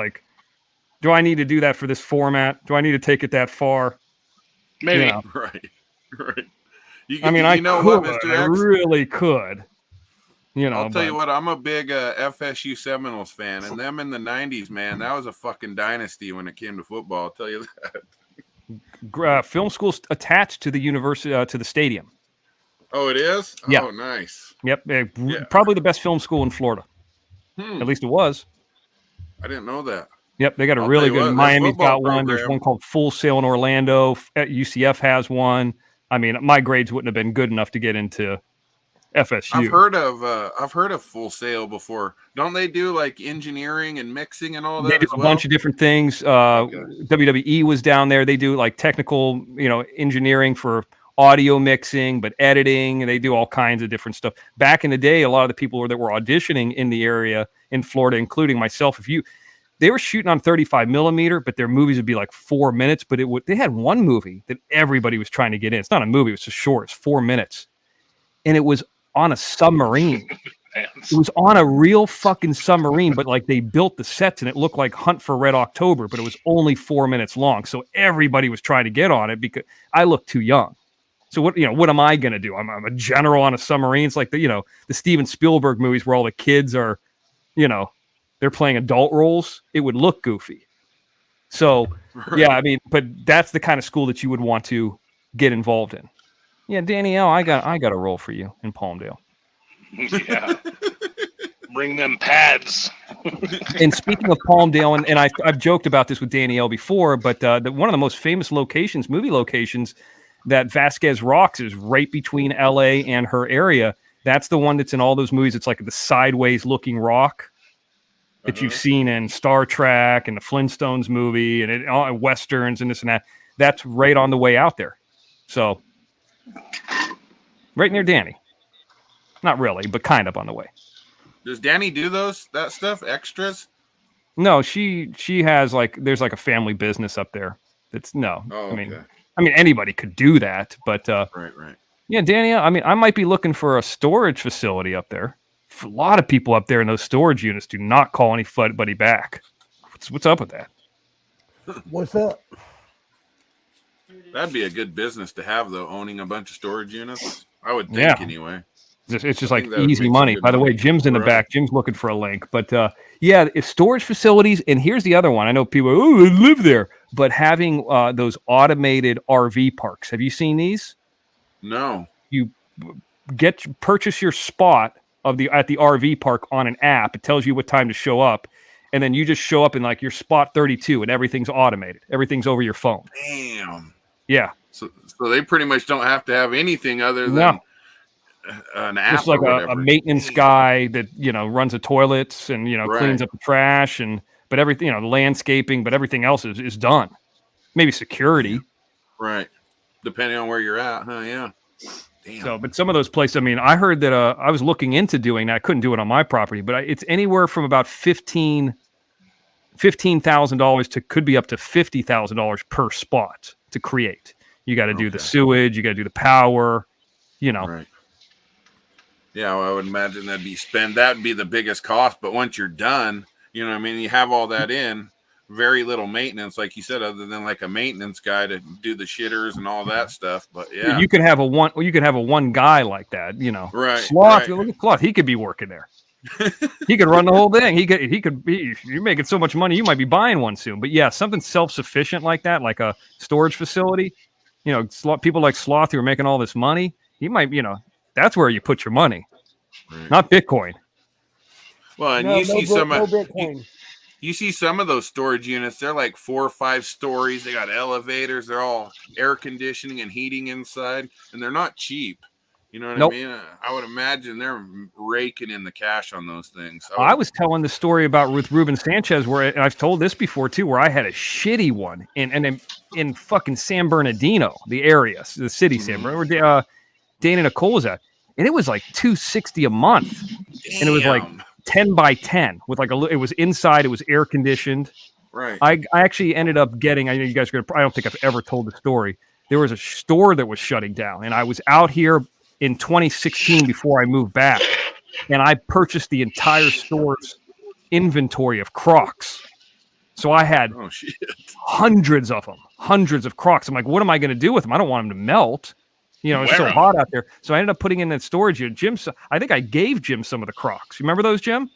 do I need to do that for this format? Do I need to take it that far? Maybe. Right. I really could. I'll tell you what, I'm a big FSU Seminoles fan, and them in the 90s, man, that was a fucking dynasty when it came to football. I'll tell you that. Film school's attached to the university, to the stadium. Oh, it is? Yeah. Oh, nice. Yep. Probably the best film school in Florida. At least it was. I didn't know that. Yep, they got a really good. Miami's got one. There's one called Full Sail in Orlando. UCF has one. I mean, my grades wouldn't have been good enough to get into FSU. I've heard of Full Sail before. Don't they do engineering and mixing and all that? They do a bunch of different things. WWE was down there. They do technical, engineering for audio mixing, but editing. They do all kinds of different stuff. Back in the day, a lot of the people that were auditioning in the area in Florida, including myself, they were shooting on 35 millimeter, but their movies would be 4 minutes. But they had one movie that everybody was trying to get in. It's not a movie; it's just short. It's 4 minutes, and it was on a submarine. It was on a real fucking submarine, but they built the sets and it looked like Hunt for Red October, but it was only 4 minutes long. So everybody was trying to get on it because I looked too young. So what am I going to do? I'm a general on a submarine. It's like the Steven Spielberg movies where all the kids are, they're playing adult roles. It would look goofy. So yeah, but that's the kind of school that you would want to get involved in. Yeah, Danielle, I got a role for you in Palmdale. Yeah. Bring them pads. And speaking of Palmdale, and I've joked about this with Danielle before, but one of the most famous movie locations that Vasquez Rocks is right between LA and her area. That's the one that's in all those movies. It's like the sideways looking rock that you've seen in Star Trek and the Flintstones movie and all Westerns and this and that. That's right on the way out there. So right near Danny. Not really, but kind of on the way. Does Danny do that stuff, extras? No, she has there's a family business up there. I mean anybody could do that, but right. Yeah, Danny, I might be looking for a storage facility up there. A lot of people up there in those storage units do not call anybody back. What's up with that? What's up? That'd be a good business to have, though, owning a bunch of storage units. I would think, anyway. It's just easy money. By the way, Jim's in the back. Jim's looking for a link. But yeah, it's storage facilities. And here's the other one. I know people, I live there. But having those automated RV parks. Have you seen these? No. You purchase your spot at the RV park on an app. It tells you what time to show up. And then you just show up in your spot 32 and everything's automated. Everything's over your phone. Damn. Yeah. So they pretty much don't have to have anything other than an app. Just like a maintenance guy that runs the toilets and cleans up the trash but everything the landscaping, but everything else is done. Maybe security. Right. Depending on where you're at, huh? Yeah. Damn. So, but some of those places. I heard that I was looking into doing that. I couldn't do it on my property, but it's anywhere from about $15,000 to could be up to $50,000 per spot to create. You got to do the sewage, you got to do the power, Right. Yeah, well, I would imagine that'd be the biggest cost. But once you're done, you have all that in. very little maintenance, like you said, other than like a maintenance guy to do the shitters and all that stuff. But yeah, You could have a one guy like that, you know. Right, Sloth, right. look at Sloth. He could be working there. He could run the whole thing. He could be. You're making so much money, you might be buying one soon. But yeah, something self-sufficient like that, like a storage facility. You know, people like Sloth who are making all this money. He might, you know, that's where you put your money, not Bitcoin. Well, and you see you see some of those storage units, they're like 4 or 5 stories. They got elevators. They're all air conditioning and heating inside, and they're not cheap. You know what I mean? I would imagine they're raking in the cash on those things. I was telling the story about with Ruben Sanchez, and I've told this before too, where I had a shitty one in fucking San Bernardino, the area, the city, San Bernardino, where Dana Nicole was at, and it was like $260 a month, and it was like 10 by 10 with like it was inside, it was air conditioned. Right. I actually ended up getting, I know you guys are gonna, I don't think I've ever told the story. There was a store that was shutting down, and I was out here in 2016 before I moved back, and I purchased the entire store's inventory of Crocs. So I had hundreds of them, hundreds of Crocs. I'm like, what am I going to do with them? I don't want them to melt. You know, it's so hot out there. So I ended up putting in that storage unit. Jim, I think I gave Jim some of the Crocs. You remember those, Jim?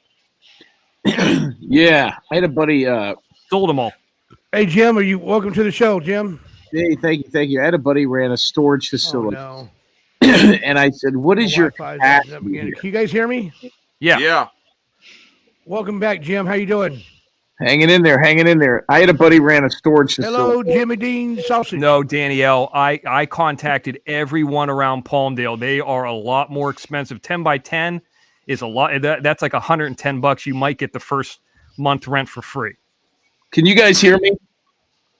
Yeah, I had a buddy. Sold them all. Hey, Jim, are you welcome to the show, Jim? Hey, thank you. I had a buddy ran a storage facility. Oh, no. And I said, what is your capacity Can you guys hear me? Yeah. Yeah. Welcome back, Jim. How you doing? Hanging in there. I had a buddy ran a storage facility. Hello, Jimmy Dean Sausage. No, Danielle, I contacted everyone around Palmdale. They are a lot more expensive. 10 by 10 is a lot. That's like $110. You might get the first month rent for free. Can you guys hear me?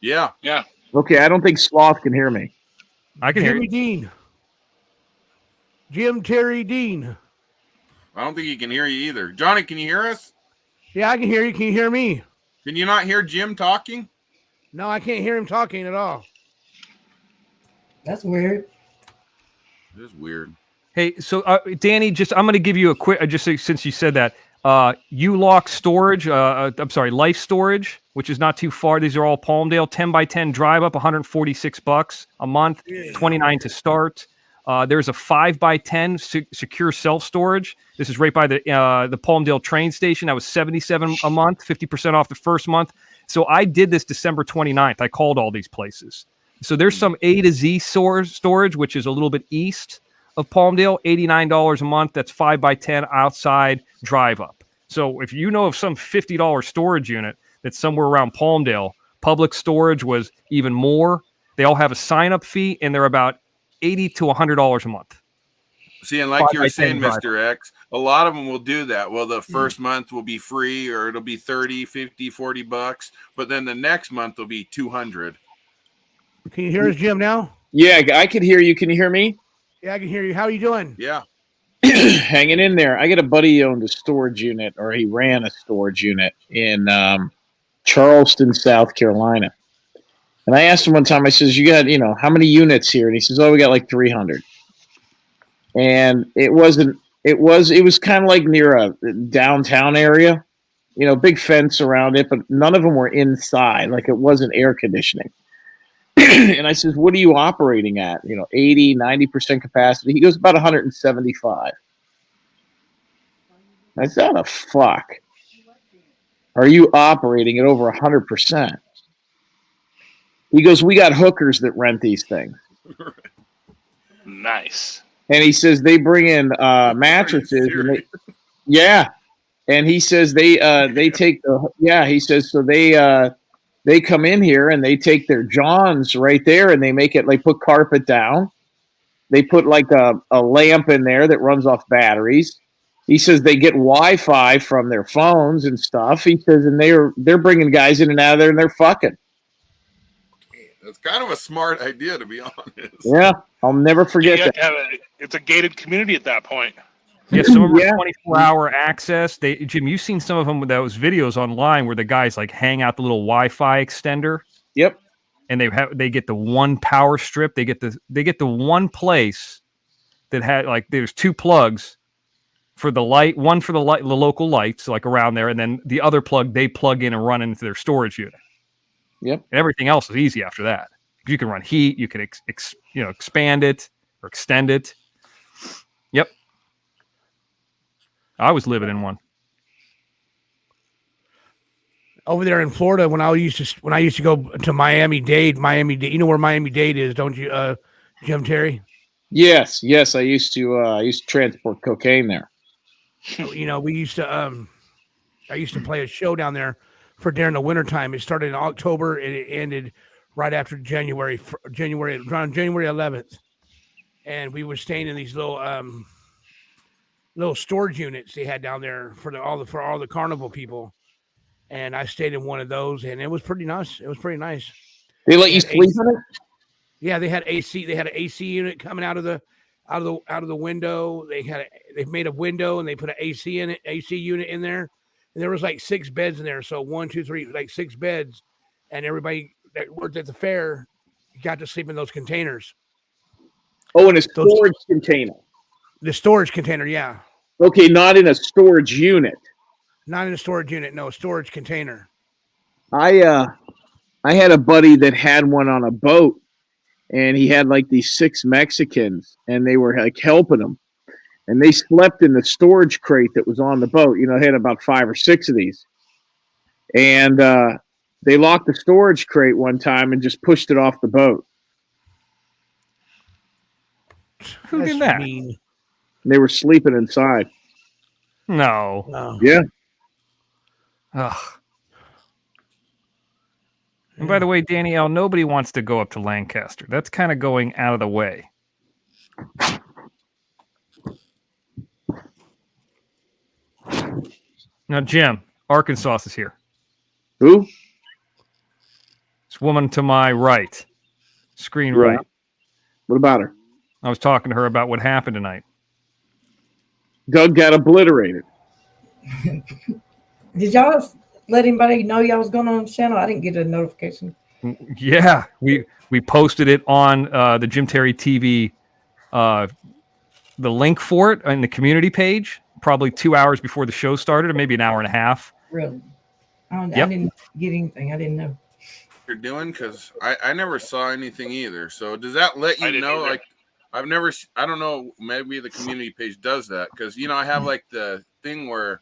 Yeah. Yeah. Okay, I don't think Sloth can hear me. I can hear you. Jimmy Dean. Jim Terry Dean. I don't think he can hear you either. Johnny, can you hear us? Yeah, I can hear you. Can you hear me? Can you not hear Jim talking? No, I can't hear him talking at all. That's weird. It is weird. Hey, so Danny, I'm going to give you a quick, just since you said that, U-Lock storage, Life Storage, which is not too far. These are all Palmdale, 10 by 10 drive up, $146 a month, $29 to start. There's a 5 by 10 secure self-storage. This is right by the Palmdale train station. That was $77 a month, 50% off the first month. So I did this December 29th. I called all these places. So there's some A to Z storage, which is a little bit east of Palmdale, $89 a month. That's 5 by 10 outside drive up. So if you know of some $50 storage unit that's somewhere around Palmdale, Public Storage was even more. They all have a sign-up fee, and they're about $80 to $100 a month. See, and like you were saying, Mr. X, a lot of them will do that. Well, the first month will be free, or it'll be 30, 50, 40 bucks, but then the next month will be 200. Can you hear us, Jim, now? Yeah, I can hear you. Can you hear me? Yeah, I can hear you. How are you doing? Yeah. Hanging in there. I got a buddy who owned a storage unit, or he ran a storage unit in Charleston, South Carolina. And I asked him one time, I says, you got, how many units here? And he says, we got like 300. And it was kind of like near a downtown area, big fence around it, but none of them were inside. Like it wasn't air conditioning. And I says, what are you operating at? 80, 90% capacity. He goes, about 175. I said, how the fuck are you operating at over 100%? He goes, we got hookers that rent these things. Nice. And he says they bring in mattresses. And and he says they take he says so they come in here and they take their johns right there and they make it, like, put carpet down. They put like a lamp in there that runs off batteries. He says they get Wi-Fi from their phones and stuff. He says, and they're bringing guys in and out of there and they're fucking. It's kind of a smart idea, to be honest. Yeah, I'll never forget that. It's a gated community at that point. Yeah, some of them are 24-hour access. Jim, you've seen some of them with those videos online where the guys like hang out the little Wi-Fi extender. Yep. And they get the one power strip. They get the one place that had, like, there's 2 plugs for the light, the local lights like around there, and then the other plug they plug in and run into their storage unit. Yep. And everything else is easy after that. You can run heat. You can expand it or extend it. Yep. I was living in one. Over there in Florida, when I used to go to Miami-Dade, you know where Miami-Dade is, don't you, Jim Terry? Yes. I used to transport cocaine there. You know, I used to play a show down there during the wintertime. It started in October and it ended right after January 11th. And we were staying in these little storage units they had down there for all the carnival people. And I stayed in one of those, and it was pretty nice. They let you sleep in it? Yeah, they had AC. They had an AC unit coming out of the window. They made a window and they put an AC unit in there. And there was like 6 beds in there. So 1, 2, 3, like 6 beds. And everybody that worked at the fair got to sleep in those containers. Oh, in a storage container. The storage container, yeah. Okay, not in a storage unit. Not in a storage unit, no, storage container. I had a buddy that had one on a boat, and he had like these 6 Mexicans, and they were like helping him. And they slept in the storage crate that was on the boat. You know, they had about 5 or 6 of these. And they locked the storage crate one time and just pushed it off the boat. Who did that? Mean. They were sleeping inside. No. Yeah. Ugh. And by the way, Danielle, nobody wants to go up to Lancaster. That's kind of going out of the way. Now, Jim, Arkansas is here. Who? This woman to my right. Screen right. What about her? I was talking to her about what happened tonight. Doug got obliterated. Did y'all let anybody know y'all was going on the channel? I didn't get a notification. Yeah, we posted it on the Jim Terry TV, the link for it on the community page, probably 2 hours before the show started, or maybe an hour and a half. Really? I didn't get anything. I didn't know. You're doing, because I never saw anything either. So does that let you know? Like, I don't know, maybe the community page does that, because I have like the thing where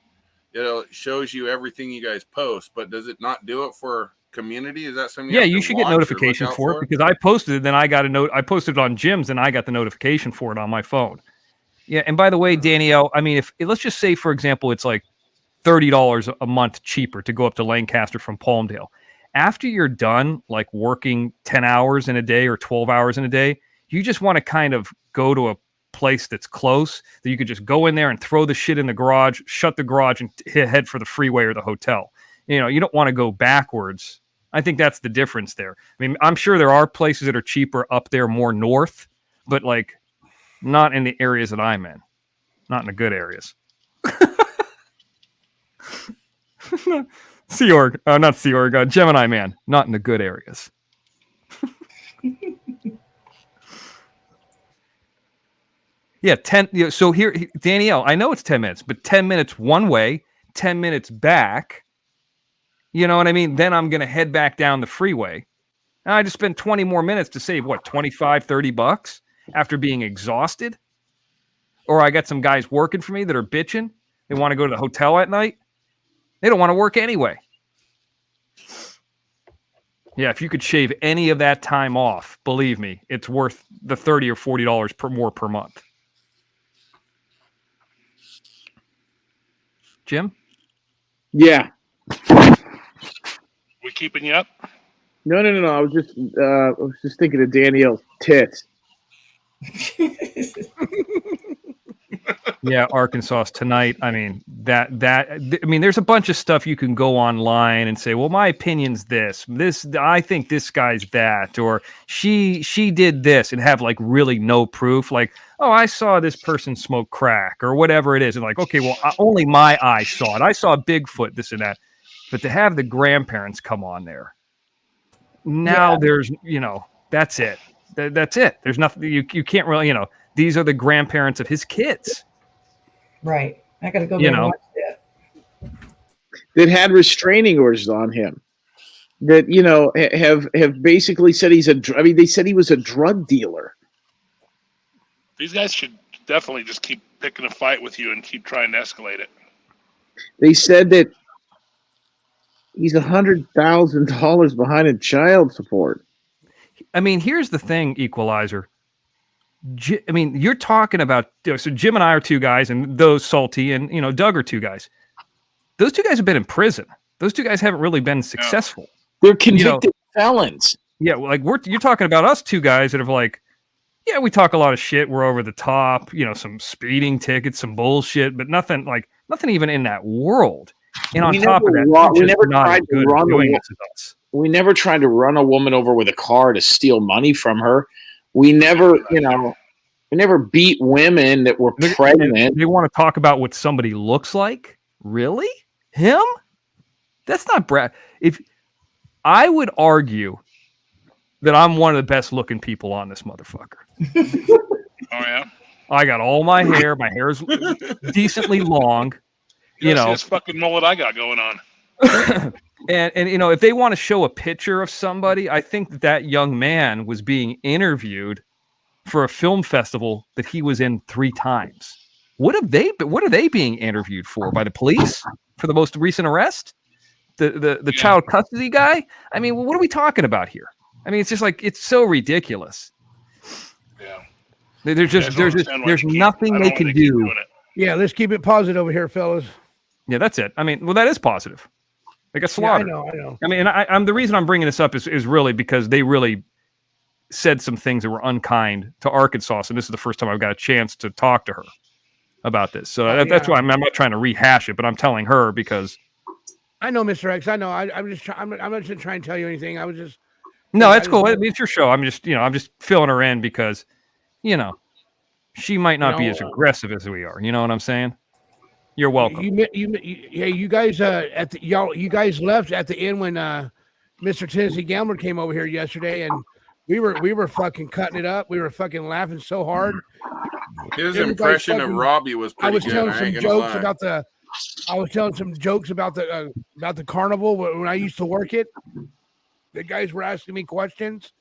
it shows you everything you guys post, but does it not do it for community? Is that something? You should get notification for it, because I posted it, then I got a note. I posted it on Jim's, and I got the notification for it on my phone. Yeah, and by the way, Danielle, I mean, if let's just say, for example, it's like $30 a month cheaper to go up to Lancaster from Palmdale. After you're done, like working 10 hours in a day or 12 hours in a day, you just want to kind of go to a place that's close that you could just go in there and throw the shit in the garage, shut the garage, and head for the freeway or the hotel. You don't want to go backwards. I think that's the difference there. I mean, I'm sure there are places that are cheaper up there more north, but like not in the areas that I'm in. Not in the good areas. Sea Org, not Sea Org, Gemini Man, not in the good areas. Yeah, 10. So here, Danielle, I know it's 10 minutes, but 10 minutes one way, 10 minutes back. You know what I mean? Then I'm going to head back down the freeway. And I just spent 20 more minutes to save, what, $25, $30 after being exhausted? Or I got some guys working for me that are bitching. They want to go to the hotel at night. They don't want to work anyway. Yeah, if you could shave any of that time off, believe me, it's worth the $30 or $40 more per month. Jim? Yeah. We keeping you up? No. I was just thinking of Danielle's tits. Yeah, Arkansas tonight. I mean, there's a bunch of stuff you can go online and say, well, my opinion's this, I think this guy's that, or she did this, and have like really no proof. Like, oh, I saw this person smoke crack or whatever it is. And like, okay, well, only my eye saw it. I saw Bigfoot, this and that. But to have the grandparents come on there, now there's, that's it. That's it. There's nothing, you can't really, these are the grandparents of his kids. Right. I got to go back and watch that. That had restraining orders on him. that have basically said he's they said he was a drug dealer. These guys should definitely just keep picking a fight with you and keep trying to escalate it. They said that he's $100,000 behind in child support. I mean, here's the thing, Equalizer. I mean, you're talking about, so Jim and I are two guys, and those Salty and Doug are two guys. Those two guys have been in prison. Those two guys haven't really been successful. They're convicted felons. Yeah, like you're talking about us two guys that have like, yeah, we talk a lot of shit. We're over the top, some speeding tickets, some bullshit, but nothing even in that world. And on top of that, we never tried to run a woman over with a car to steal money from her. We never, we never beat women that were pregnant. They want to talk about what somebody looks like. Really? Him? That's not Brad. If I would argue that I'm one of the best looking people on this motherfucker. Oh yeah. I got all my hair. My hair is decently long. See this fucking mullet I got going on. and if they want to show a picture of somebody, I think that young man was being interviewed for a film festival that he was in 3 times. What are they being interviewed for? By the police for the most recent arrest? The child custody guy? I mean, what are we talking about here? I mean, it's just like, it's so ridiculous. Yeah. There's nothing they can do. Yeah, let's keep it positive over here, fellas. Yeah, that's it. I mean, well, that is positive. They got slaughtered. Yeah, I know. I mean, I'm the reason I'm bringing this up is really because they really said some things that were unkind to Arkansas, and this is the first time I've got a chance to talk to her about this. So that's why I'm not trying to rehash it, but I'm telling her because I know, Mr. X. I know. I'm not just trying to tell you anything. I was just. No, that's cool. It's your show. I'm just filling her in because, she might not be as aggressive as we are. You know what I'm saying? You're welcome. You guys you guys left at the end when Mr. Tennessee Gambler came over here yesterday, and we were fucking cutting it up. We were fucking laughing so hard. His impression of Robbie was pretty good. I was telling some jokes about the carnival when I used to work it. The guys were asking me questions,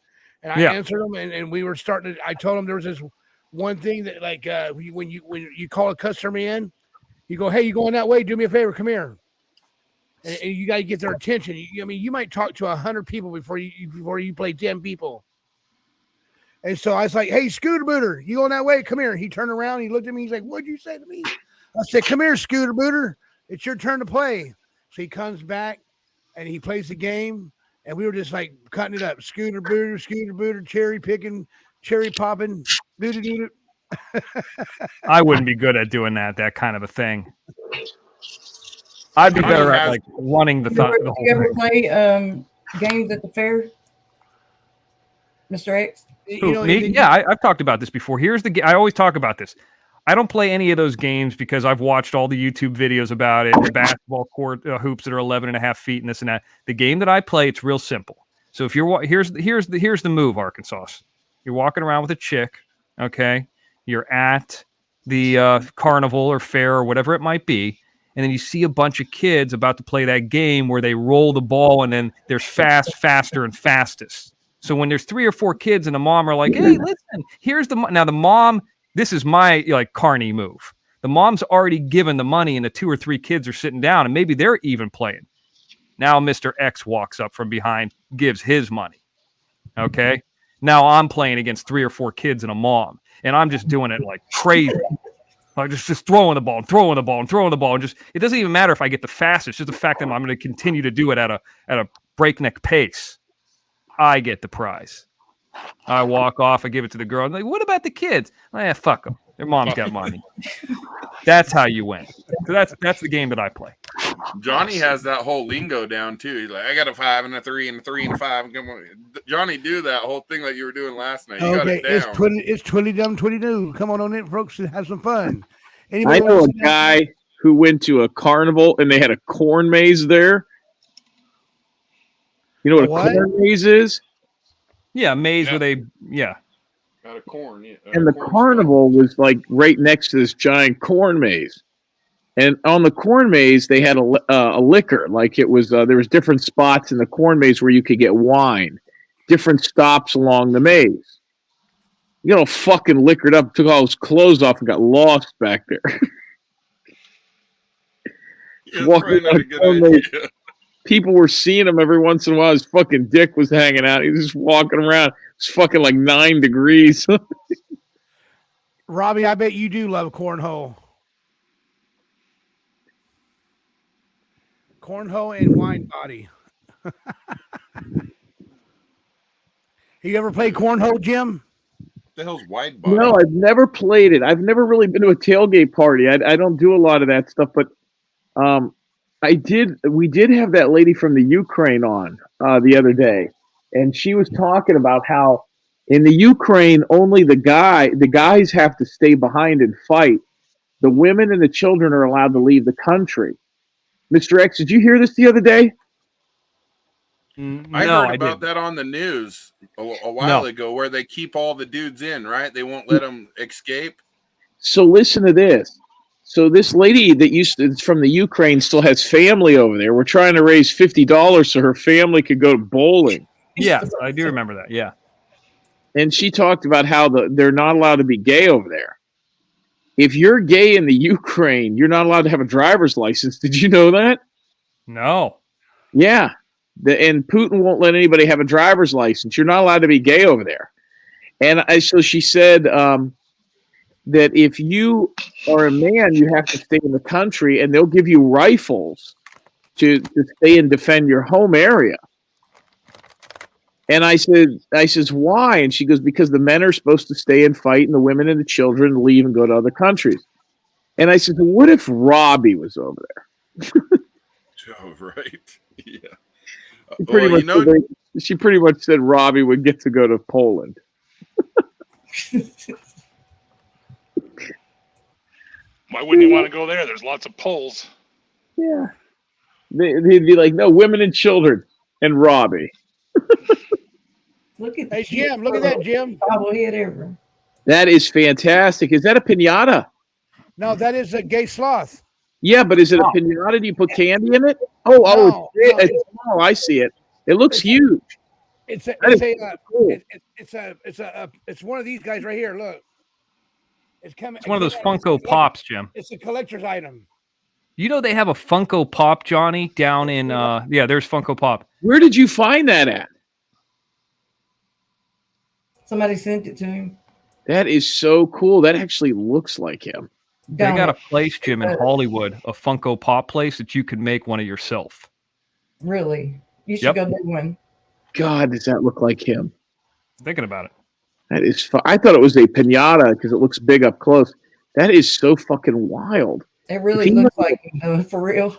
and I answered them, and we were starting to. I told them there was this one thing that, like, when you call a customer in, you go, "Hey, you going that way? Do me a favor, come here," and you got to get their attention. You might talk to 100 people before you play 10 people. And so I was like, "Hey, Scooter Booter, you going that way? Come here." He turned around, he looked at me, he's like, "What'd you say to me?" I said, "Come here, Scooter Booter. It's your turn to play." So he comes back and he plays the game. And we were just like cutting it up. Scooter Booter, cherry picking, cherry popping. I wouldn't be good at doing that kind of a thing. I'd be better at like running the thing. Do you ever play games at the fair, Mr. X? Me? Yeah, I've talked about this before. I always talk about this. I don't play any of those games because I've watched all the YouTube videos about it, the basketball court hoops that are 11.5 feet and this and that. The game that I play, it's real simple. So if here's the move, Arkansas. You're walking around with a chick, okay? You're at the carnival or fair or whatever it might be, and then you see a bunch of kids about to play that game where they roll the ball and then there's fast, faster, and fastest. So when there's 3 or 4 kids and the mom are like, "Hey, listen, here's the mom." This is my carny move. The mom's already given the money and the 2 or 3 kids are sitting down and maybe they're even playing. Now Mr. X walks up from behind, gives his money. Okay. Now I'm playing against 3 or 4 kids and a mom, and I'm just doing it like crazy. Like just throwing the ball and throwing the ball and throwing the ball. And it doesn't even matter if I get the fastest. Just the fact that I'm going to continue to do it at a breakneck pace. I get the prize. I walk off. I give it to the girl. I'm like, "What about the kids?" Fuck them. Their mom's got money. That's how you win. So that's the game that I play. Johnny has that whole lingo down too. He's like, "I got a 5 and a 3 and a 3 and a 5." Johnny, do that whole thing like you were doing last night. You got it down. It's 22. Come on in, folks, and have some fun. I know a guy who went to a carnival and they had a corn maze there. You know what a corn maze is? Yeah, maze Yeah. where they Out of corn, yeah. And the carnival was like right next to this giant corn maze. And on the corn maze, they had a liquor. Like it was, there was different spots in the corn maze where you could get wine, different stops along the maze. You got all fucking liquored up, took all his clothes off, and got lost back there. Yeah, that's probably not a good idea. People were seeing him every once in a while. His fucking dick was hanging out. He was just walking around. It's fucking like 9 degrees. Robbie, I bet you do love cornhole. Cornhole and wine body. You ever played cornhole, Jim? What the hell's wide body? No, I've never played it. I've never really been to a tailgate party. I don't do a lot of that stuff, but we did have that lady from the Ukraine on the other day, and she was talking about how in the Ukraine only the guys have to stay behind and fight. The women and the children are allowed to leave the country. Mr. X, did you hear this the other day? I heard about that on the news a while ago, where they keep all the dudes in, right? They won't let them escape. So listen to this. So this lady that from the Ukraine still has family over there. We're trying to raise $50 so her family could go bowling. Yeah, I do remember that. Yeah. And she talked about how they're not allowed to be gay over there. If you're gay in the Ukraine, you're not allowed to have a driver's license. Did you know that? No. Yeah. And Putin won't let anybody have a driver's license. You're not allowed to be gay over there. And so she said that if you are a man, you have to stay in the country, and they'll give you rifles to stay and defend your home area. And I says, why? And she goes, because the men are supposed to stay and fight, and the women and the children leave and go to other countries. And I said, what if Robbie was over there? Oh, right. Yeah. She pretty much said Robbie would get to go to Poland. Why wouldn't you want to go there? There's lots of Poles. Yeah. They'd be like, no, women and children and Robbie. Look at Jim. Look at that, Jim. Bobblehead ever. That is fantastic. Is that a piñata? No, that is a gay sloth. Yeah, but is it a piñata? Do you put candy in it? I see it. It looks huge. It's one of these guys right here. Look. It's one of those Funko Pops, Jim. It's a collector's item. You know they have a Funko Pop, Johnny, down in there's Funko Pop. Where did you find that at? Somebody sent it to him. That is so cool. That actually looks like him. They got a place, Jim, in Hollywood, a Funko Pop place that you could make one of yourself. Really? You should go do one. God, does that look like him? Thinking about it. That is I thought it was a piñata because it looks big up close. That is so fucking wild. It really looks like him, for real.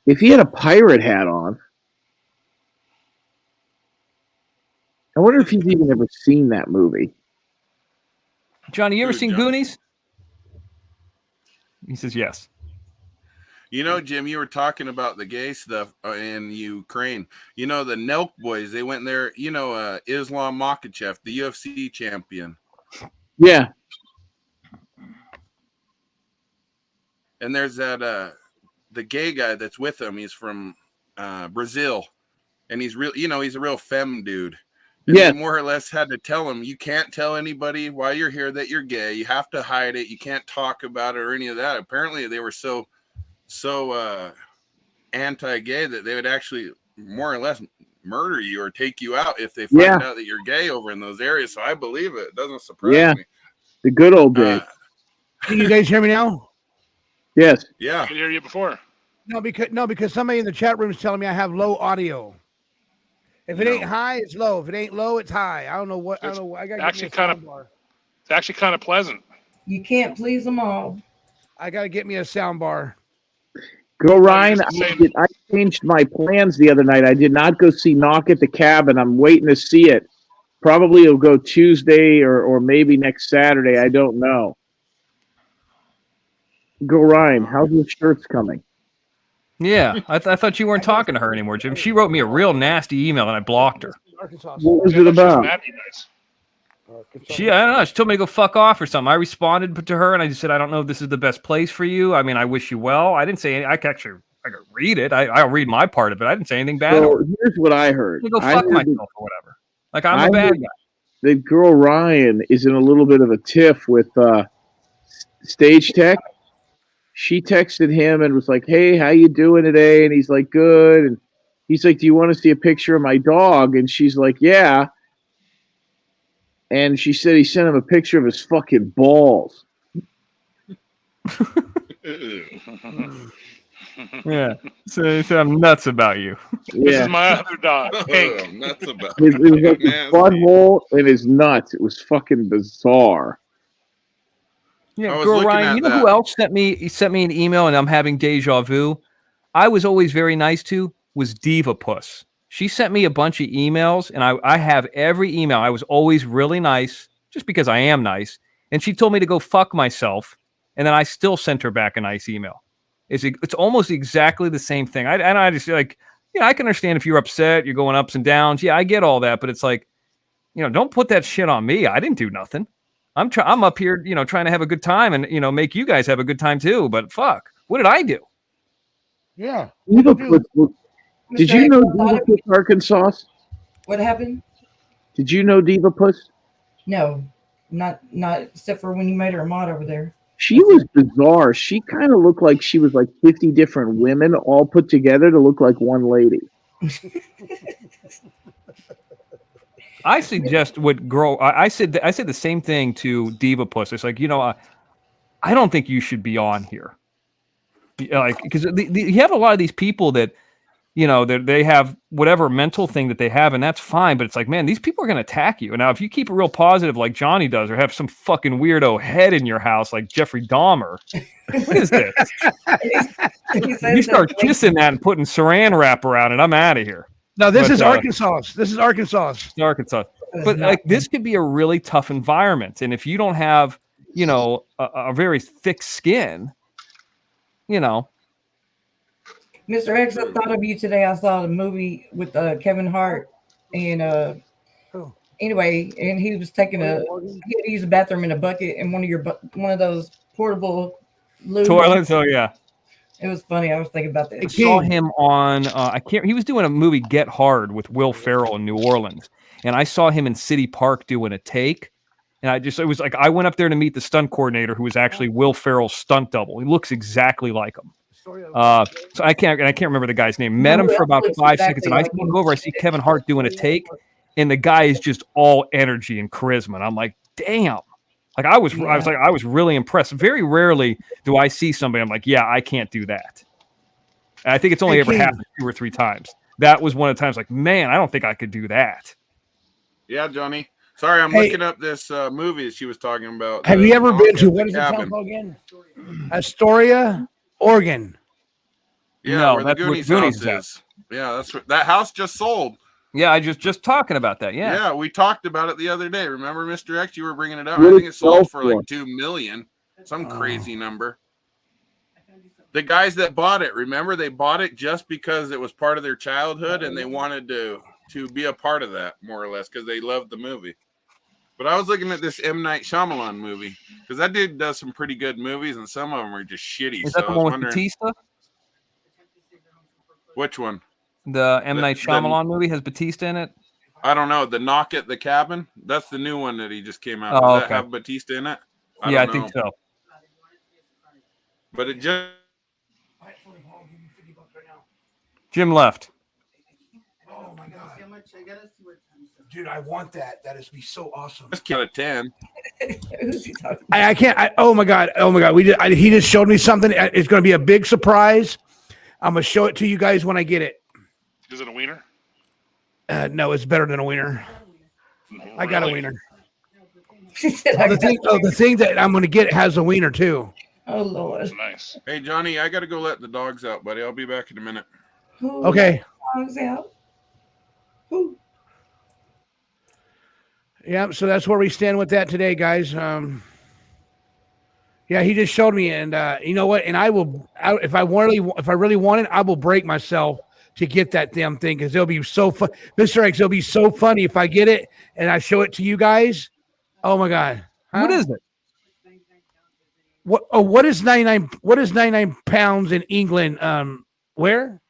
If he had a pirate hat on, I wonder if he's even ever seen that movie. Johnny, you ever seen Goonies? He says yes. You know, Jim, you were talking about the gay stuff in Ukraine. You know, the Nelk boys, they went there, Islam Makhachev, the UFC champion. Yeah. And there's that, the gay guy that's with him. He's from Brazil. And he's he's a real femme dude. And they more or less had to tell him, you can't tell anybody while you're here that you're gay. You have to hide it. You can't talk about it or any of that. Apparently they were so anti-gay that they would actually more or less murder you or take you out if they find out that you're gay over in those areas. So I believe it. It doesn't surprise me. The good old days. Can you guys hear me now? Yes. Yeah. I could hear you before. No, because somebody in the chat room is telling me I have low audio. If it ain't high, it's low. If it ain't low, it's high. I don't know what. I got actually kind of. It's actually kind of pleasant. You can't please them all. I got to get me a sound bar. Go, Ryan. I changed my plans the other night. I did not go see Knock at the Cabin. I'm waiting to see it. Probably it'll go Tuesday or maybe next Saturday. I don't know. Go, Ryan. How's the shirts coming? Yeah, I thought you weren't talking to her anymore, Jim. She wrote me a real nasty email and I blocked her. What was it about? I don't know. She told me to go fuck off or something. I responded to her and I just said, I don't know if this is the best place for you. I mean, I wish you well. I didn't say anything. I could read it. I'll read my part of it. I didn't say anything bad. So here's what I heard. Go fuck myself or whatever. Like I'm a bad guy. The girl Ryan is in a little bit of a tiff with Stage Tech. She texted him and was like, "Hey, how you doing today?" And he's like, "Good." And he's like, "Do you want to see a picture of my dog?" And she's like, "Yeah." And she said he sent him a picture of his fucking balls. Yeah. So I'm nuts about you. This is my other dog, Hank. I'm nuts about It was like his butthole and his nuts. It was fucking bizarre. Yeah, girl Ryan, you know who else sent me an email and I'm having deja vu? I was always very nice to was Diva Puss. She sent me a bunch of emails, and I have every email. I was always really nice, just because I am nice. And she told me to go fuck myself, and then I still sent her back a nice email. It's almost exactly the same thing. I just like, I can understand if you're upset, you're going ups and downs. Yeah, I get all that, but it's like, don't put that shit on me. I didn't do nothing. I'm up here, trying to have a good time and make you guys have a good time too. But fuck, what did I do? Yeah. Did you know Diva Puss, Arkansas? What happened? Did you know Diva Puss? No, not except for when you made her a mod over there. She was bizarre. She kind of looked like she was like 50 different women all put together to look like one lady. I suggest I said the same thing to Diva Puss. It's like, I don't think you should be on here. Like, because you have a lot of these people that, they have whatever mental thing that they have, and that's fine. But it's like, man, these people are going to attack you. And now, if you keep it real positive like Johnny does, or have some fucking weirdo head in your house like Jeffrey Dahmer, what is this? You start kissing that and putting saran wrap around it, I'm out of here. No, this is Arkansas. This is Arkansas. Arkansas. But like, this could be a really tough environment. And if you don't have, a very thick skin, Mr. X, I thought of you today. I saw the movie with Kevin Hart, and anyway, and he was taking he had to use a bathroom in a bucket in one of those portable toilets. Oh yeah, it was funny. I was thinking about that. I saw him on he was doing a movie Get Hard with Will Ferrell in New Orleans, and I saw him in City Park doing a take. And it was like I went up there to meet the stunt coordinator, who was actually Will Ferrell's stunt double. He looks exactly like him. So I can't remember the guy's name. Met him for about 5 seconds, and I go over. I see Kevin Hart doing a take, and the guy is just all energy and charisma. And I'm like, damn. Like I was really impressed. Very rarely do I see somebody. I'm like, yeah, I can't do that. And I think it's only ever happened 2 or 3 times. That was one of the times. Like, man, I don't think I could do that. Yeah, Johnny. Sorry, I'm looking up this movie that she was talking about. Have you ever been to, what is the town called again? Astoria, Oregon. Yeah, no, where the Goonies house is. Yeah, that's that house just sold. Yeah, I just talking about that. Yeah. Yeah, we talked about it the other day. Remember, Mr. X? You were bringing it up. I think it sold for like $2 million, some crazy number. The guys that bought it, remember, they bought it just because it was part of their childhood, and they wanted to be a part of that, more or less, because they loved the movie. But I was looking at this M. Night Shyamalan movie, because that dude does some pretty good movies, and some of them are just shitty. Is that the one with Batista? Which one? The M. Night Shyamalan movie has Batista in it? I don't know. The Knock at the Cabin? That's the new one that he just came out. Does that have Batista in it? I think so. But it just... Jim left. Oh my God. Dude, I want that. That is be so awesome. Just out of 10. I can't. Oh my God. He just showed me something. It's going to be a big surprise. I'm going to show it to you guys when I get it. Is it a wiener? No, it's better than a wiener. No, I got a wiener. The thing that I'm going to get has a wiener too. Oh Lord. That's nice. Hey Johnny, I got to go let the dogs out, buddy. I'll be back in a minute. Okay. Dogs out. Yeah, so that's where we stand with that today, guys. Yeah, he just showed me, and you know what? And if I really want it, I will break myself to get that damn thing, because it'll be so fun. Mr. X, it'll be so funny if I get it and I show it to you guys. Oh my God. Huh? What is it? What? Oh, what is 99? What is 99 pounds in England? Where?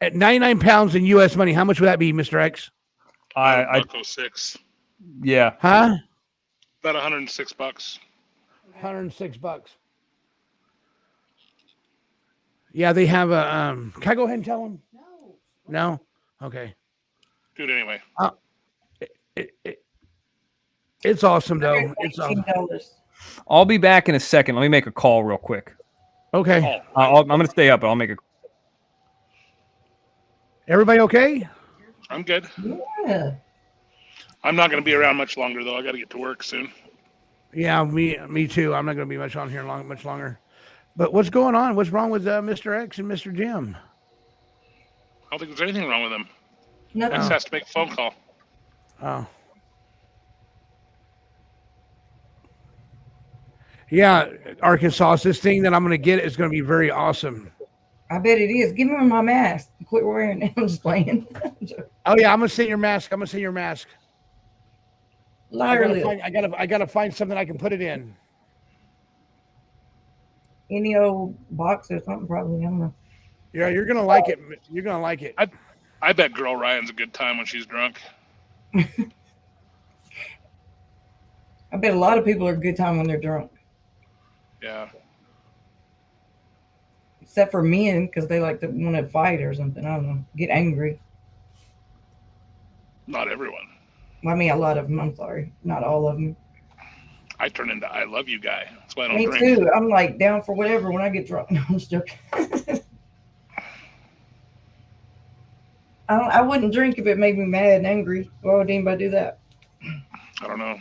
At 99 pounds in U.S. money, how much would that be, Mr. X? I $106. yeah. Huh? About $106. $106. Yeah, they have a. Can I go ahead and tell them? No. Okay. Do it anyway. It's awesome though. It's awesome. I'll be back in a second. Let me make a call real quick. Okay. I'm going to stay up, but I'll make a. Everybody okay? I'm good. Yeah. I'm not going to be around much longer though. I got to get to work soon. Yeah, me too. I'm not going to be much on here much longer. But what's going on? What's wrong with Mr. X and Mr. Jim? I don't think there's anything wrong with him. Nothing. He just has to make a phone call. Oh. Yeah, Arkansas, this thing that I'm going to get is going to be very awesome. I bet it is. Give me my mask. Quit wearing it. I'm just playing. Oh yeah, I'm going to send your mask. I'm going to send your mask. I gotta find something I can put it in. Any old box or something, probably. I don't know. Yeah, you're gonna like it. You're gonna like it. I bet Girl Ryan's a good time when she's drunk. I bet a lot of people are a good time when they're drunk. Yeah. Except for men, because they like to want to fight or something. I don't know. Get angry. Not everyone. Well, I mean, a lot of them. I'm sorry. Not all of them. I turn into I love you guy. That's why I don't Me drink. too. I'm like down for whatever when I get drunk. No, I'm just joking. I wouldn't drink if it made me mad and angry. Why would anybody do that? I don't know.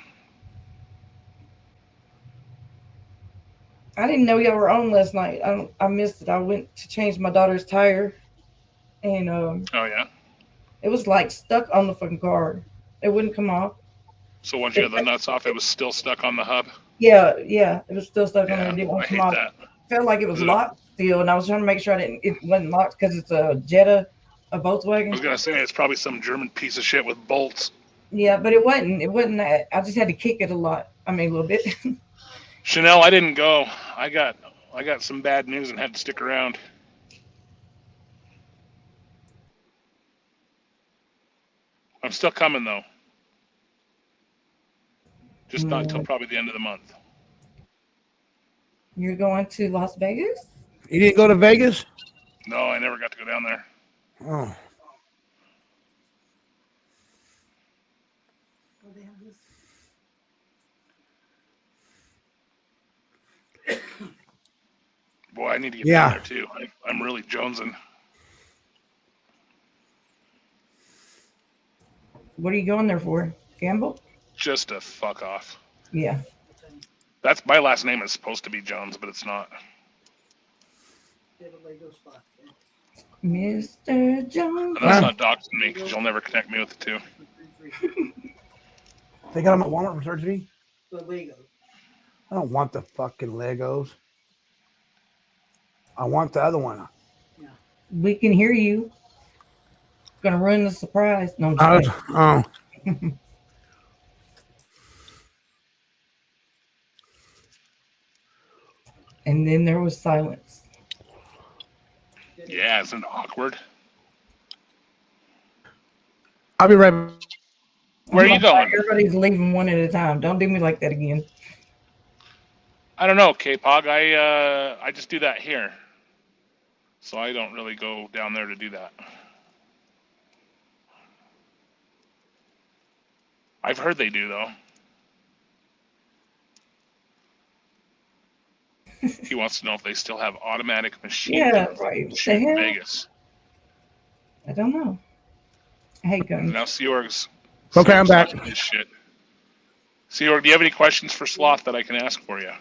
I didn't know y'all were on last night. I missed it. I went to change my daughter's tire, and oh yeah, it was like stuck on the fucking car. It wouldn't come off. So once you had the nuts off, it was still stuck on the hub. Yeah, it was still stuck on there. It didn't I want to come hate off. that. Felt like it was locked still, and I was trying to make sure it wasn't locked because it's a Jetta, a Volkswagen. I was gonna say it's probably some German piece of shit with bolts. Yeah, but it wasn't. It wasn't that. I just had to kick it a lot. I mean, a little bit. Chanel, I didn't go. I got some bad news and had to stick around. I'm still coming though. Just not until probably the end of the month. You're going to Las Vegas? You didn't go to Vegas? No, I never got to go down there. Oh. Boy, I need to get down there too. I'm really jonesing. What are you going there for? Gamble? Just to fuck off. Yeah. That's my last name is supposed to be Jones, but it's not. Mr. Jones. And that's not doxing me because you'll never connect me with the two. They got them at Walmart for $30? The Legos. I don't want the fucking Legos. I want the other one. We can hear you. It's gonna ruin the surprise. No, I'm just And then there was silence. Yeah, isn't it awkward? I'll be right back. Where are you going? Everybody's leaving one at a time. Don't do me like that again. I don't know, K-Pog. I just do that here. So I don't really go down there to do that. I've heard they do, though. He wants to know if they still have automatic machine guns in Vegas. I don't know. I hate guns. Now Seorg's okay, I'm back. His shit. Seorg, do you have any questions for Sloth that I can ask for you?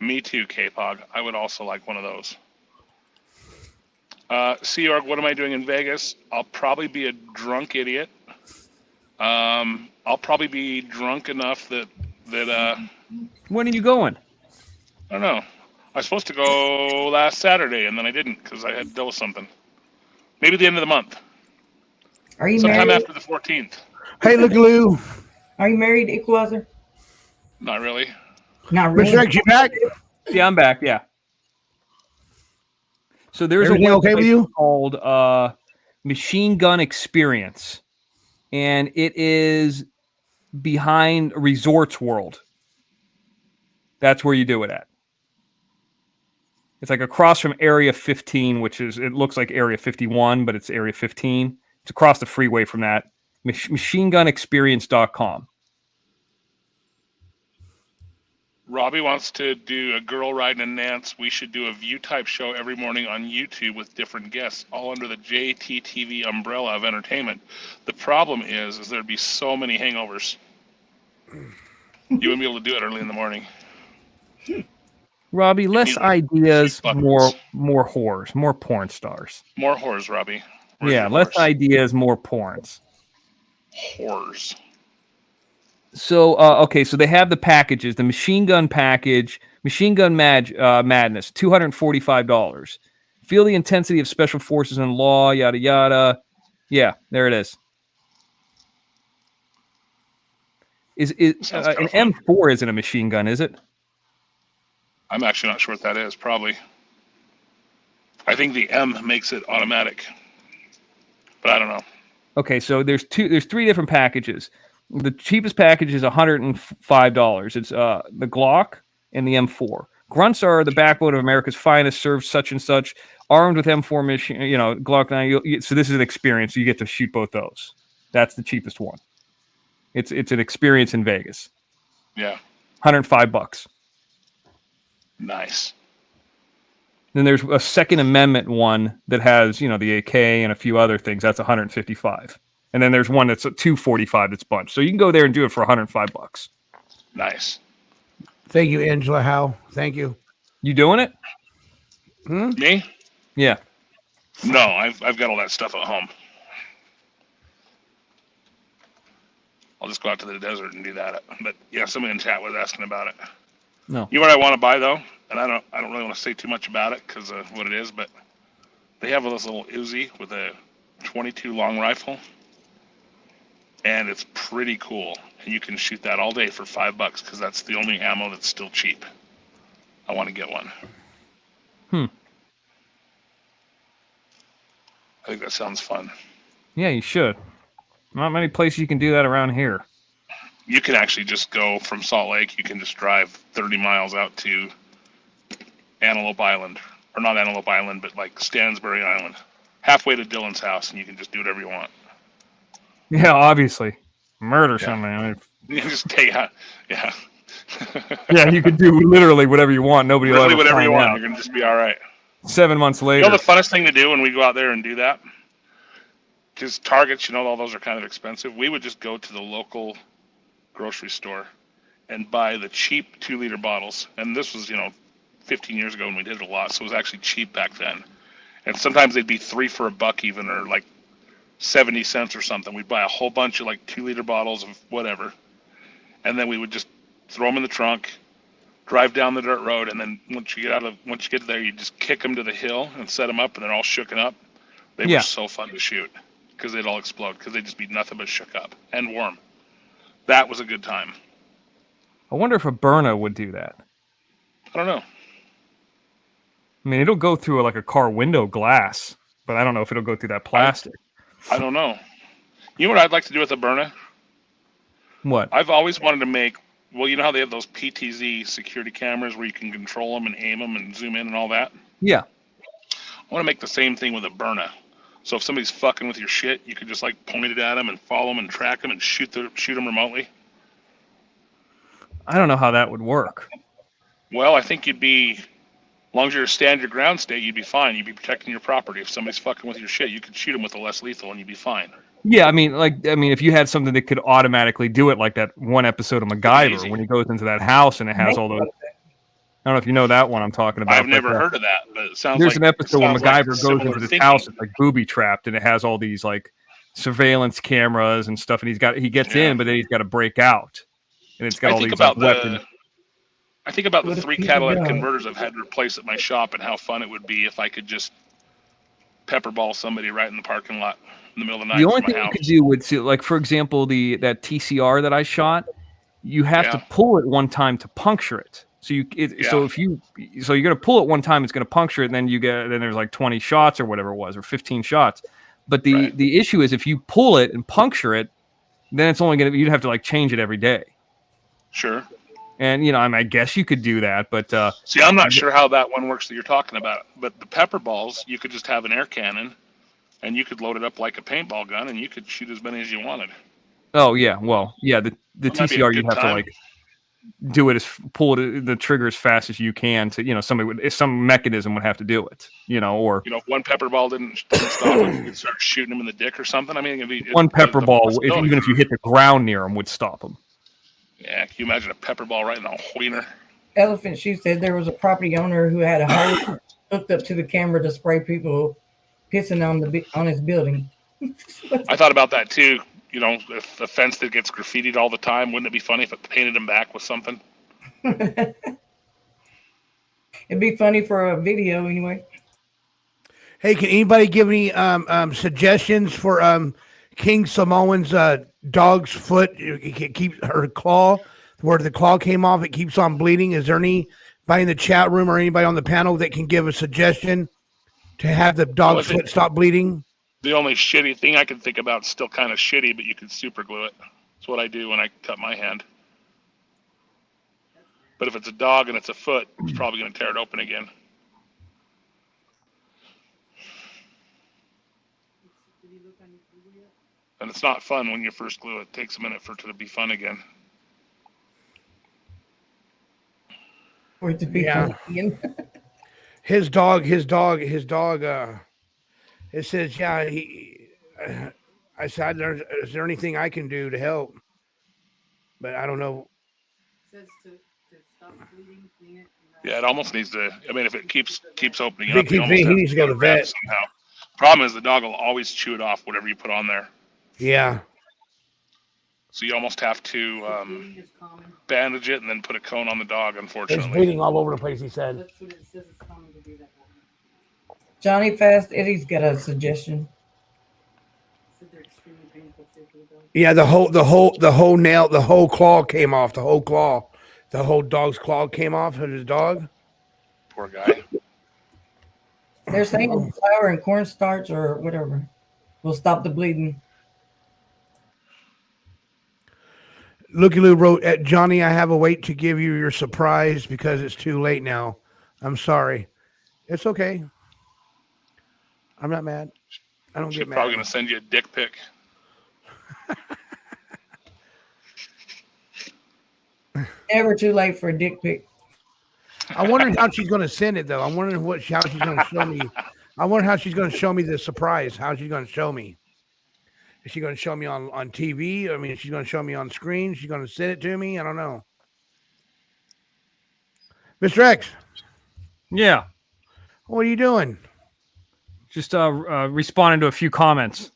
Me too, K-Pog. I would also like one of those. Seorg, what am I doing in Vegas? I'll probably be a drunk idiot. I'll probably be drunk enough that when are you going? I don't know. I was supposed to go last Saturday, and then I didn't because I had to deal with something. Maybe the end of the month. Are you Sometime married? after the 14th. Hey, look, Lou. Are you married, Equalizer? Not really. Not really. Mr. X, you back? Yeah, I'm back. Yeah. So there's Everything a okay with website you? called Machine Gun Experience, and it is behind Resorts World. That's where you do it at. It's like across from Area 15, which is, it looks like Area 51, but it's Area 15. It's across the freeway from that. MachineGunExperience.com. Robbie wants to do a girl riding in Nance. We should do a view type show every morning on YouTube with different guests, all under the JTTV umbrella of entertainment. The problem is there'd be so many hangovers. You wouldn't be able to do it early in the morning. Robbie, less need ideas, sweet more buckets. whores, more porn stars. More whores, Robbie. Where's Yeah, your less whores? ideas, more porns. Whores. So, okay, so they have the packages, the machine gun package, Machine Gun Madness, $245. Feel the intensity of special forces and law, yada, yada. Yeah, there it is. An M4 isn't a machine gun, is it? I'm actually not sure what that is. Probably. I think the M makes it automatic, but I don't know. Okay, so there's three different packages. The cheapest package is $105. It's the Glock and the M4. Grunts are the backbone of America's finest, served such and such, armed with M4 mission, Glock 9. So this is an experience. You get to shoot both those. That's the cheapest one. It's an experience in Vegas. Yeah. $105. Nice. Then there's a Second Amendment one that has, the AK and a few other things. That's $155. And then there's one that's at $245 that's bunched. So you can go there and do it for $105. Nice. Thank you, Angela Howe. Thank you. You doing it? Me? Yeah. No, I've got all that stuff at home. I'll just go out to the desert and do that. But yeah, somebody in chat was asking about it. No. You know what I want to buy though, and I don't really want to say too much about it because of what it is, but they have this little Uzi with a 22 long rifle, and it's pretty cool. And you can shoot that all day for $5 because that's the only ammo that's still cheap. I want to get one. I think that sounds fun. Yeah, you should. Not many places you can do that around here. You can actually just go from Salt Lake. You can just drive 30 miles out to Antelope Island. Or not Antelope Island, but like Stansbury Island. Halfway to Dylan's house, and you can just do whatever you want. Yeah, obviously. Murder somebody. You can just take out. Yeah. Yeah, you can do literally whatever you want. Nobody will Really, ever whatever you find want. out. You're going to just be all right. 7 months later. You know the funnest thing to do when we go out there and do that? Because Targets, all those are kind of expensive. We would just go to the local grocery store and buy the cheap 2-liter bottles. And this was, 15 years ago when we did it a lot, so it was actually cheap back then. And sometimes they'd be 3 for $1 even, or like 70 cents or something. We'd buy a whole bunch of like 2-liter bottles of whatever. And then we would just throw them in the trunk, drive down the dirt road, and then once you get there, you just kick them to the hill and set them up, and they're all shooken up. They were so fun to shoot because they'd all explode because they'd just be nothing but shook up and warm. That was a good time. I wonder if a Byrna would do that. I don't know. I mean, it'll go through like a car window glass, but I don't know if it'll go through that plastic. I don't know. You know what I'd like to do with a Byrna? What? I've always wanted to make, well, you know how they have those PTZ security cameras where you can control them and aim them and zoom in and all that? Yeah. I want to make the same thing with a Byrna. So if somebody's fucking with your shit, you could just like point it at them and follow them and track them and shoot them remotely. I don't know how that would work. Well, I think you'd be, as long as you're a stand your ground state, you'd be fine. You'd be protecting your property. If somebody's fucking with your shit, you could shoot them with a less lethal and you'd be fine. Yeah, I mean, if you had something that could automatically do it, like that one episode of MacGyver when he goes into that house and it has all those. I don't know if you know that one I'm talking about. I've never heard of that, but it sounds there's like an episode where MacGyver goes similar into this thinking. house that's like booby trapped, and it has all these like surveillance cameras and stuff, and he gets in, but then he's got to break out, and it's got all these like, weapons. I think about the 3 catalytic converters I've had to replace at my shop and how fun it would be if I could just pepper ball somebody right in the parking lot in the middle of the night. The only from my thing house. you could do would, like, for example, that TCR that I shot, you have to pull it one time to puncture it. So so you're gonna pull it one time, it's gonna puncture it, and then there's like 20 shots or whatever it was, or 15 shots. But the issue is if you pull it and puncture it, then it's only you'd have to like change it every day. Sure. And I guess you could do that, but see, I'm not sure how that one works that you're talking about. But the pepper balls, you could just have an air cannon, and you could load it up like a paintball gun, and you could shoot as many as you wanted. Oh yeah, well yeah, the TCR you'd have to like do it pull the trigger as fast as you can to some mechanism would have to do it, or if one pepper ball didn't stop it, you could start shooting him in the dick or something. I mean, one pepper ball, even if you hit the ground near him, would stop him. Yeah, can you imagine a pepper ball right in a wiener? Elephant Shoe said there was a property owner who had a hose hooked up to the camera to spray people pissing on his building. I thought about that too. If a fence that gets graffitied all the time, wouldn't it be funny if it painted him back with something? It'd be funny for a video anyway. Hey, can anybody give me suggestions for King Samoan's dog's foot? It keeps her claw, where the claw came off, it keeps on bleeding. Is there anybody in the chat room or anybody on the panel that can give a suggestion to have the dog's foot stop bleeding? The only shitty thing I can think about is still kind of shitty, but you can super glue it. That's what I do when I cut my hand. But if it's a dog and it's a foot, it's probably going to tear it open again. And it's not fun when you first glue it. It takes a minute for it to be fun again. For it to be fun again. His dog. It says, yeah. I said, is there anything I can do to help? But I don't know. It says to stop bleeding, clean it. Yeah, it almost needs to. I mean, if it keeps opening up, he needs to go to the vet somehow. Problem is, the dog will always chew it off, whatever you put on there. Yeah. So you almost have to bandage it and then put a cone on the dog, unfortunately. It's bleeding all over the place, he said. That's what it says it's common to do that. Johnny Fast Eddie's got a suggestion. Yeah, the whole nail, the whole claw came off. The whole dog's claw came off of his dog. Poor guy. They're saying flour and cornstarch or whatever will stop the bleeding. Looky Lou wrote, Johnny, I have a wait to give you your surprise because it's too late now. I'm sorry. It's okay. I'm not mad. I don't get mad. She's probably going to send you a dick pic. Never too late for a dick pic. I wonder how she's going to send it, though. I'm wondering how she's going to show me. I wonder how she's going to show me the surprise. How she's going to show me. Is she going to show me on TV? I mean, is she going to show me on screen? Is she going to send it to me? I don't know. Mr. X. Yeah. What are you doing? Just responding to a few comments.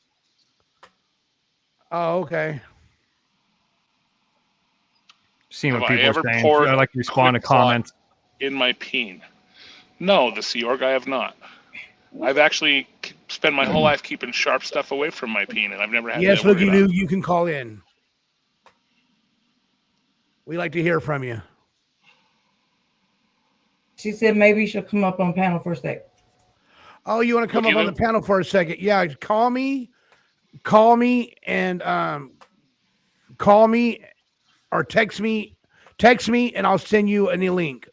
Oh, okay. Seeing what people are saying. I like to respond to comments. In my peen. No, the Sea Org, I have not. I've actually spent my whole life keeping sharp stuff away from my peen, and I've never had. Yes, Looky Lou, you can call in. We like to hear from you. She said maybe she'll come up on panel for a sec. Oh, you want to come up on the panel for a second? Yeah, call me, and or text me, and I'll send you a new link.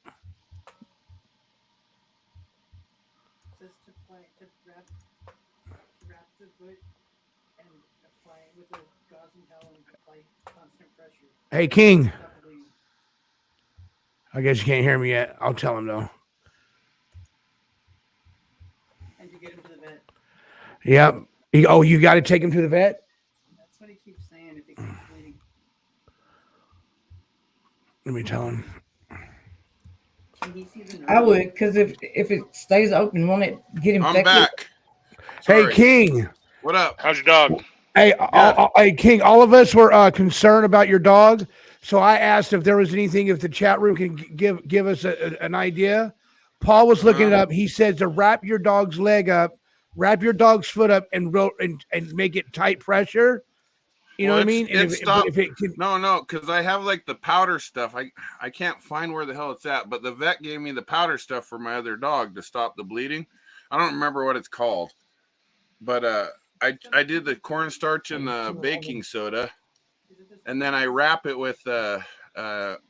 Hey, King. I guess you can't hear me yet. I'll tell him though. And to get him to the vet. Yep. You got to take him to the vet? That's what he keeps saying. If he keeps bleeding. Let me tell him. I would, because if it stays open, won't it get infected? I'm back. Hey, King. What up? How's your dog? Hey, hey, King, all of us were concerned about your dog. So I asked if there was anything, if the chat room can give us an idea. Paul was looking it up. He says to wrap your dog's leg up, wrap your dog's foot up, and make it tight pressure. You know what I mean? And if it can, no, because I have like the powder stuff. I can't find where the hell it's at, but the vet gave me the powder stuff for my other dog to stop the bleeding. I don't remember what it's called, but I did the cornstarch and the baking soda, and then I wrap it with not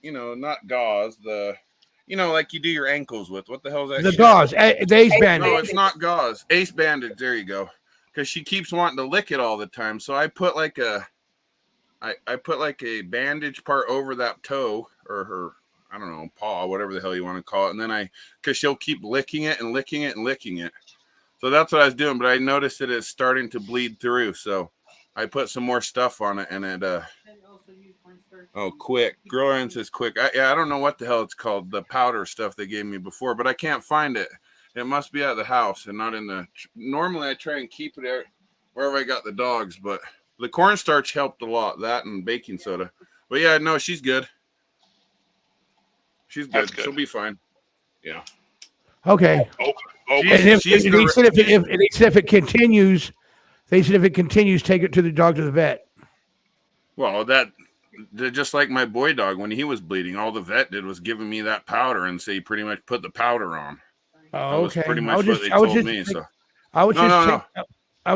gauze, like you do your ankles with. What the hell is that? The gauze, the ace bandage. No, it's not gauze. Ace bandage. There you go. Because she keeps wanting to lick it all the time, so I put like a bandage part over that toe or her, I don't know, paw, whatever the hell you want to call it, and then because she'll keep licking it and licking it and licking it. So that's what I was doing, but I noticed that it's starting to bleed through, so I put some more stuff on it, and it quick. Groin says quick. I don't know what the hell it's called, the powder stuff they gave me before, but I can't find it. It must be at the house and not in the. Normally, I try and keep it there wherever I got the dogs, but the cornstarch helped a lot. That and baking soda. But yeah, no, she's good. She's good. She'll be fine. Yeah. Okay. They said if it continues, take it to the dog to the vet. Well, just like my boy dog when he was bleeding, all the vet did was giving me that powder and say pretty much put the powder on. Oh, okay. Pretty much what they told me. So I was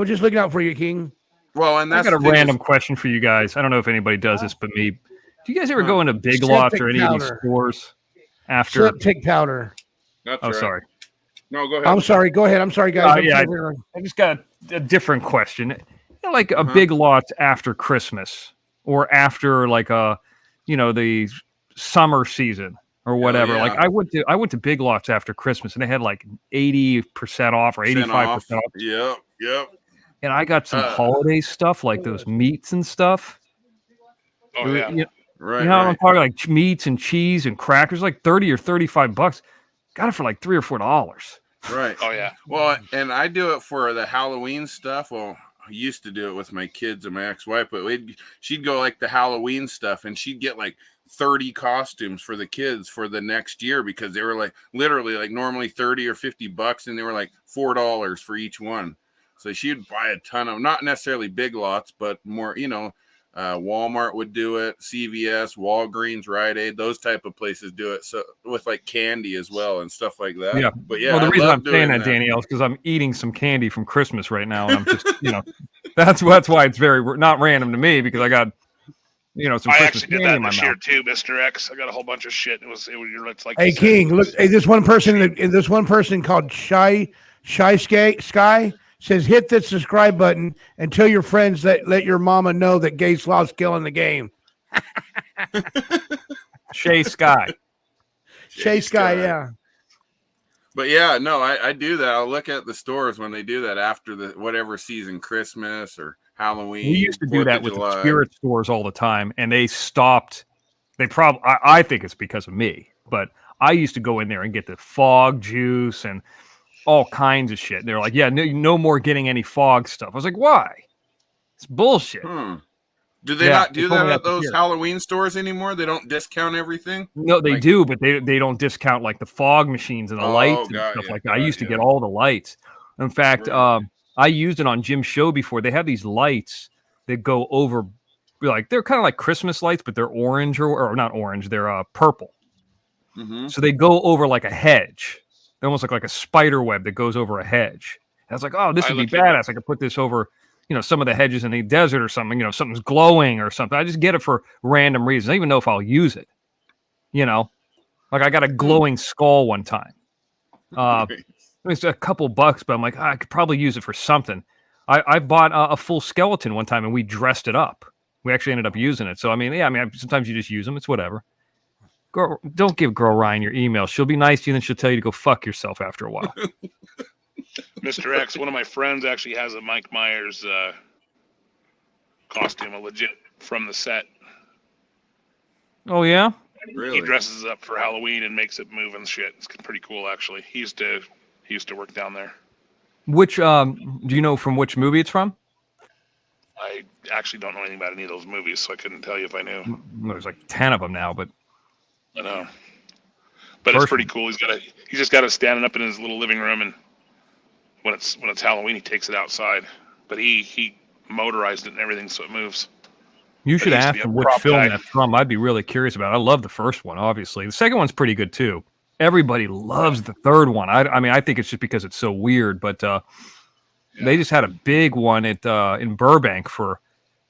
just looking out for you, King. Well, and that's I got a random question for you guys. I don't know if anybody does this, but me. Do you guys ever go into Big Lots or any of these stores after Slip powder? That's right. Sorry. No, go ahead. I'm sorry. Go ahead. I'm sorry, guys. I just got a different question. Like a Big Lots after Christmas or after the summer season. Or whatever. Yeah. Like I went to Big Lots after Christmas and they had like 80% off or 85% off. Yep. And I got some holiday stuff like those meats and stuff. Oh yeah. Right. You know what I'm talking, like meats and cheese and crackers, like $30 or $35. Got it for like $3 or $4. Right. Oh yeah. Well, and I do it for the Halloween stuff. Well, I used to do it with my kids and my ex-wife, but she'd go like the Halloween stuff and she'd get like 30 costumes for the kids for the next year because they were like literally like normally 30 or $50 and they were like $4 for each one. So she'd buy a ton of, not necessarily Big Lots, but more, Walmart would do it, CVS, Walgreens, Rite Aid, those type of places do it. So with like candy as well and stuff like that. Yeah. But yeah, well, the reason I'm saying that, Danielle, is because I'm eating some candy from Christmas right now. And I'm just, that's why it's very not random to me because I got, some I Christmas actually did candy that in my this mouth. year too, Mr. X. I got a whole bunch of shit. It's like. Hey, King, look. Hey, this one person called Shy Sky says, hit the subscribe button and tell your friends that let your mama know that Gay Sloth's killing the game. Shay Sky. Shay Sky, yeah. But yeah, no, I do that. I'll look at the stores when they do that after the whatever season, Christmas or Halloween. We used to do that with the spirit stores all the time, and they stopped. They probably, I think it's because of me, but I used to go in there and get the fog juice and all kinds of shit. They're like, yeah, no more getting any fog stuff. I was like, why? It's bullshit. Do they not do that at those Halloween stores anymore? They don't discount everything? No, they do, but they don't discount like the fog machines and the lights and stuff like that. I used to get all the lights. In fact, I used it on Jim's show before. They have these lights that go over, like they're kind of like Christmas lights, but they're orange or not orange. They're purple. Mm-hmm. So they go over like a hedge. They almost look like a spider web that goes over a hedge. And I was like, oh, this would be badass. I could put this over, some of the hedges in the desert or something. Something's glowing or something. I just get it for random reasons. I don't even know if I'll use it. Like I got a glowing skull one time. It's a couple bucks, but I'm like, I could probably use it for something. I bought a full skeleton one time and we dressed it up. We actually ended up using it. So, sometimes you just use them. It's whatever. Girl, don't give Girl Ryan your email. She'll be nice to you and then she'll tell you to go fuck yourself after a while. Mr. X, one of my friends actually has a Mike Myers costume, a legit from the set. Oh, yeah? Really? He dresses up for Halloween and makes it move and shit. It's pretty cool, actually. He used to work down there. Which, do you know from which movie it's from? I actually don't know anything about any of those movies, so I couldn't tell you if I knew. There's like 10 of them now, but I know. But it's pretty cool. He's just got it standing up in his little living room, and when it's Halloween, he takes it outside. But he motorized it and everything, so it moves. You should ask him which film that's from. I'd be really curious about it. I love the first one, obviously. The second one's pretty good, too. Everybody loves the third one. I mean, I think it's just because it's so weird, but they just had a big one at in Burbank for,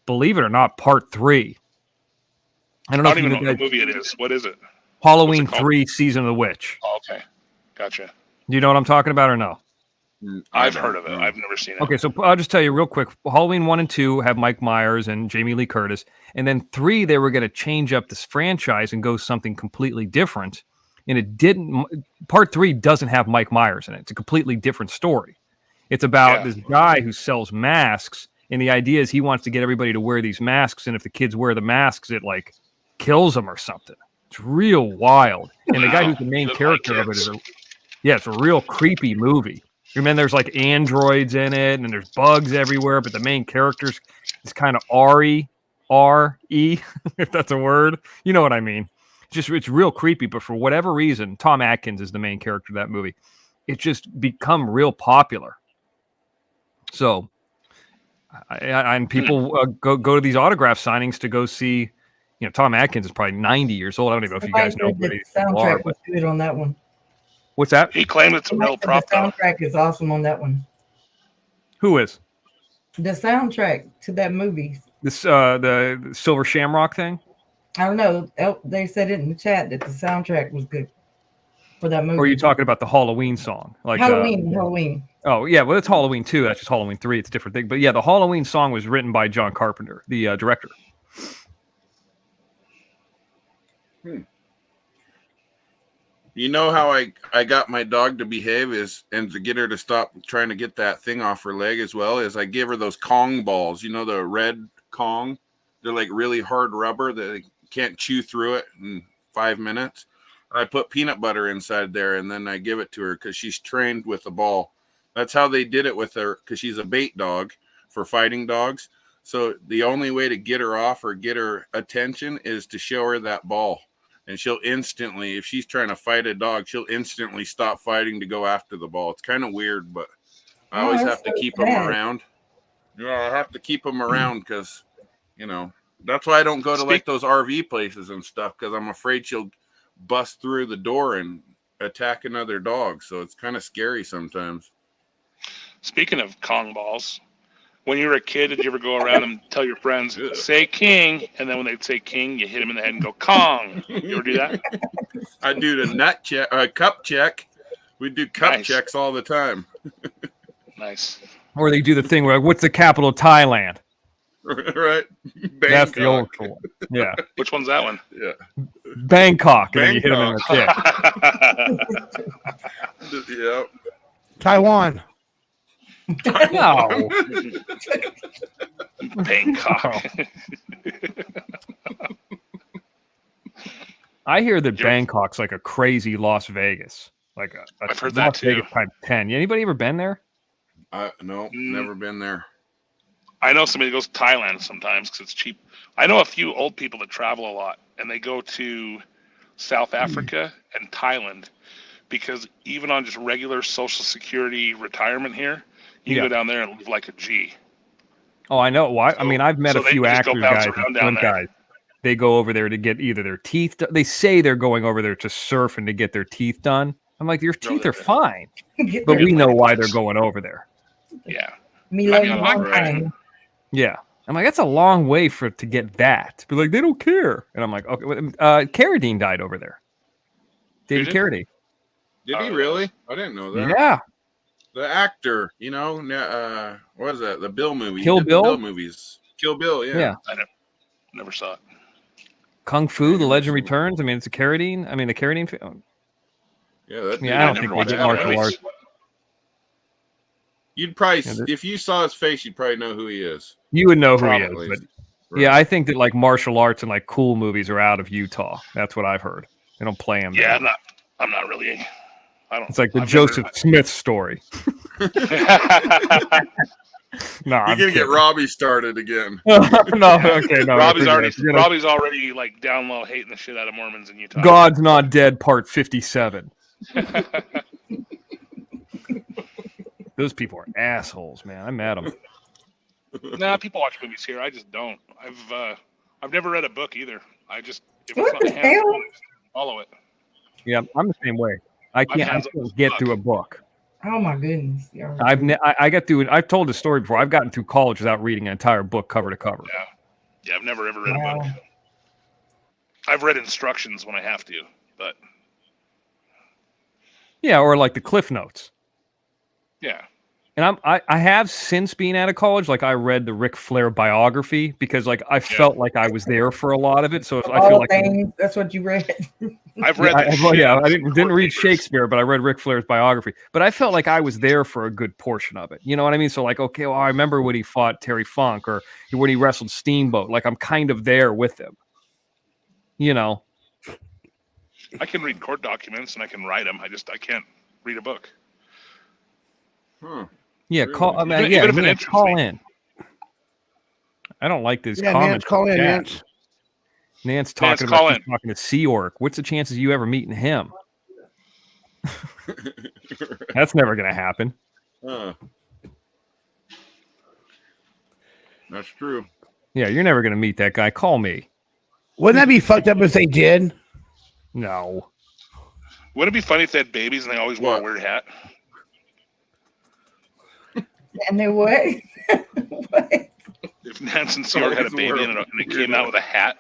believe it or not, part 3. I don't even know what movie it is. What is it? Halloween 3, Season of the Witch. Oh, okay. Gotcha. Do you know what I'm talking about or no? I've heard of it. I've never seen it. Okay, so I'll just tell you real quick. Halloween 1 and 2 have Mike Myers and Jamie Lee Curtis. And then 3, they were going to change up this franchise and go something completely different. And it didn't. Part 3 doesn't have Mike Myers in it. It's a completely different story. It's about this guy who sells masks. And the idea is he wants to get everybody to wear these masks. And if the kids wear the masks, it like kills them or something. It's real wild. And the guy who's the main character of it is it's a real creepy movie. Remember, there's like androids in it, and there's bugs everywhere, but the main character's is kind of R-E, if that's a word. You know what I mean? It's real creepy, but for whatever reason, Tom Atkins is the main character of that movie. It's just become real popular. So, and people go to these autograph signings to go see. You know, Tom Atkins is probably 90 years old. I don't even know if you guys know. The soundtrack was good on that one. What's that? He claimed it's a real prop. The soundtrack is awesome on that one. Who is? The soundtrack to that movie. This the Silver Shamrock thing? I don't know. They said it in the chat that the soundtrack was good for that movie. Or are you talking about the Halloween song? Like Halloween. Oh, yeah. Well, it's Halloween 2. That's just Halloween 3. It's a different thing. But yeah, the Halloween song was written by John Carpenter, the director. You know how I got my dog to behave and to get her to stop trying to get that thing off her leg as well is I give her those Kong balls. You know, the red Kong? They're like really hard rubber that they can't chew through it in 5 minutes. I put peanut butter inside there and then I give it to her because she's trained with the ball. That's how they did it with her because she's a bait dog for fighting dogs. So the only way to get her off or get her attention is to show her that ball. And she'll instantly, if she's trying to fight a dog, she'll instantly stop fighting to go after the ball. It's kind of weird, but I always have to keep them around. You know, I have to keep them around because, you know, that's why I don't go to like those RV places and stuff because I'm afraid she'll bust through the door and attack another dog. So it's kind of scary sometimes. Speaking of Kong balls, when you were a kid, did you ever go around and tell your friends, say king, and then when they'd say king, you hit them in the head and go Kong? You ever do that? I do the nut check, cup check. We do cup checks all the time. Nice. Or they do the thing where, what's the capital of Thailand? Right. Bangkok. That's the old one. Yeah. Which one's that one? Yeah. Bangkok. And then you hit them in the dick. Yep. Taiwan. No. Bangkok. I hear that Bangkok's like a crazy Las Vegas. Like I've heard Las that too. Vegas times 10. Anybody ever been there? No, never been there. I know somebody that goes to Thailand sometimes because it's cheap. I know a few old people that travel a lot, and they go to South Africa and Thailand because even on just regular Social Security retirement here, you can go down there and live like a G. Oh, I know. Why? I mean, I've met a few actors guys, guys. They go over there to get either their teeth done. They say they're going over there to surf and to get their teeth done. I'm like, your teeth are fine, but we know why they're going over there. Yeah. Yeah. I'm like, that's a long way to get that. Be like, they don't care. And I'm like, okay. Carradine died over there. David Carradine. Did he really? I didn't know that. Yeah. The actor, you know, what is that? The Bill movie. Kill Bill? The Bill movies. Kill Bill, yeah. I never saw it. Kung Fu, The Legend Returns. I mean, it's a Carradine. I mean, the Carradine film. Yeah, I don't think we did martial arts. You'd probably, if you saw his face, you'd probably know who he is. You would know who he is. But yeah, I think that like martial arts and like cool movies are out of Utah. That's what I've heard. They don't play them. Yeah, I'm not really. It's like the Joseph Smith story. No, You're I'm gonna get kidding. Robbie started again. No, okay, no. Robbie's forget it. already like down low hating the shit out of Mormons in Utah. God's Not Dead Part 57. Those people are assholes, man. I'm at them. Nah, people watch movies here. I just don't. I've never read a book either. I just if What it's the not hands hell? on, follow it. Yeah, I'm the same way. I can't get through a book. Oh my goodness. Yeah. I got through. I've told the story before. I've gotten through college without reading an entire book cover to cover. Yeah, I've never ever read a book. I've read instructions when I have to, but Yeah, or like the Cliff Notes. yeah. And I have since being out of college, like I read the Ric Flair biography because like I felt like I was there for a lot of it. So if I feel like that's what you read. I've read I didn't read Shakespeare, but I read Ric Flair's biography. But I felt like I was there for a good portion of it. You know what I mean? So like, okay, well, I remember when he fought Terry Funk or when he wrestled Steamboat. Like I'm kind of there with him. You know. I can read court documents and I can write them. I can't read a book. Yeah, call. I mean, Even if it man, interests call me. in. I don't like these Yeah, comments. Nance, call in, Yeah. Nance. Nance talking call about in. talking to Sea Orc. What's the chances of you ever meeting him? That's never going to happen. That's true. Yeah, you're never going to meet that guy. Call me. Wouldn't that be fucked up if they did? No. Wouldn't it be funny if they had babies and they always wore a weird hat? And they what? If Nance and Sea Org had a baby and it came out with a hat.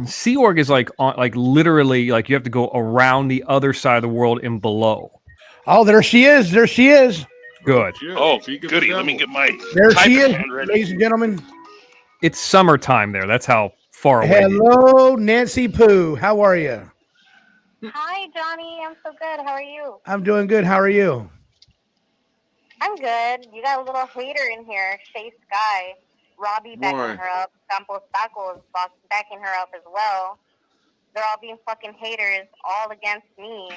Sea Org is like literally like you have to go around the other side of the world and below. Oh, there she is. There she is. Good. Oh, goody. Let me get my There she is, typing ready. ladies and gentlemen. It's summertime there. That's how far away. Hello, Nancy Pooh. How are you? Hi, Johnny. I'm so good. How are you? I'm doing good. How are you? I'm good. You got a little hater in here, Shay Sky. Robbie backing her up. Campos Taco is backing her up as well. They're all being fucking haters, all against me.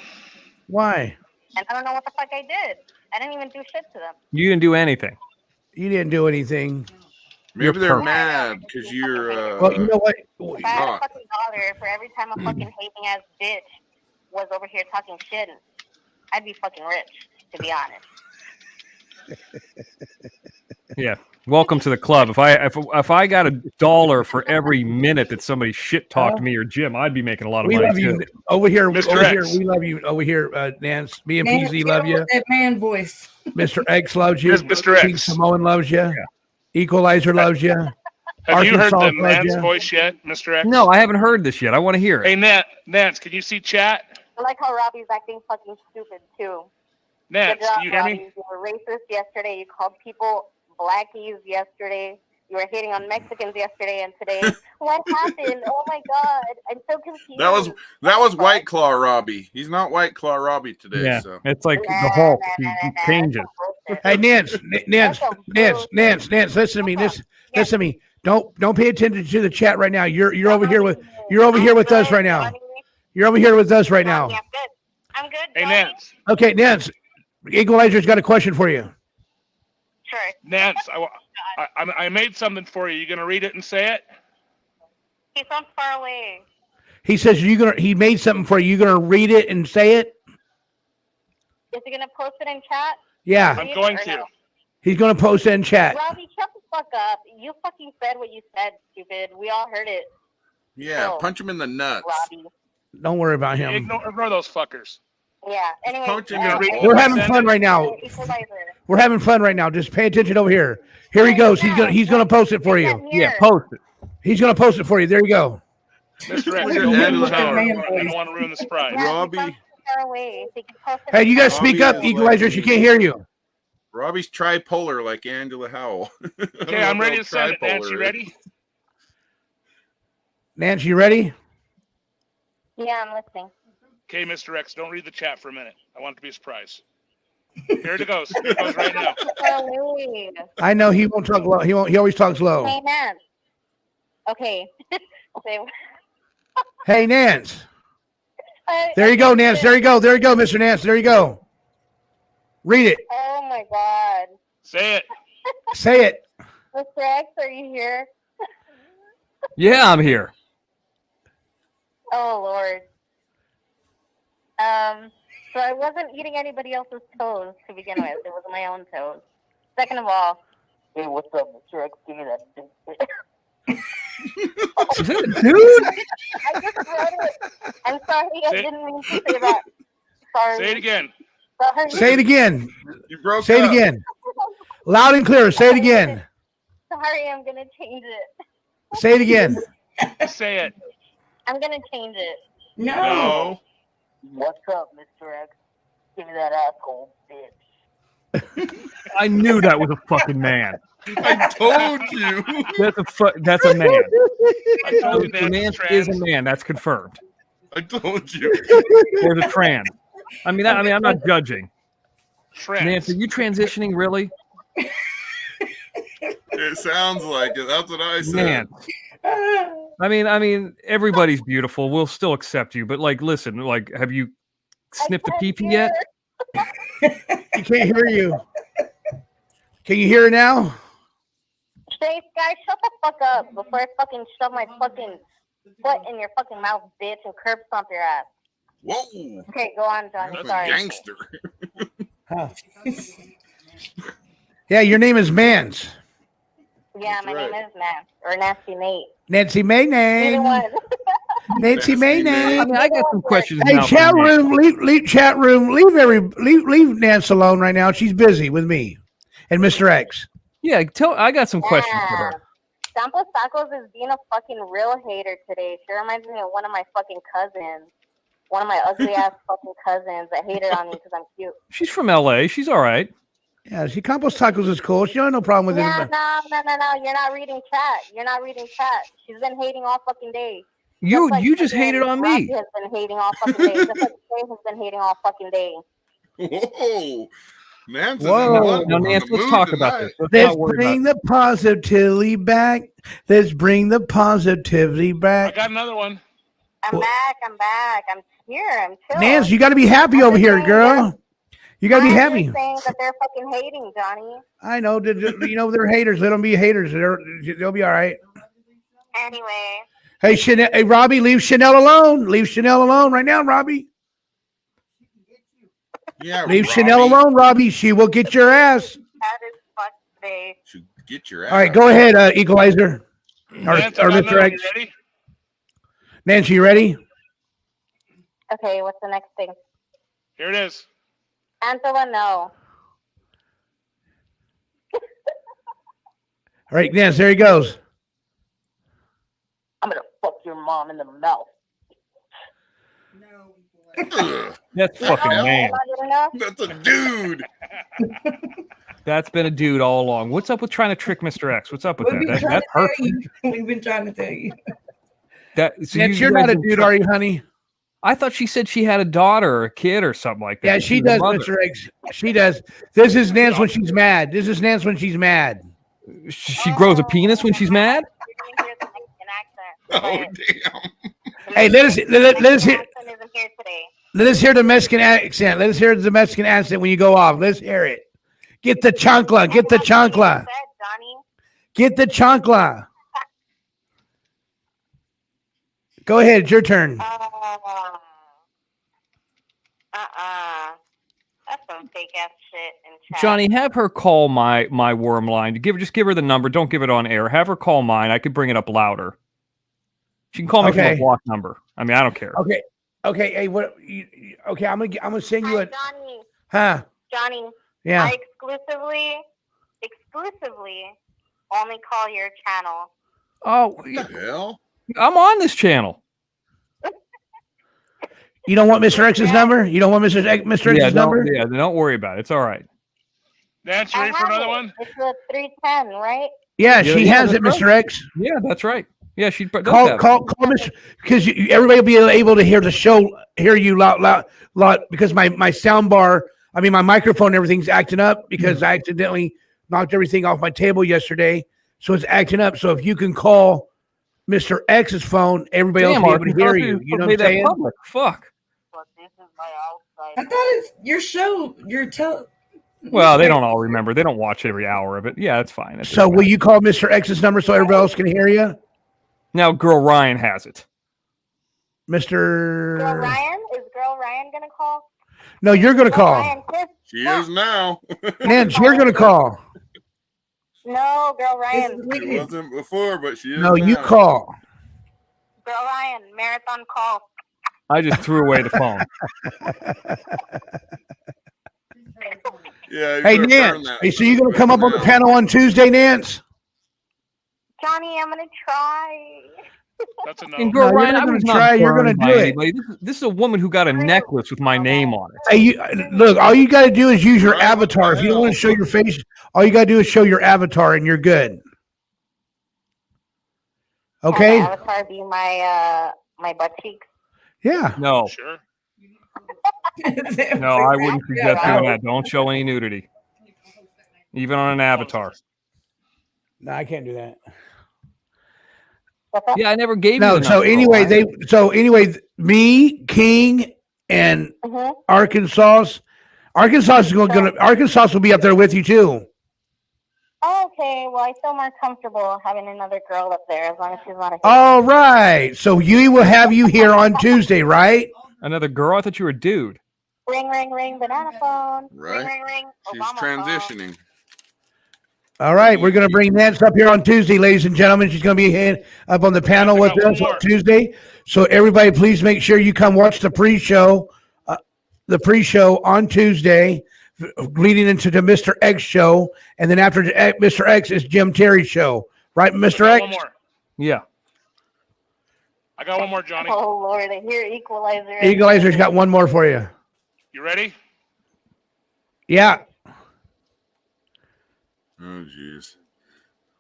Why? And I don't know what the fuck I did. I didn't even do shit to them. You didn't do anything. You didn't do anything. Maybe they're mad because you're. Well, you know what? If I had a fucking dollar for every time a fucking hating ass bitch was over here talking shit, I'd be fucking rich, to be honest. Yeah. Welcome to the club. If I got $1 for every minute that somebody shit talked me or Jim, I'd be making a lot of We money love too. you over here. Mr. Over X. here, we love you. Over here, Nance. Me and Nance, PZ love you. That man voice. Mr. X loves you. Yes, Mr. X. King Samoan loves you. Equalizer loves you. Have you heard Arkansas the loves Nance you. voice yet, Mr. X? No, I haven't heard this yet. I want to hear it. Hey, Nance, can you see chat? I like how Robbie's acting fucking stupid, too. Nance, Good job, can you hear me? Robbie. You were racist yesterday. You called people blackies yesterday. You were hating on Mexicans yesterday and today. What happened? Oh my god. I'm so confused. That was White Claw Robbie. He's not White Claw Robbie today. Yeah, So it's like the Hulk. He changes. Hey, Nance, listen to me. Listen to me. Don't pay attention to the chat right now. You're over here with us right now. You're over here with us right now. Yeah, I'm good. I'm good. Hey, Johnny. Nance. Okay, Nance. Equalizer's got a question for you. Sure. Nance, I made something for you. You gonna read it and say it? He's from far away. He says he made something for you. You gonna read it and say it? Is he gonna post it in chat? Yeah. I'm going to. No? He's gonna post it in chat. Robbie, shut the fuck up. You fucking said what you said, stupid. We all heard it. yeah, No. punch him in the nuts. Robbie. Don't worry about him. Ignore those fuckers. Yeah. Anyway, Punch him. We're having fun right now. Equalizer. We're having fun right now. Just pay attention over here. Here he goes. He's gonna post it for you. Yeah, post it. He's gonna post it for you. There you go. Mr. X, Look you're at the him, look at power. man I voice. don't want to ruin the surprise. Yeah, Robbie. he's from far away. So you can post it Hey, in you guys chat. speak up, Equalizer. She can't hear you. Robbie's tripolar like Angela Howell. Okay, I'm ready to send it. Nance, you ready? Nance, you ready? Yeah, I'm listening. Okay, Mr. X, don't read the chat for a minute. I want it to be a surprise. Here it goes. It goes right now. Far away. I know he won't talk low. He always talks low. Hey, man. Okay. Say- Hey, Nance. There you go, Nance. There you go, Mr. Nance. There you go. Read it. Oh my god. Say it. Say it. Mr. X, are you here? Yeah, I'm here. Oh, Lord. So I wasn't eating anybody else's toes to begin with. It was my own toes. Second of all, hey, what's up, Mr. X? Give me that big Is that a dude? I just wrote it. I'm sorry, I didn't mean to say that. Sorry. Say it again. Sorry. Say it again. You broke Say it up. again. Loud and clear. Say it again. Sorry, I'm going to change it. Say it again. Say it. I'm going to change it. No. What's up, Mr. X? Give me that asshole, bitch. I knew that was a fucking man. I told you. That's a man. I told you The man that's is a trans. man. That's confirmed. I told you. Or the trans. I mean, I'm not judging. Trans. Nancy, are you transitioning really? It sounds like it. That's what I said. Man. I mean, everybody's beautiful. We'll still accept you, but like, listen, like, have you sniffed a pee-pee yet? I can't hear you. Can you hear it now? Safe guy, shut the fuck up before I fucking shove my fucking foot in your fucking mouth, bitch, and curb stomp your ass. Whoa. Okay, go on, Johnny. That's Sorry. a gangster. Huh. Yeah, your name is Mans. Yeah, my name is Nat, or Nasty Nate. Nancy Mayne. Either one. Nancy Mayne. I mean, I got some questions. Hey, now for chat you. room, leave chat room, leave Nance alone right now. She's busy with me and Mr. X. Yeah, I got some questions for her. Campos Tacos is being a fucking real hater today. She reminds me of one of my fucking cousins. One of my ugly ass fucking cousins that hated on me because I'm cute. She's from LA. She's all right. Yeah, she Campos Tacos is cool. She don't have no problem with Yeah, it. no. You're not reading chat. You're not reading chat. She's been hating all fucking day. You just hated on Rocky me. has been hating all fucking day. Just like Trey has been hating all fucking day. Whoa. Nancy's Whoa. Now, Nance, let's talk about this. Let's Let's not worry bring about the positivity back. Let's bring the positivity I back. got another one. I'm back. I'm here. I'm chill. Nance, you got to be happy over here, girl. You got to be I'm happy. just saying that they're fucking hating, Johnny. I know. You know they're haters. Let them be haters. They'll be all right. Anyway. Hey, Chanel. Hey, Robbie, leave Chanel alone. Leave Chanel alone right now, Robbie. Yeah, Leave Robbie. Chanel alone, Robbie. She will get your ass. That is fucked today. Should get your ass. All right, go ahead, Equalizer. Nance, Or I got Mr. another one. X. You ready? Nancy, you ready? Okay, what's the next thing? Here it is. Angela, no. All right, Nance, there he goes. I'm gonna fuck your mom in the mouth. That's fucking hell? man. Not good enough? That's a dude. That's been a dude all along. What's up with trying to trick Mr. X? What's up with We've been that? trying That's to tell perfect. you. We've been trying to tell you. So Nance, you you're guys not a been dude, try- are you, honey? I thought she said she had a daughter or a kid or something like that. Yeah, that she was a does, mother. Mr. X. She does. This is Nance when she's mad. This is Nance when she's mad. She grows a penis when she's mad? You didn't hear the Mexican accent. Oh, damn. Hey, let us hear. Accent isn't here today. Let us hear the Mexican accent. Let us hear the Mexican accent when you go off. Let's hear it. Get the chancla. Get the chancla. Said, Johnny. Get the chancla. Go ahead. It's your turn. That's some fake ass shit in chat. Johnny, have her call my worm line. Just give her the number. Don't give it on air. Have her call mine. I could bring it up louder. She can call me from Okay. a block number. I mean, I don't care. Okay. Okay. Hey, what? Okay, I'm gonna send you Hi, a. Johnny. Huh? Johnny. Yeah. I exclusively only call your channel. Oh, What the hell? I'm on this channel. You don't want Mr. X's number? You don't want Mr. X's number? Yeah, don't worry about it. It's all right. Nance, you I ready for have another it. one? It's a 310, right? Yeah, she has it, that's Mr. right. X. Yeah, that's right. Yeah, she does Call have it. Mr. Because everybody will be able to hear the show, hear you loud, because my sound bar, I mean, my microphone and everything's acting up because I accidentally knocked everything off my table yesterday. So it's acting up. So if you can call Mr. X's phone, everybody else will be able to hear you. You know what I'm saying? Public. Fuck. But this is my outside. I thought it's your show. Well, they don't all remember. They don't watch every hour of it. Yeah, that's fine. That's So will you call Mr. X's number so everybody else can hear you? Now, Girl Ryan has it. Mr. Girl Ryan? Is Girl Ryan going to call? No, you're going to Girl call. Ryan, She is now. Nance, you're going to call. No, Girl Ryan. She wasn't before, but she is No, now. you call. Girl Ryan, marathon call. I just threw away the phone. Yeah. Hey, Nance, so you going to come up on the panel on Tuesday, Nance? Johnny, I'm going to try. That's a no. And Girl No, Ryan, you're I not was gonna not try. You're burned gonna by do it. anybody. This is a woman who got a necklace with my name on it. Hey, look, all you got to do is use your avatar. If you don't want to show your face, all you got to do is show your avatar and you're good. Okay? Have the avatar be my butt cheeks. Yeah. No. Sure. No, I wouldn't suggest doing that. Don't show any nudity. Even on an avatar. No, I can't do that. Yeah, I never gave you No, the so number, anyway, me, King, and Arkansas will be up there with you too. Okay, well, I feel more comfortable having another girl up there as long as she's not a hit. All right. So Yui will have you here on Tuesday, right? Another girl? I thought you were a dude. Ring, ring, ring, banana phone. Right. Ring, ring, ring. She's Obama transitioning. All right, we're going to bring Nance up here on Tuesday, ladies and gentlemen. She's going to be up on the panel with us on Tuesday. So everybody, please make sure you come watch the pre-show on Tuesday, leading into the Mr. X show, and then after Mr. X is Jim Terry's show, right, Mr. X? One more. Yeah. I got one more, Johnny. Oh, Lord, I hear Equalizer. Equalizer's got one more for you. You ready? Yeah. Oh, jeez.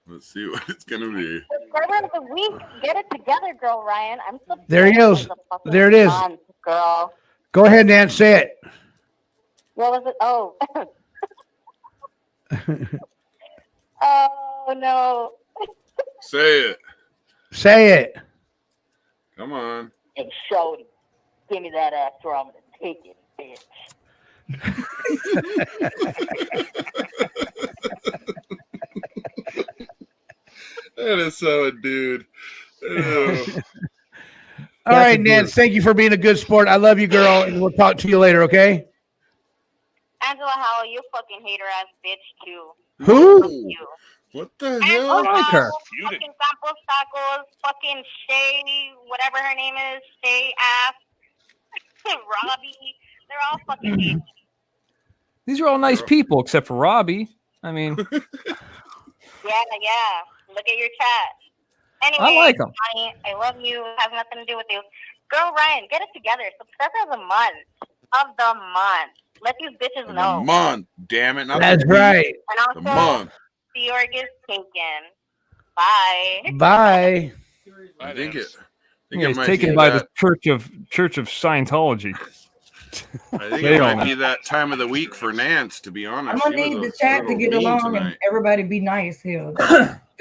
Let's see what it's going to be. Subscriber of the week. Get it together, Girl Ryan. I'm so There he goes. There it is. month, girl. Go ahead, Nance, say it. What was it? Oh. Oh, no. Say it. Say it. Come on. Hey, Shody, give me that ass or I'm going to take it, bitch. That is so a dude. Ew. All right, Nance, thank you for being a good sport. I love you, girl, and we'll talk to you later, okay? Angela Howell, you fucking hater ass bitch, too. Who? What the hell? Angela like her. Howell, fucking Campos Tacos, fucking Shay, whatever her name is, Shay ass, Robbie, they're all fucking haters. These are all nice people, except for Robbie. I mean, Yeah. Look at your chat. Anyway, I like 'em. Johnny, I love you. It has nothing to do with you. Girl, Ryan, get it together. Subscriber of the month. Let these bitches know. The month, damn it. Not That's the week. right. And also, The month. the org is taken. Bye. Bye. I think it. yeah, it's might taken be by that. the Church of Scientology. I think They it might don't. be that time of the week for Nance, to be honest. I'm gonna She need was the a chat to little get mean along tonight. and everybody be nice here.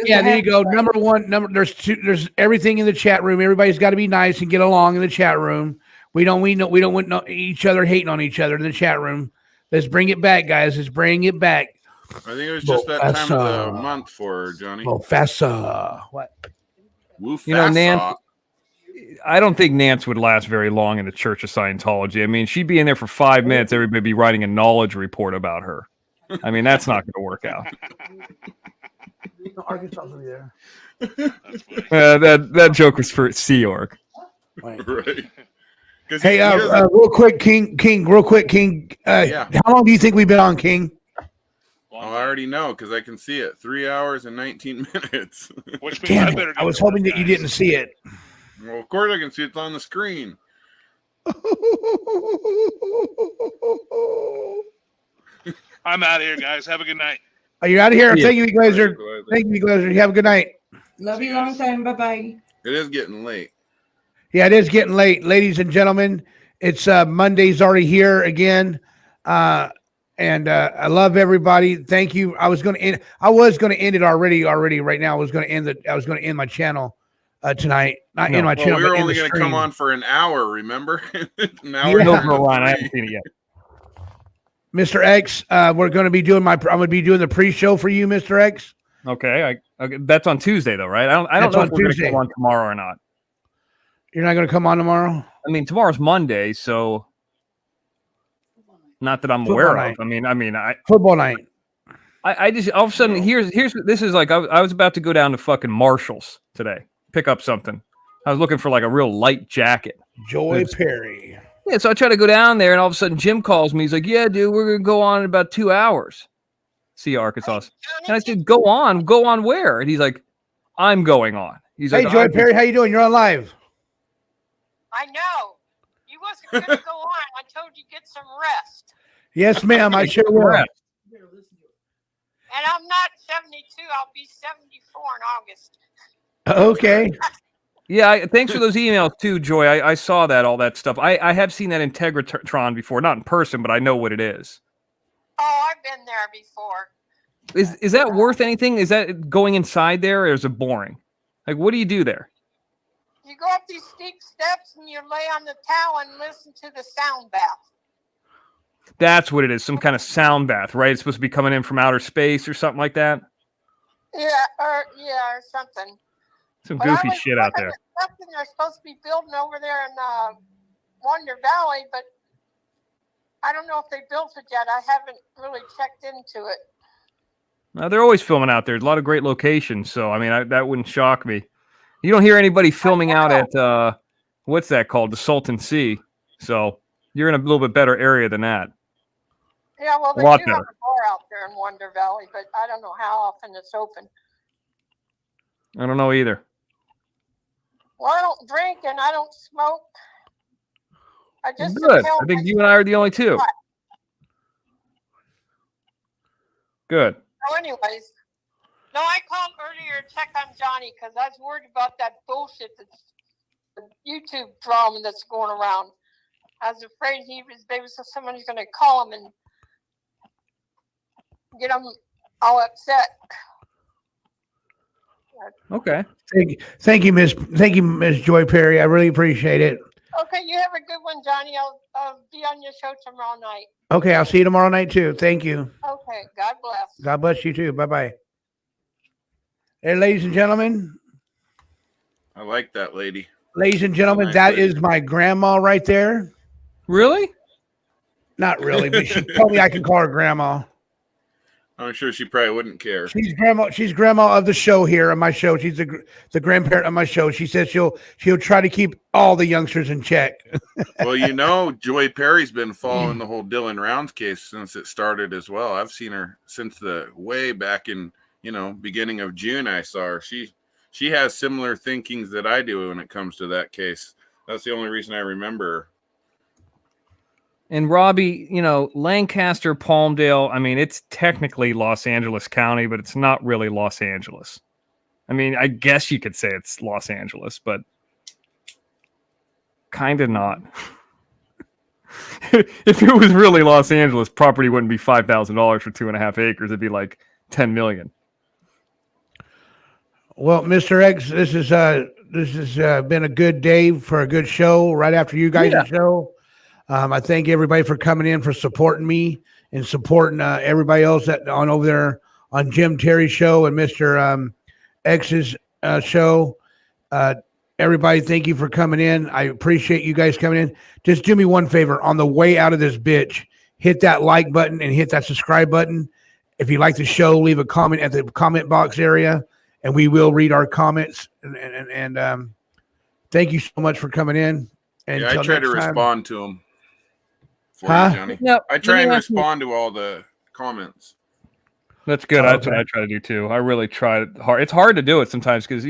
Yeah, there you go. Number one, there's everything in the chat room. Everybody's got to be nice and get along in the chat room. We don't want each other hating on each other in the chat room. Let's bring it back, guys. Let's bring it back. I think it was just that time of the month for her, Johnny. Professor. What? You know, Nance, I don't think Nance would last very long in the Church of Scientology. I mean, she'd be in there for 5 minutes. Everybody be writing a knowledge report about her. I mean, that's not going to work out. Arkansas will be there. That joke was for Sea Org. Right. Hey, real quick, King. Yeah. How long do you think we've been on, King? Oh, I already know because I can see it. 3 hours and 19 minutes. Which means Damn it. I was hoping that you didn't see it. Well, of course I can see it's on the screen. I'm out of here, guys. Have a good night. Are you out of here? Yeah. Thank you, Glazer. Thank you, Glazer. You have a good night. Love you long time. Bye bye. It is getting late. Yeah, it is getting late, ladies and gentlemen. It's Monday's already here again, and I love everybody. Thank you. I was going to end it already. Right now, I was going to end my channel tonight. Not in my channel. We were but only going to come on for an hour. Remember? An hour. Yeah. No, Ron, I haven't seen it yet. Mr. X, we're going to be doing I'm going to be doing the pre-show for you, Mr. X. Okay, that's on Tuesday though, right? I don't know if we're going to come on tomorrow or not. You're not going to come on tomorrow? I mean, tomorrow's Monday, so not that I'm aware of. I mean, football night. I just all of a sudden this is like I was about to go down to fucking Marshall's today, pick up something. I was looking for like a real light jacket. Joy Perry. Yeah, so I try to go down there, and all of a sudden Jim calls me. He's like, "Yeah, dude, we're gonna go on in about 2 hours." See Arkansas, and I said, "Go on where?" And he's like, "I'm going on." He's like, "Hey, Joy Perry, how you doing? You're on live." I know. You wasn't gonna go on. I told you get some rest. Yes, ma'am. I sure will. And I'm not 72. I'll be 74 in August. Okay. Yeah, thanks for those emails too, Joy. I saw all that stuff. I have seen that Integratron before, not in person, but I know what it is. Oh, I've been there before. Is that worth anything? Is that going inside there, or is it boring? Like, what do you do there? You go up these steep steps and you lay on the towel and listen to the sound bath. That's what it is. Some kind of sound bath, right? It's supposed to be coming in from outer space or something like that. Yeah, or something. Some goofy shit out there. Something they're supposed to be building over there in Wonder Valley, but I don't know if they built it yet. I haven't really checked into it. They're always filming out there. There's a lot of great locations, so I mean that wouldn't shock me. You don't hear anybody filming out at what's that called, the Salton Sea. So you're in a little bit better area than that. Yeah, well, they do have a bar out there in Wonder Valley, but I don't know how often it's open. I don't know either. Well, I don't drink and I don't smoke. I just good. I think you and I are the only two. Good. So anyways, no, I called earlier to check on Johnny because I was worried about that bullshit that's the YouTube drama that's going around. I was afraid somebody's going to call him and get him all upset. Okay. Thank you, Miss Joy Perry. I really appreciate it. Okay, you have a good one, Johnny. I'll be on your show tomorrow night. Okay, I'll see you tomorrow night too. Thank you. Okay, God bless. God bless you too. Bye-bye. Hey, ladies and gentlemen. I like that lady. Ladies and gentlemen, that is my grandma right there. Really? Not really, but she told me I can call her grandma. I'm sure she probably wouldn't care. She's grandma of the show here on my show. She's the grandparent of my show. She says she'll try to keep all the youngsters in check. Well, Joy Perry's been following the whole Dylan Rounds case since it started as well. I've seen her since the way back in, beginning of June. I saw her. She has similar thinkings that I do when it comes to that case. That's the only reason I remember her. And Robbie, Lancaster, Palmdale, I mean, it's technically Los Angeles County, but it's not really Los Angeles. I mean, I guess you could say it's Los Angeles, but kind of not. If it was really Los Angeles, property wouldn't be $5,000 for 2.5 acres. It'd be like $10 million. Well, Mr. X, this has been a good day for a good show right after you guys' show. I thank everybody for coming in, for supporting me and supporting everybody else on over there on Jim Terry's show and Mr. X's show. Everybody, thank you for coming in. I appreciate you guys coming in. Just do me one favor. On the way out of this bitch, hit that like button and hit that subscribe button. If you like the show, leave a comment at the comment box area, and we will read our comments. And thank you so much for coming in. And I try to respond to them. Johnny. Yep. I try and respond to all the comments. That's good. That's what I try to do too. I really try hard. It's hard to do it sometimes because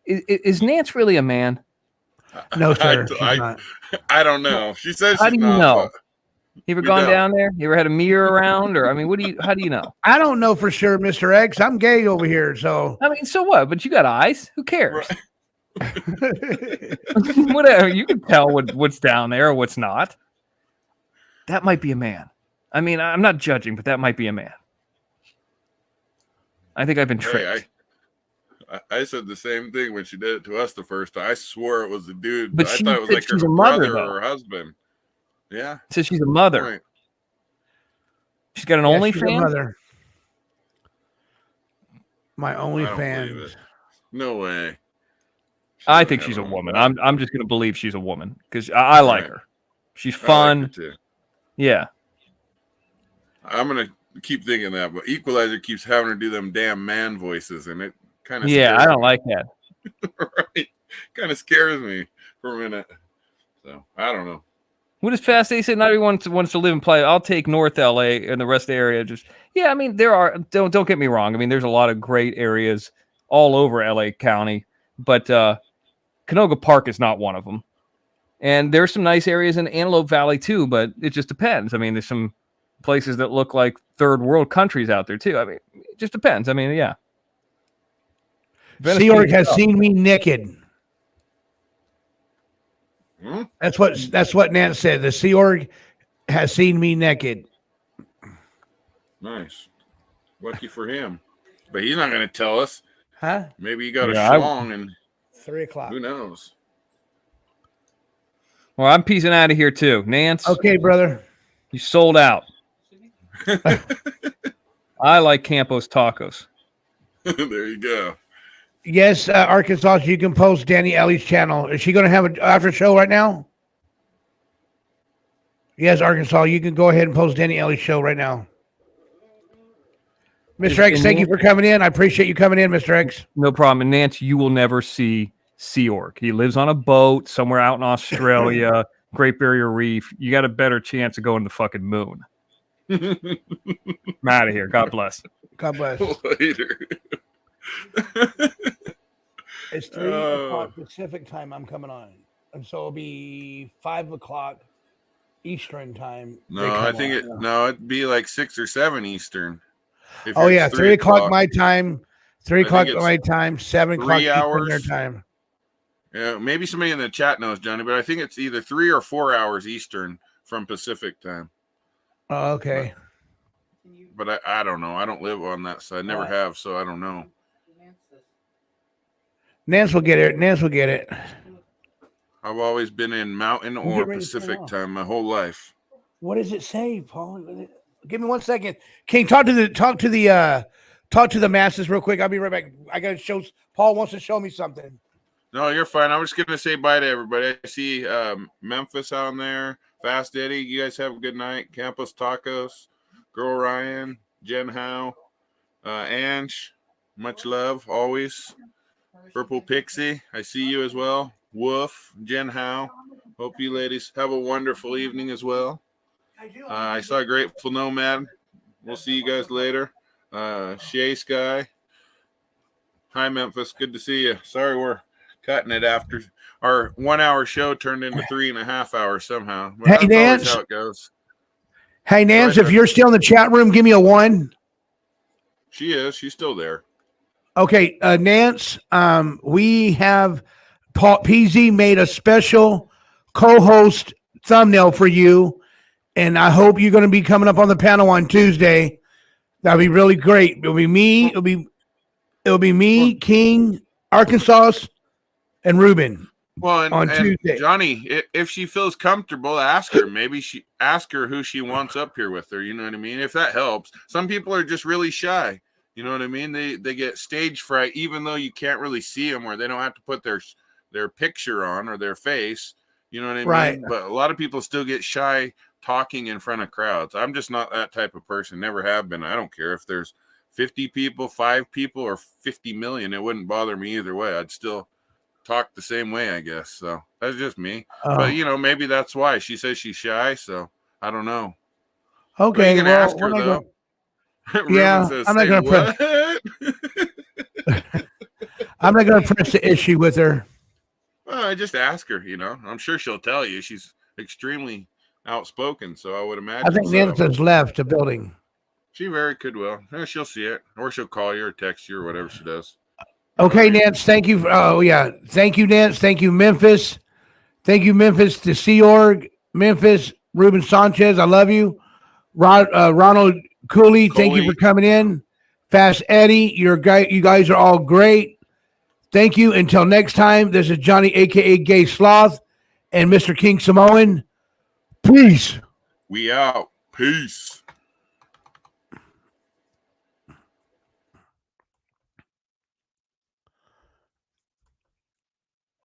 is Nance really a man? No, sir. I don't know. She says. How do you know? You ever gone down there? You ever had a mirror around, or I mean, how do you know? I don't know for sure, Mr. X. I'm gay over here, so. I mean, so what? But you got eyes. Who cares? Right. Whatever. You can tell what's down there or what's not. That might be a man. I mean, I'm not judging, but that might be a man. I think I've been tricked. I said the same thing when she did it to us the first time. I swore it was a dude, but I thought it was like her brother or her husband. Yeah. So she's a mother. Right. She's got an OnlyFans. Mother. My I don't believe OnlyFans. it. No way. I think she's a woman. I'm just going to believe she's a woman because I like her. She's fun. I like her too. Yeah. I'm going to keep thinking that, but Equalizer keeps having her do them damn man voices, and it kind of I don't like that. Right. Kind of scares me for a minute. So, I don't know. What is Fast They said not everyone wants to live and play. I'll take North LA and the rest of the area. I mean, there are, don't get me wrong. I mean, there's a lot of great areas all over LA County, but Canoga Park is not one of them. And there's some nice areas in Antelope Valley too, but it just depends. I mean, there's some places that look like third world countries out there too. I mean, it just depends. I mean, yeah. Sea Org has seen me naked. That's what Nance said. The Sea Org has seen me naked. Nice. Lucky for him. But he's not going to tell us. Huh? Maybe he got a schlong and 3 o'clock. Who knows? Well, I'm peacing out of here too. Nance. Okay, brother. You sold out. I like Campos tacos. There you go. Yes, Arkansas, you can post Danny Ellie's channel. Is she going to have an after show right now? Yes, Arkansas, you can go ahead and post Danny Ellie's show right now. Mr. X, thank you for coming in. I appreciate you coming in, Mr. X. No problem. And Nance, you will never see Sea Org. He lives on a boat somewhere out in Australia, Great Barrier Reef. You got a better chance of going to the fucking moon. I'm out of here. God bless. God bless. Later. It's 3 o'clock Pacific time I'm coming on. And so it'll be 5 o'clock Eastern time. No, I think it'd be like 6 or 7 Eastern. Oh yeah, 3 o'clock my time, 3 o'clock my time, 7 o'clock Eastern their time. Yeah, maybe somebody in the chat knows, Johnny, but I think it's either 3 or 4 hours Eastern from Pacific time. Oh, okay. But I don't know. I don't live on that side. Never have, so I don't know. Nance will get it. Nance will get it. I've always been in Mountain or Pacific time my whole life. What does it say, Paul? Give me 1 second. King, talk to the masses real quick. I'll be right back. I got to show. Paul wants to show me something. No, you're fine. I'm just gonna say bye to everybody. I see Memphis on there. Fast Eddie, you guys have a good night. Campos Tacos, Girl Ryan, Jen Howe, Ange, much love always. Purple Pixie, I see you as well. Woof, Jen Howe. Hope you ladies have a wonderful evening as well. I saw Grateful Nomad. We'll see you guys later. Shay Sky. Hi, Memphis. Good to see you. Sorry we're cutting it after our 1 hour show turned into 3.5 hours somehow. But hey, that's Nance. always how it goes. Hey, Nance, if you're still in the chat room, give me a 1. She is. She's still there. Okay, Nance, we have Paul PZ made a special co-host thumbnail for you, and I hope you're going to be coming up on the panel on Tuesday. That'll be really great. It'll be me. It'll be me, King, Arkansas, and Ruben. Well, on Tuesday. Johnny, if she feels comfortable, ask her. Maybe ask her who she wants up here with her. You know what I mean? If that helps. Some people are just really shy. You know what I mean? They get stage fright, even though you can't really see them, or they don't have to put their picture on or their face. You know what I mean? Right. But a lot of people still get shy talking in front of crowds. I'm just not that type of person. Never have been. I don't care if there's 50 people, 5 people, or 50 million. It wouldn't bother me either way. I'd still talk the same way, I guess. So that's just me. But maybe that's why she says she's shy. So I don't know. Okay, you can ask her though. Yeah, I'm not going to press. I'm not going to press the issue with her. Well, I just ask her. I'm sure she'll tell you. She's extremely outspoken, so I would imagine. I think Nance has left the building. She very could will. She'll see it, or she'll call you or text you or whatever she does. Okay, Nance. Thank you. Thank you, Nance. Thank you, Memphis. Thank you, Memphis, to Sea Org, Memphis, Ruben Sanchez. I love you. Ronald Cooley, thank you for coming in. Fast Eddie, you guys are all great. Thank you. Until next time, this is Johnny, a.k.a. Gay Sloth, and Mr. King Samoan. Peace. We out. Peace.